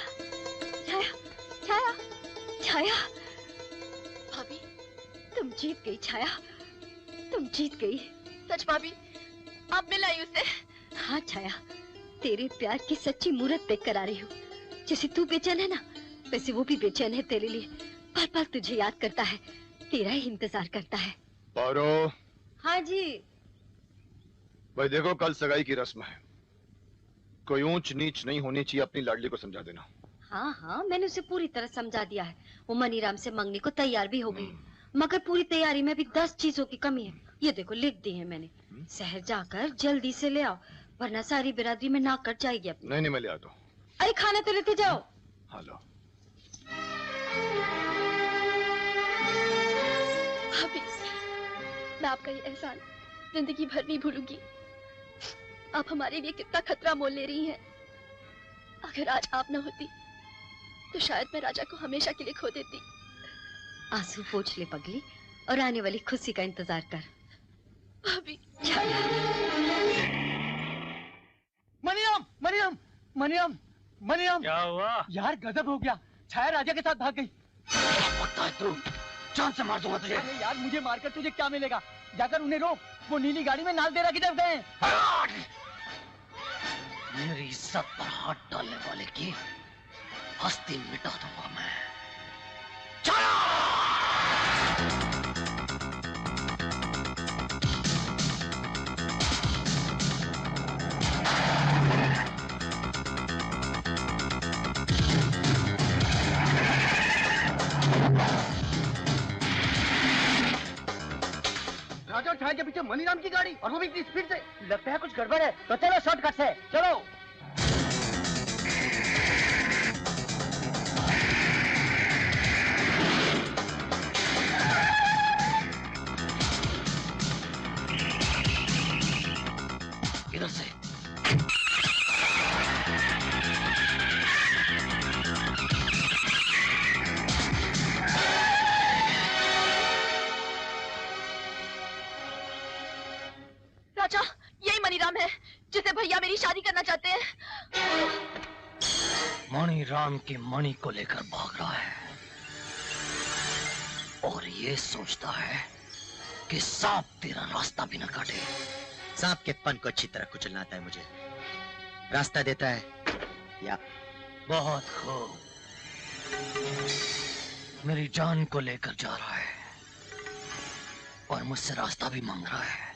छाया, छाया, छाया, भाभी तुम जीत गई छाया, तुम जीत गई। सच भाभी, आप मिलाई उसे? हाँ छाया, तेरे प्यार की सच्ची मूरत देख कर आ रही हूँ। जैसे तू बेचैन है ना, वैसे वो भी बेचैन है तेरे लिए। पल पल तुझे याद करता है, तेरा ही इंतजार करता है। पारो। हाँ जी। भाई देखो, कल सगाई की रस्म है, कोई ऊंच नीच नहीं होनी चाहिए, अपनी लाडली को समझा देना। हाँ हाँ, मैंने उसे पूरी तरह समझा दिया है। वो मनीराम से मंगने को तैयार भी हो गई, मगर पूरी तैयारी में भी 10 चीजों की कमी है। ये देखो लिख दी है मैंने। शहर जाकर जल्दी से ले आओ, वरना सारी बिरादरी में नाक कट जाएगी अपनी। नहीं मैं ले आता हूँ। अरे खाना तो लेते जाओ। हाँ लो। भाभी, मैं आपका ये एहसान जिंदगी भर नहीं भूलूंगी। आप हमारे लिए कितना खतरा मोल ले रही हैं। अगर आज आप न होती तो शायद मैं राजा को हमेशा के लिए खो देती। आंसू पोंछ ले पगली और आने वाली खुशी का इंतजार कर। भाभी। मनीराम, मनीराम, मनीराम, मनीराम। क्या हुआ? यार गजब हो गया, छाया राजा के साथ भाग गई। पता है तू, जान से मार दूंगा तुझे। अरे यार मुझे मारकर तुझे क्या मिलेगा? जाकर उन्हें रोक, वो नीली गाड़ी में नाल देरा की तरफ गए। मेरी इज्जत पर हाथ डालने वाले की हस्ती मिटा दूंगा मैं। राजा और छाया के पीछे मनीराम की गाड़ी, और वो भी इतनी स्पीड से। लगता है कुछ गड़बड़ है, तो चलो शॉर्टकट से चलो। इधर से। राजा, यही मनीराम है जिसे भैया मेरी शादी करना चाहते हैं। मणिराम की मणि को लेकर भाग रहा है और ये सोचता है कि सांप तेरा रास्ता भी न काटे। सांप के फन को अच्छी तरह कुचलना आता है मुझे। रास्ता देता है या? बहुत खूब। मेरी जान को लेकर जा रहा है और मुझसे रास्ता भी मांग रहा है।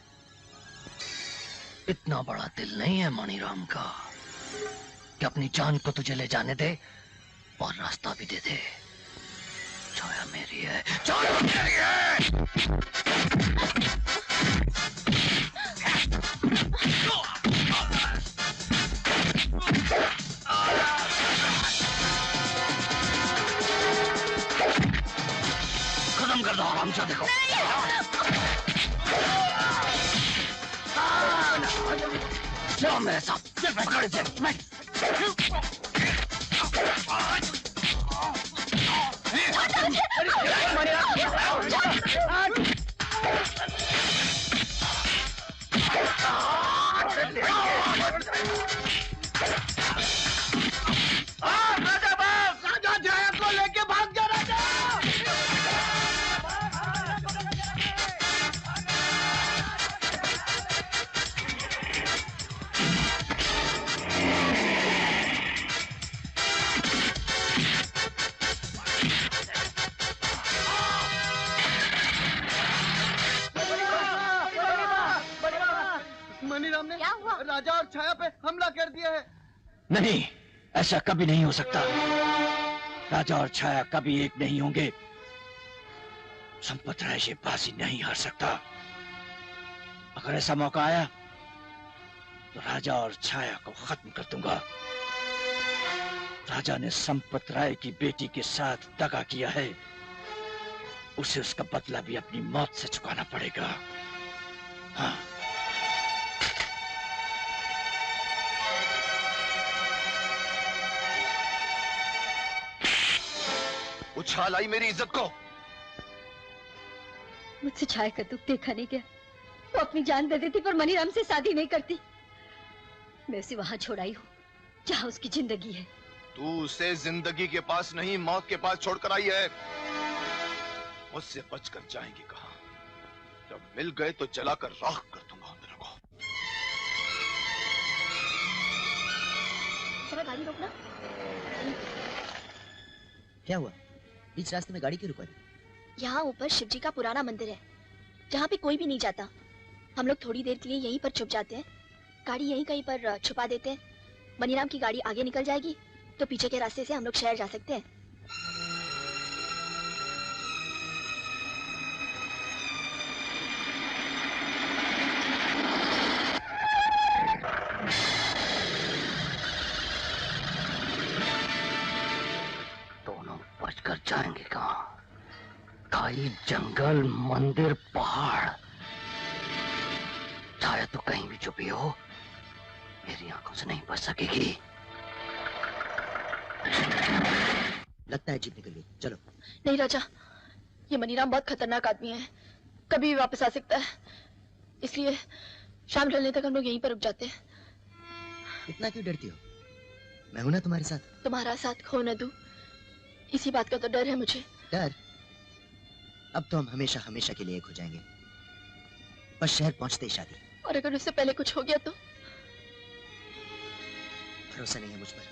इतना बड़ा दिल नहीं है मणिराम का कि अपनी जान को तुझे ले जाने दे और रास्ता भी दे दे। छाया मेरी है, छाया मेरी है। खत्म कर दो हरामजादे को। चलो मेरे साथ, पकड़ दे। राजा जाया को लेके भाग जा राजा। मनीराम ने राजा और छाया पे हमला कर दिया है। नहीं, ऐसा कभी नहीं हो सकता। राजा और छाया कभी एक नहीं होंगे। संपत राय ये बाजी नहीं हार सकता। अगर ऐसा मौका आया तो राजा और छाया को खत्म कर दूंगा। राजा ने संपत राय की बेटी के साथ दगा किया है, उसे उसका बदला भी अपनी मौत से चुकाना पड़ेगा। हाँ। उछाल आई मेरी इज्जत को। मुझसे छाया का दुख देखा नहीं गया। वो अपनी जान दे देती पर मनीराम से शादी नहीं करती। मैं उसे वहां छोड़ाई हूँ जहाँ उसकी जिंदगी है। तू उसे जिंदगी के पास नहीं, मौत के पास छोड़कर आई है। मुझसे बचकर जाएंगी कहाँ? जब मिल गए तो जलाकर राख कर दूंगा उन दोनों को। जरा गाड़ी रोकना। क्या हुआ? बीच रास्ते में गाड़ी क्यों रुका दी? यहाँ ऊपर शिवजी का पुराना मंदिर है जहाँ पे कोई भी नहीं जाता। हम लोग थोड़ी देर के लिए यहीं पर छुप जाते हैं, गाड़ी यहीं कहीं पर छुपा देते हैं। मनीराम की गाड़ी आगे निकल जाएगी तो पीछे के रास्ते से हम लोग शहर जा सकते हैं। दोनों बचकर जाएंगे कहाँ? खाई जंगल, मंदिर, पहाड़। छाया तो कहीं भी छुपी हो, मेरी आंखों से नहीं बच सकेगी। लगता है जीप निकल गई। चलो। नहीं राजा, ये मनीराम बहुत खतरनाक आदमी है, कभी भी वापस आ सकता है। इसलिए शाम ढलने तक हम लोग यहीं पर रुक जाते हैं। इतना क्यों डरती हो? मैं हूं ना तुम्हारे साथ। तुम्हारा साथ खो न दूं, इसी बात का तो डर है मुझे। डर? अब तो हम हमेशा हमेशा के लिए एक हो जाएंगे। बस शहर पहुंचते ही शादी। और अगर उससे पहले कुछ हो गया तो? भरोसा नहीं है मुझ पर।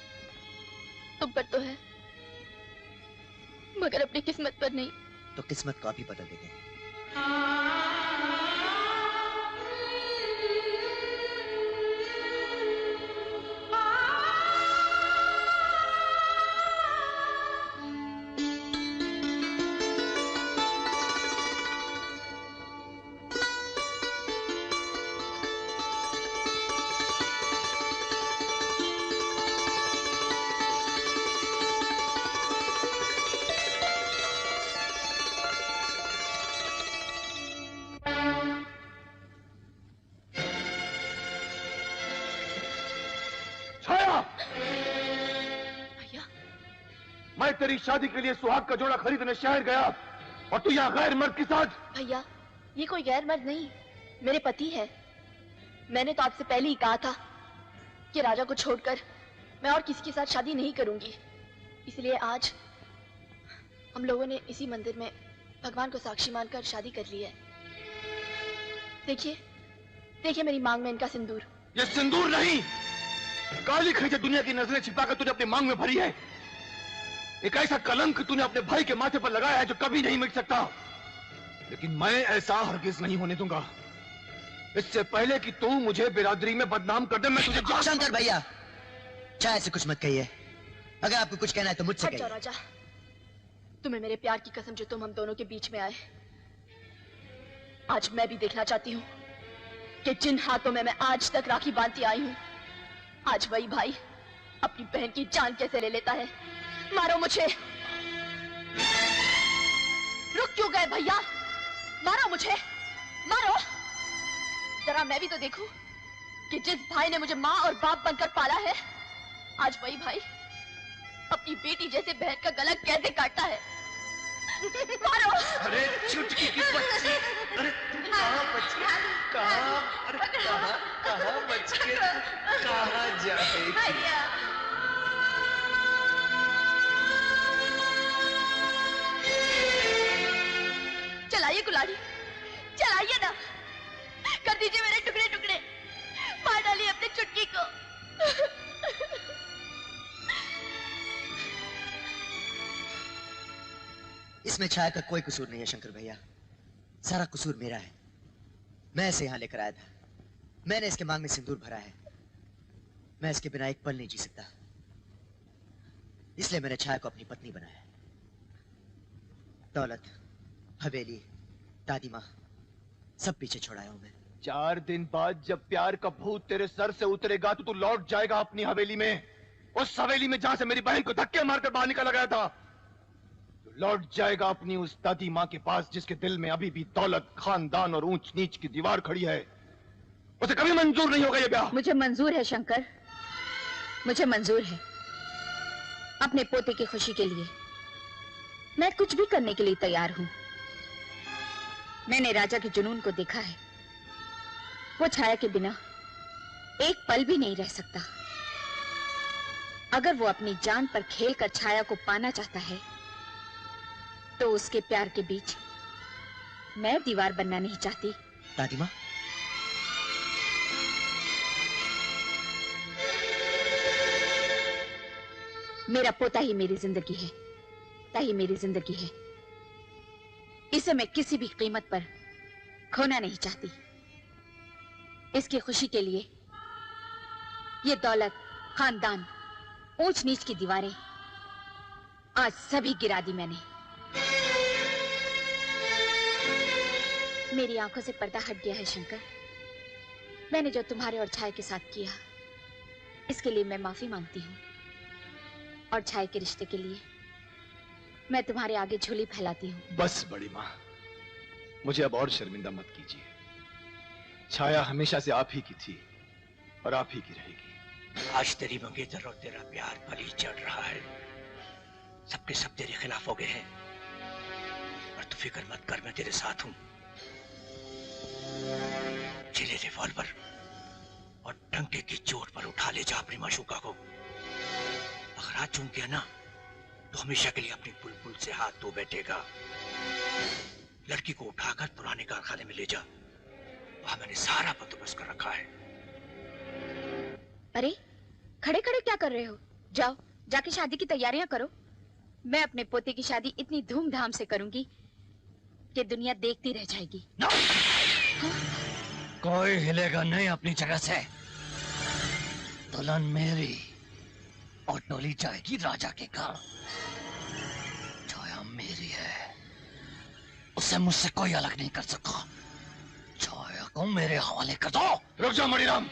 तुम पर तो है, मगर अपनी किस्मत पर नहीं। तो किस्मत को अभी बदल देते हैं। तेरी शादी के लिए सुहाग का जोड़ा खरीदने शहर गया और तू यहाँ गैर मर्द के साथ। भैया, ये कोई गैर मर्द नहीं, मेरे पति है। मैंने तो आपसे पहले ही कहा था कि राजा को छोड़कर मैं और किसी के साथ शादी नहीं करूंगी। इसलिए आज हम लोगों ने इसी मंदिर में भगवान को साक्षी मानकर शादी कर ली है। देखिए, देखिए मेरी मांग में इनका सिंदूर। ये सिंदूर नहीं, काली खींचे दुनिया की नजरें छिपाकर तूने अपनी मांग में भरी है। एक ऐसा कलंक तूने अपने भाई के माथे पर लगाया है जो कभी नहीं मिट सकता। लेकिन मैं ऐसा हरगिज नहीं होने दूंगा। इससे पहले कि तू मुझे बिरादरी में बदनाम कर दे, मैं तुझे शंकर भैया, चाहे से कुछ मत कहिए। अगर आपको कुछ कहना है तो मुझसे कहिए। राजा, तुम्हें मेरे प्यार की कसम जो तुम हम दोनों के बीच में आए। आज मैं भी देखना चाहती हूँ कि जिन हाथों में मैं आज तक राखी बांधती आई हूँ, आज वही भाई अपनी बहन की जान कैसे ले लेता है। मारो मुझे। रुक क्यों गए भैया? मारो मुझे, मारो। जरा मैं भी तो देखूं कि जिस भाई ने मुझे माँ और बाप बनकर पाला है, आज वही भाई अपनी बेटी जैसे बहन का गला कैसे काटता है। मारो। अरे चुटकी की बच्ची, अरे तुम कहाँ बच गई? कहाँ? अरे कहाँ बच गई? कहाँ जाएगी? चलाइए कुल्हाड़ी, चलाइए ना, कर दीजिए मेरे टुकड़े टुकड़े, मार डालिए अपने चुटकी को। इसमें छाया का कोई कसूर नहीं है शंकर भैया, सारा कसूर मेरा है। मैं इसे यहाँ लेकर आया था, मैंने इसके मांग में सिंदूर भरा है। मैं इसके बिना एक पल नहीं जी सकता, इसलिए मैंने छाया को अपनी पत्नी बनाया। दौलत, हवेली, दादी माँ, सब पीछे छोड़ाया हूं मैं। 4 दिन बाद जब प्यार का भूत तेरे सर से उतरेगा तो तू लौट जाएगा अपनी हवेली में, उस हवेली में जहां से मेरी बहन को धक्के मारकर बाहर निकाला गया था। लौट जाएगा अपनी उस दादी माँ के पास जिसके दिल में अभी भी दौलत, खानदान और ऊंच नीच की दीवार खड़ी है। उसे कभी मंजूर नहीं होगा ये ब्याह। मुझे मंजूर है शंकर, मुझे मंजूर है। अपने पोते की खुशी के लिए मैं कुछ भी करने के लिए तैयार हूं। मैंने राजा के जुनून को देखा है, वो छाया के बिना एक पल भी नहीं रह सकता। अगर वो अपनी जान पर खेलकर छाया को पाना चाहता है तो उसके प्यार के बीच मैं दीवार बनना नहीं चाहती। दादी माँ, मेरा पोता ही मेरी जिंदगी है, ताही मेरी जिंदगी है। इसे मैं किसी भी कीमत पर खोना नहीं चाहती। इसकी खुशी के लिए ये दौलत, खानदान, ऊंच नीच की दीवारें आज सभी गिरा दी मैंने। मेरी आंखों से पर्दा हट गया है शंकर। मैंने जो तुम्हारे और छाया के साथ किया, इसके लिए मैं माफी मांगती हूँ। और छाया के रिश्ते के लिए मैं तुम्हारे आगे झोली फैलाती हूँ। बस बड़ी माँ, मुझे अब और शर्मिंदा मत कीजिए। छाया हमेशा से आप ही की थी और आप ही की रहेगी। आज तेरी मंगेतर और तेरा प्यार पली चढ़ रहा है, सबके सब तेरे खिलाफ हो गए हैं, पर तू फिक्र मत कर, मैं तेरे साथ हूँ। चिले रिवॉल्वर और डंके की चोट पर उठा ले जा अपनी माशूका को। अगर हाथ चूम गया ना तो हमेशा के लिए अपनी बुलबुल से हाथ धो बैठेगा। लड़की को उठाकर पुराने कारखाने में ले जा, वहां मैंने सारा बंदोबस्त कर रखा है। अरे खड़े खड़े क्या कर रहे हो? जाओ जाके शादी की तैयारियां करो। मैं अपने पोते की शादी इतनी धूमधाम से करूंगी कि दुनिया देखती रह जाएगी। कोई हिलेगा नहीं अपनी जगह से। दुल्हन मेरी और डोली जाएगी राजा के घर। छाया मेरी है, उसे मुझसे कोई अलग नहीं कर सकता। छाया को मेरे हवाले कर दो। रुक जाओ मणिराम,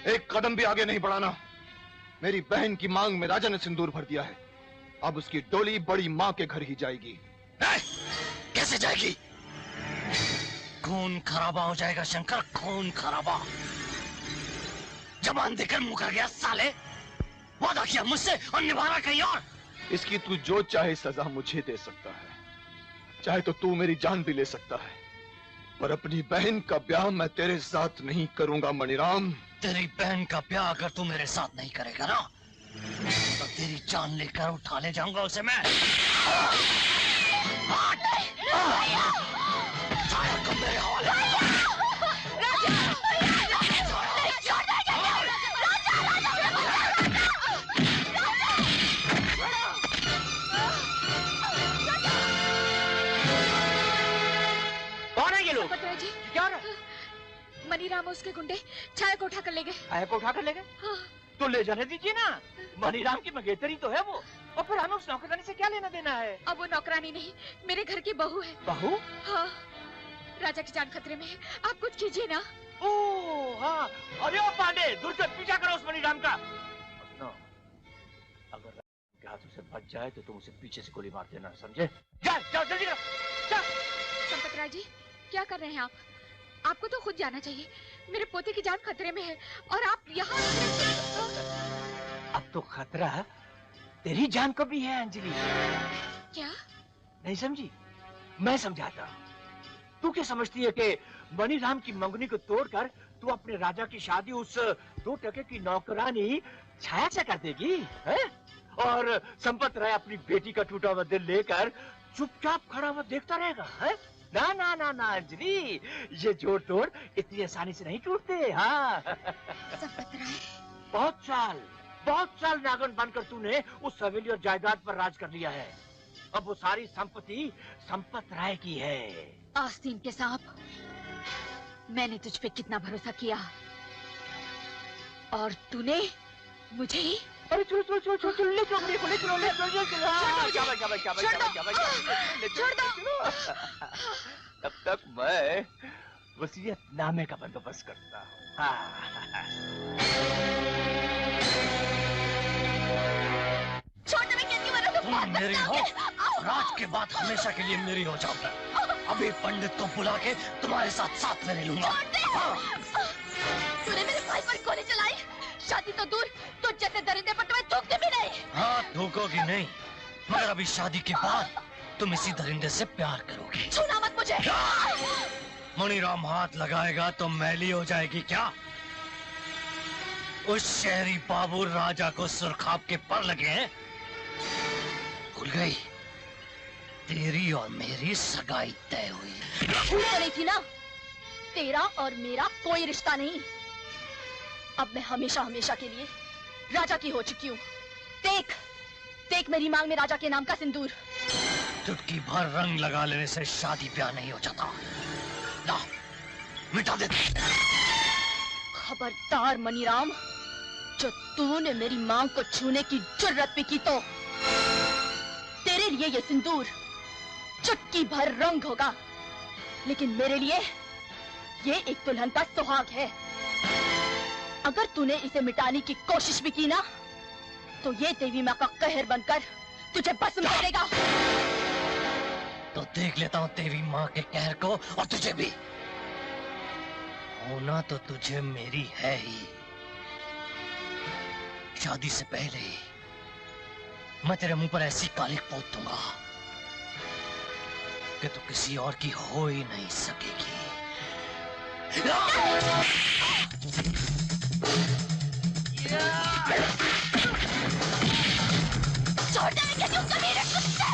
एक कदम भी आगे नहीं बढ़ाना। मेरी बहन की मांग में राजा ने सिंदूर भर दिया है, अब उसकी डोली बड़ी माँ के घर ही जाएगी। कैसे जाएगी? खून खराबा हो जाएगा शंकर, खून खराबा। जबान देकर मुकर गया साले। वादा किया मुझसे और निभाना कहीं और। इसकी तू जो चाहे सजा मुझे दे सकता है, चाहे तो तू मेरी जान भी ले सकता है, पर अपनी बहन का ब्याह मैं तेरे साथ नहीं करूंगा मणिराम। तेरी बहन का ब्याह अगर तू मेरे साथ नहीं करेगा ना तो तेरी जान लेकर उठा ले जाऊंगा उसे मैं। छाया को मेरे हवाले। कौन है ये लोग? जी क्या हो रहा है? मनीराम उसके गुंडे छाया को उठाकर ले गए। छाया को उठाकर ले गए? हाँ। तो ले जाने दीजिए ना, मणिराम की मंगेतरी तो है वो, और फिर हमें उस नौकरानी से क्या लेना देना है? अब वो नौकरानी नहीं, मेरे घर की बहू है। बहू? हाँ, राजा की जान खतरे में है, आप कुछ कीजिए ना। ओह हाँ, अरे ओ पांडे, दूर से पीछा करो उस मणिराम का। सुनो, बच जाए तो तुम उसे पीछे से गोली मार देना, समझे? जा, जाओ जल्दी करो, जा। संपत राय जी, क्या कर रहे हैं आप? आपको तो खुद जाना चाहिए। मेरे पोते की जान खतरे में है और आप यहाँ। अब तो खतरा तेरी जान को भी है अंजलि। क्या? नहीं समझी? मैं समझाता हूँ। तू क्या समझती है कि मणिराम की मंगनी को तोड़कर तू अपने राजा की शादी उस 2 टके की नौकरानी छाया से कर देगी, है? और संपत राय अपनी बेटी का टूटा हुआ दिल लेकर चुपचाप खड़ा हुआ देखता रहेगा, है? ना ना ना ना अंजलि, ये जोड़ तोड़ इतनी आसानी से नहीं टूटते। हाँ संपत राय, बहुत साल नागन बनकर तूने उस हवेली और जायदाद पर राज कर लिया है। अब वो सारी संपत्ति संपत राय की है। आस्तीन के सांप, मैंने तुझ पे कितना भरोसा किया और तूने मुझे ही। अरे चलो चलो चलो चलो ले चलो ले चलो ले चलो ले चलो। तब तक मैं वसीयतनामे का बंदोबस्त करता हूँ। तुम मेरी हो, राज के बाद हमेशा के लिए मेरी हो जाओगे। अभी पंडित को बुला के तुम्हारे साथ साथ में लूंगा। तूने मेरे भाई पर गोली चलाई, शादी तो दूर, तो जैसे दरिंदे पर तुम्हें थूकते भी नहीं। हाँ थूकोगी नहीं, मगर अभी शादी के बाद तुम इसी दरिंदे से प्यार करोगी। छूना मत मुझे। मणिराम हाथ लगाएगा तो मैली हो जाएगी क्या? उस शहरी बाबू राजा को सुरखाब के पर लगे हैं। भूल गई, तेरी और मेरी सगाई तय हुई। भूल तो नहीं थी ना, तेरा और मेरा कोई रिश्ता नहीं। अब मैं हमेशा हमेशा के लिए राजा की हो चुकी हूँ। देख देख मेरी मांग में राजा के नाम का सिंदूर। चुटकी भर रंग लगा लेने से शादी ब्याह नहीं हो जाता। ला, मिटा दे। खबरदार मणिराम, जो तूने मेरी मांग को छूने की जुर्रत भी की तो तेरे लिए ये सिंदूर चुटकी भर रंग होगा, लेकिन मेरे लिए ये एक दुल्हन का सुहाग है। अगर तूने इसे मिटाने की कोशिश भी की ना, तो ये देवी माँ का कहर बनकर तुझे भस्म कर देगा। तो देख लेता हूँ देवी माँ के कहर को, और तुझे भी। होना तो तुझे मेरी है ही। शादी से पहले ही मैं तेरे मुंह पर ऐसी कालिक पोत दूंगा कि तू किसी और की हो ही नहीं सकेगी। छोड़ दे मुझे, क्यों कमीने कुत्ते!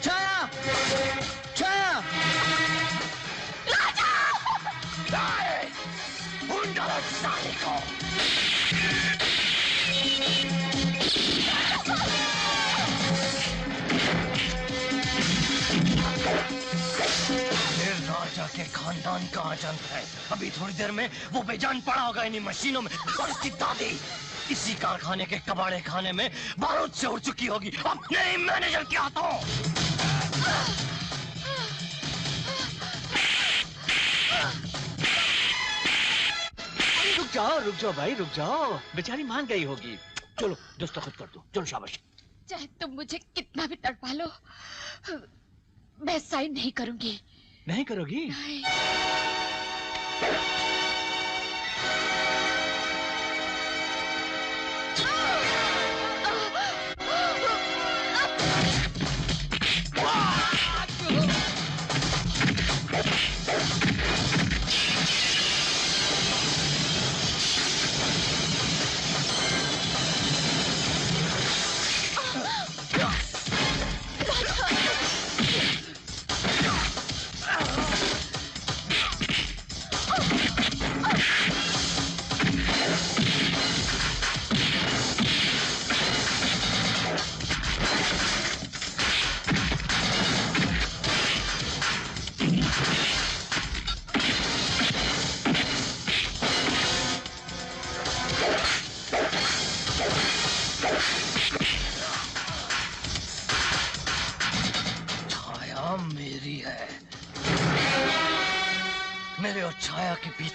छाया! छाया! राजा! डालो साले को। ये राजा के खानदान का आजंत है। अभी थोड़ी देर में वो बेजान पड़ा होगा इन्हीं मशीनों में, और इसकी दादी इसी कारखाने के कबाड़े खाने में बारूद से उड़ चुकी होगी अपने ही मैनेजर के हाथों। रुक जाओ भाई, रुक जाओ। बेचारी मान गई होगी। चलो दस्तखत कर दो, चलो शाबाश। चाहे तुम मुझे कितना भी तड़पा लो, मैं साइन नहीं करूंगी। नहीं करोगी? नहीं।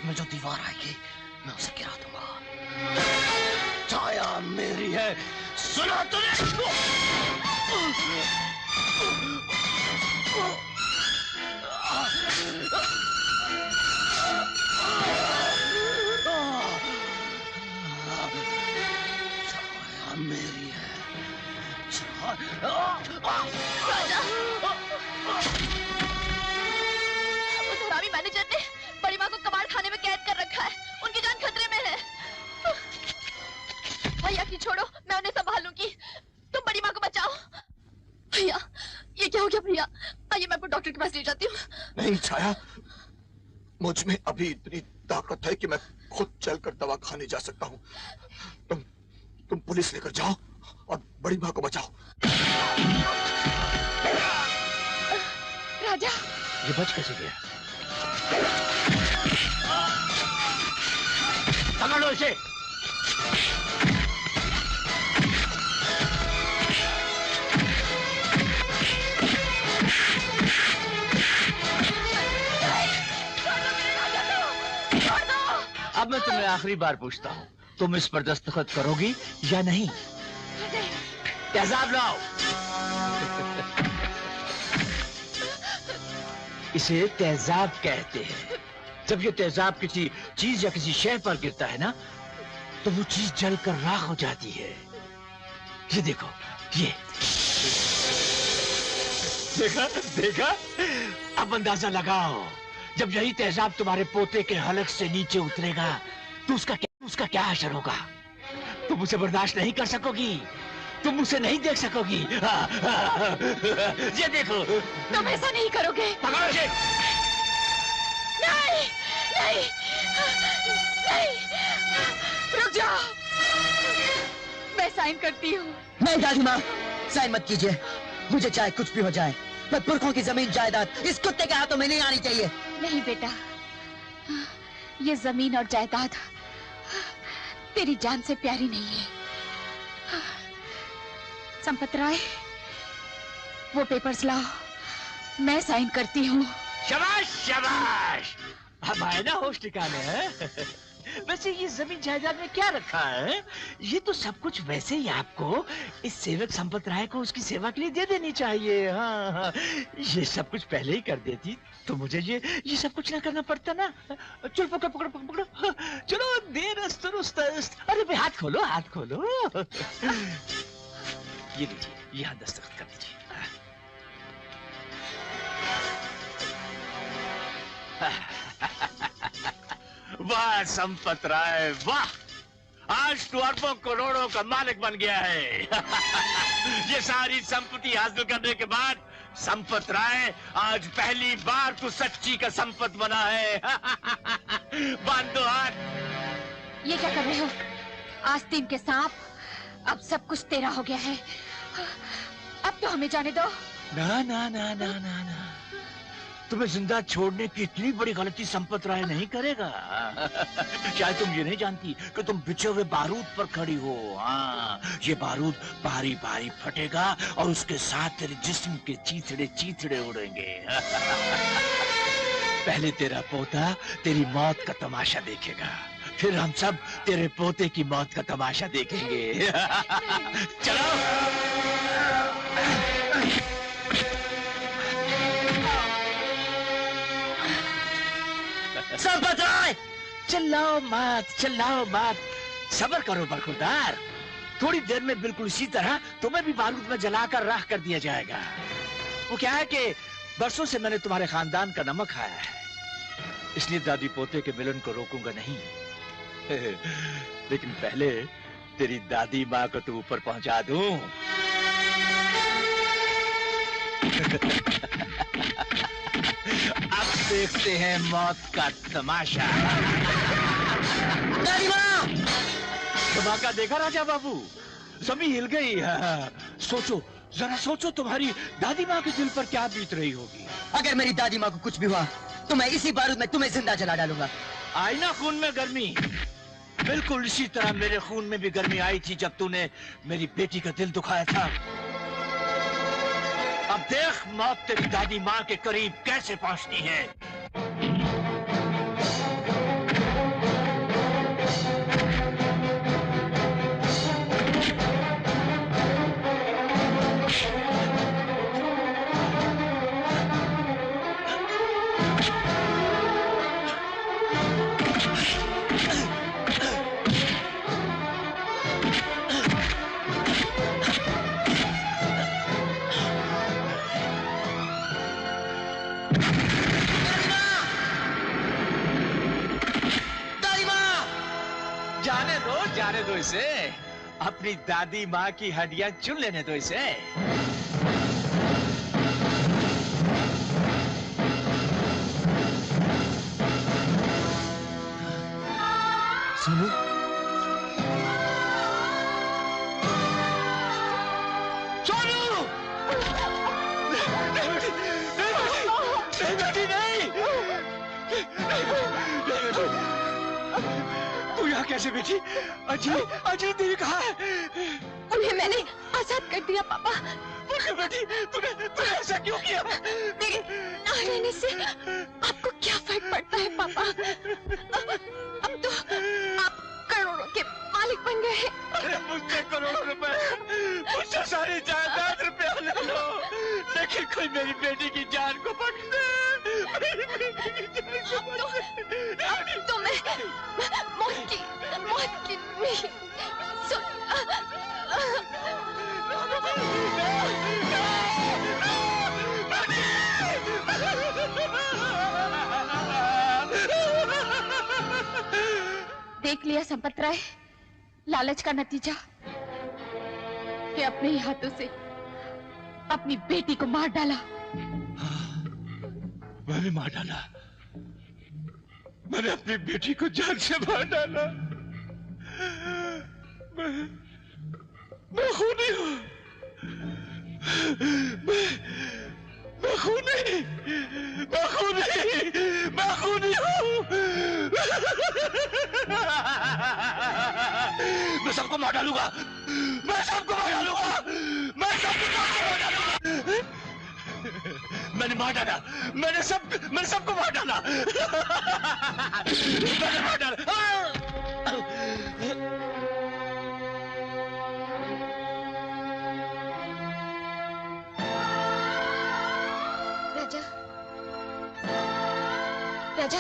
में जो दीवार आएगी मैं उसे गिरा दूंगा। छाया मेरी है, सुना तूने? छाया मेरी है। उस हरामी मैनेजर ने बड़ी माँ को कबाड़ खाने में कैद कर रखा है। उनकी जान खतरे में है। भैया की छोड़ो, मैं उन्हें संभालूंगी। तुम बड़ी माँ को बचाओ। भैया, ये क्या हो गया भैया? आइए मैं आपको डॉक्टर के पास ले जाती हूँ। नहीं छाया, मुझ में अभी इतनी ताकत है कि मैं खुद चलकर दवा खाने जा सकता हूँ। तुम पुलिस लेकर जाओ और बड़ी माँ को बचाओ। राजा, ये बच कैसे गया? पकड़ लो इसे। अब मैं तुम्हें आखिरी बार पूछता हूँ, तुम इस पर दस्तखत करोगी या नहीं? तेजाब लाओ। इसे तेजाब कहते हैं। जब ये तेजाब किसी चीज या किसी शय पर गिरता है ना, तो वो चीज जलकर राख हो जाती है। ये देखो, ये देखा देखा? अब अंदाजा लगाओ, जब यही तेजाब तुम्हारे पोते के हलक से नीचे उतरेगा तो उसका क्या असर होगा? तुम उसे बर्दाश्त नहीं कर सकोगी, तुम उसे नहीं देख सकोगी। ये देखो। तुम ऐसा नहीं करोगे। पकड़ो इसे। नहीं, नहीं, नहीं, रुक जाओ। मैं साइन करती हूँ। नहीं दादी माँ, साइन मत कीजिए। मुझे चाहे कुछ भी हो जाए, मैं पुरखों की जमीन जायदाद इस कुत्ते के हाथों में नहीं आनी चाहिए। नहीं बेटा, ये जमीन और जायदाद तेरी जान से प्यारी नहीं है। संपत राय, वो पेपर्स लाओ, मैं साइन करती हूँ। शाबाश शाबाश, अब आए ना होश ठिकाने हैं। वैसे ये जमीन जायदाद में क्या रखा है? ये तो सब कुछ वैसे ही आपको इस सेवक संपत राय को उसकी सेवा के लिए दे देनी चाहिए। हाँ हाँ, ये सब कुछ पहले ही कर देती तो मुझे ये सब कुछ ना करना पड़ता ना। चल पकड़ो पकड़ो पकड़ो, चलो देर अस्त। अरे भाई हाथ खोलो, हाथ खोलो। ये लीजिए, यहाँ दस्तखत कर दीजिए। वाह संपत राय वाह, आज तू अरबों करोड़ों का मालिक बन गया है। ये सारी संपत्ति हासिल करने के बाद संपत राय आज पहली बार तू सच्ची का संपत बना है। बांधो हाथ। ये क्या कर रहे हो? आस्तीन के सांप, अब सब कुछ तेरा हो गया है। अब तो हमें जाने दो। ना ना ना ना ना ना, तुम्हें जिंदा छोड़ने की इतनी बड़ी गलती संपत राय नहीं करेगा। शायद तुम ये नहीं जानती कि तुम बिछे हुए बारूद पर खड़ी हो। हाँ, ये बारूद बारी बारी फटेगा और उसके साथ तेरे जिस्म के चीथड़े चीथड़े उड़ेंगे। पहले तेरा पोता तेरी मौत का तमाशा देखेगा, फिर हम सब तेरे पोते की मौत का तमाशा देखेंगे। चलो। संपत राय, चिल्लाओ मत, चिल्लाओ मत, सब्र करो बरखुरदार। थोड़ी देर में बिल्कुल इसी तरह तुम्हें भी बारूद में जलाकर राख कर दिया जाएगा। वो क्या है कि बरसों से मैंने तुम्हारे खानदान का नमक खाया है, इसलिए दादी पोते के मिलन को रोकूंगा नहीं। लेकिन पहले तेरी दादी माँ को तो ऊपर पहुंचा दूं। अब देखते हैं मौत का तमाशा। दादी माँ! धमाका देखा राजा बाबू? जमीन हिल गई। सोचो, जरा सोचो, तुम्हारी दादी माँ के दिल पर क्या बीत रही होगी। अगर मेरी दादी माँ को कुछ भी हुआ तो मैं इसी बारूद में तुम्हें जिंदा जला डालूंगा। आई ना खून में गर्मी? बिल्कुल इसी तरह मेरे खून में भी गर्मी आई थी जब तूने मेरी बेटी का दिल दुखाया था। अब देख मौत तेरी दादी माँ के करीब कैसे पहुंचती है। जाने दो इसे। अपनी दादी माँ की हड्डियां चुन लेने दो इसे। सोनू, सोनू! नहीं बेटी, नहीं! तू यहाँ कैसे बेटी? अजी देवी कहाँ है? उन्हें मैंने आजाद कर दिया पापा। बेटी, तूने ऐसा क्यों किया? मेरे ना रहने से आपको क्या फर्क पड़ता है पापा? अब तो आप करोड़ों के मालिक बन गए हैं। अरे मुझसे करोड़ों रुपए, मुझसे सारी जायदाद रुपया ले लो, लेकिन कोई मेरी बेटी की जान को बख्श दे। मेरी बेटी की जान को बख्श दे। अब तो मैं मौत की नहीं सुन। देख लिया संपत राय, लालच का नतीजा कि अपने ही हाथों से अपनी बेटी को मार डाला। मैंने मार डाला, मैंने अपनी बेटी को जान से मार डाला। मैं खूनी हूँ, मैं खूनी हूँ। मैं सबको मार डालूंगा, मैं सबको मार डालूंगा। मैंने मार डाला, मैंने सबको मार डाला। मैंने मार डाला। राजा,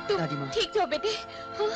तुम ठीक हो बेटे? हाँ?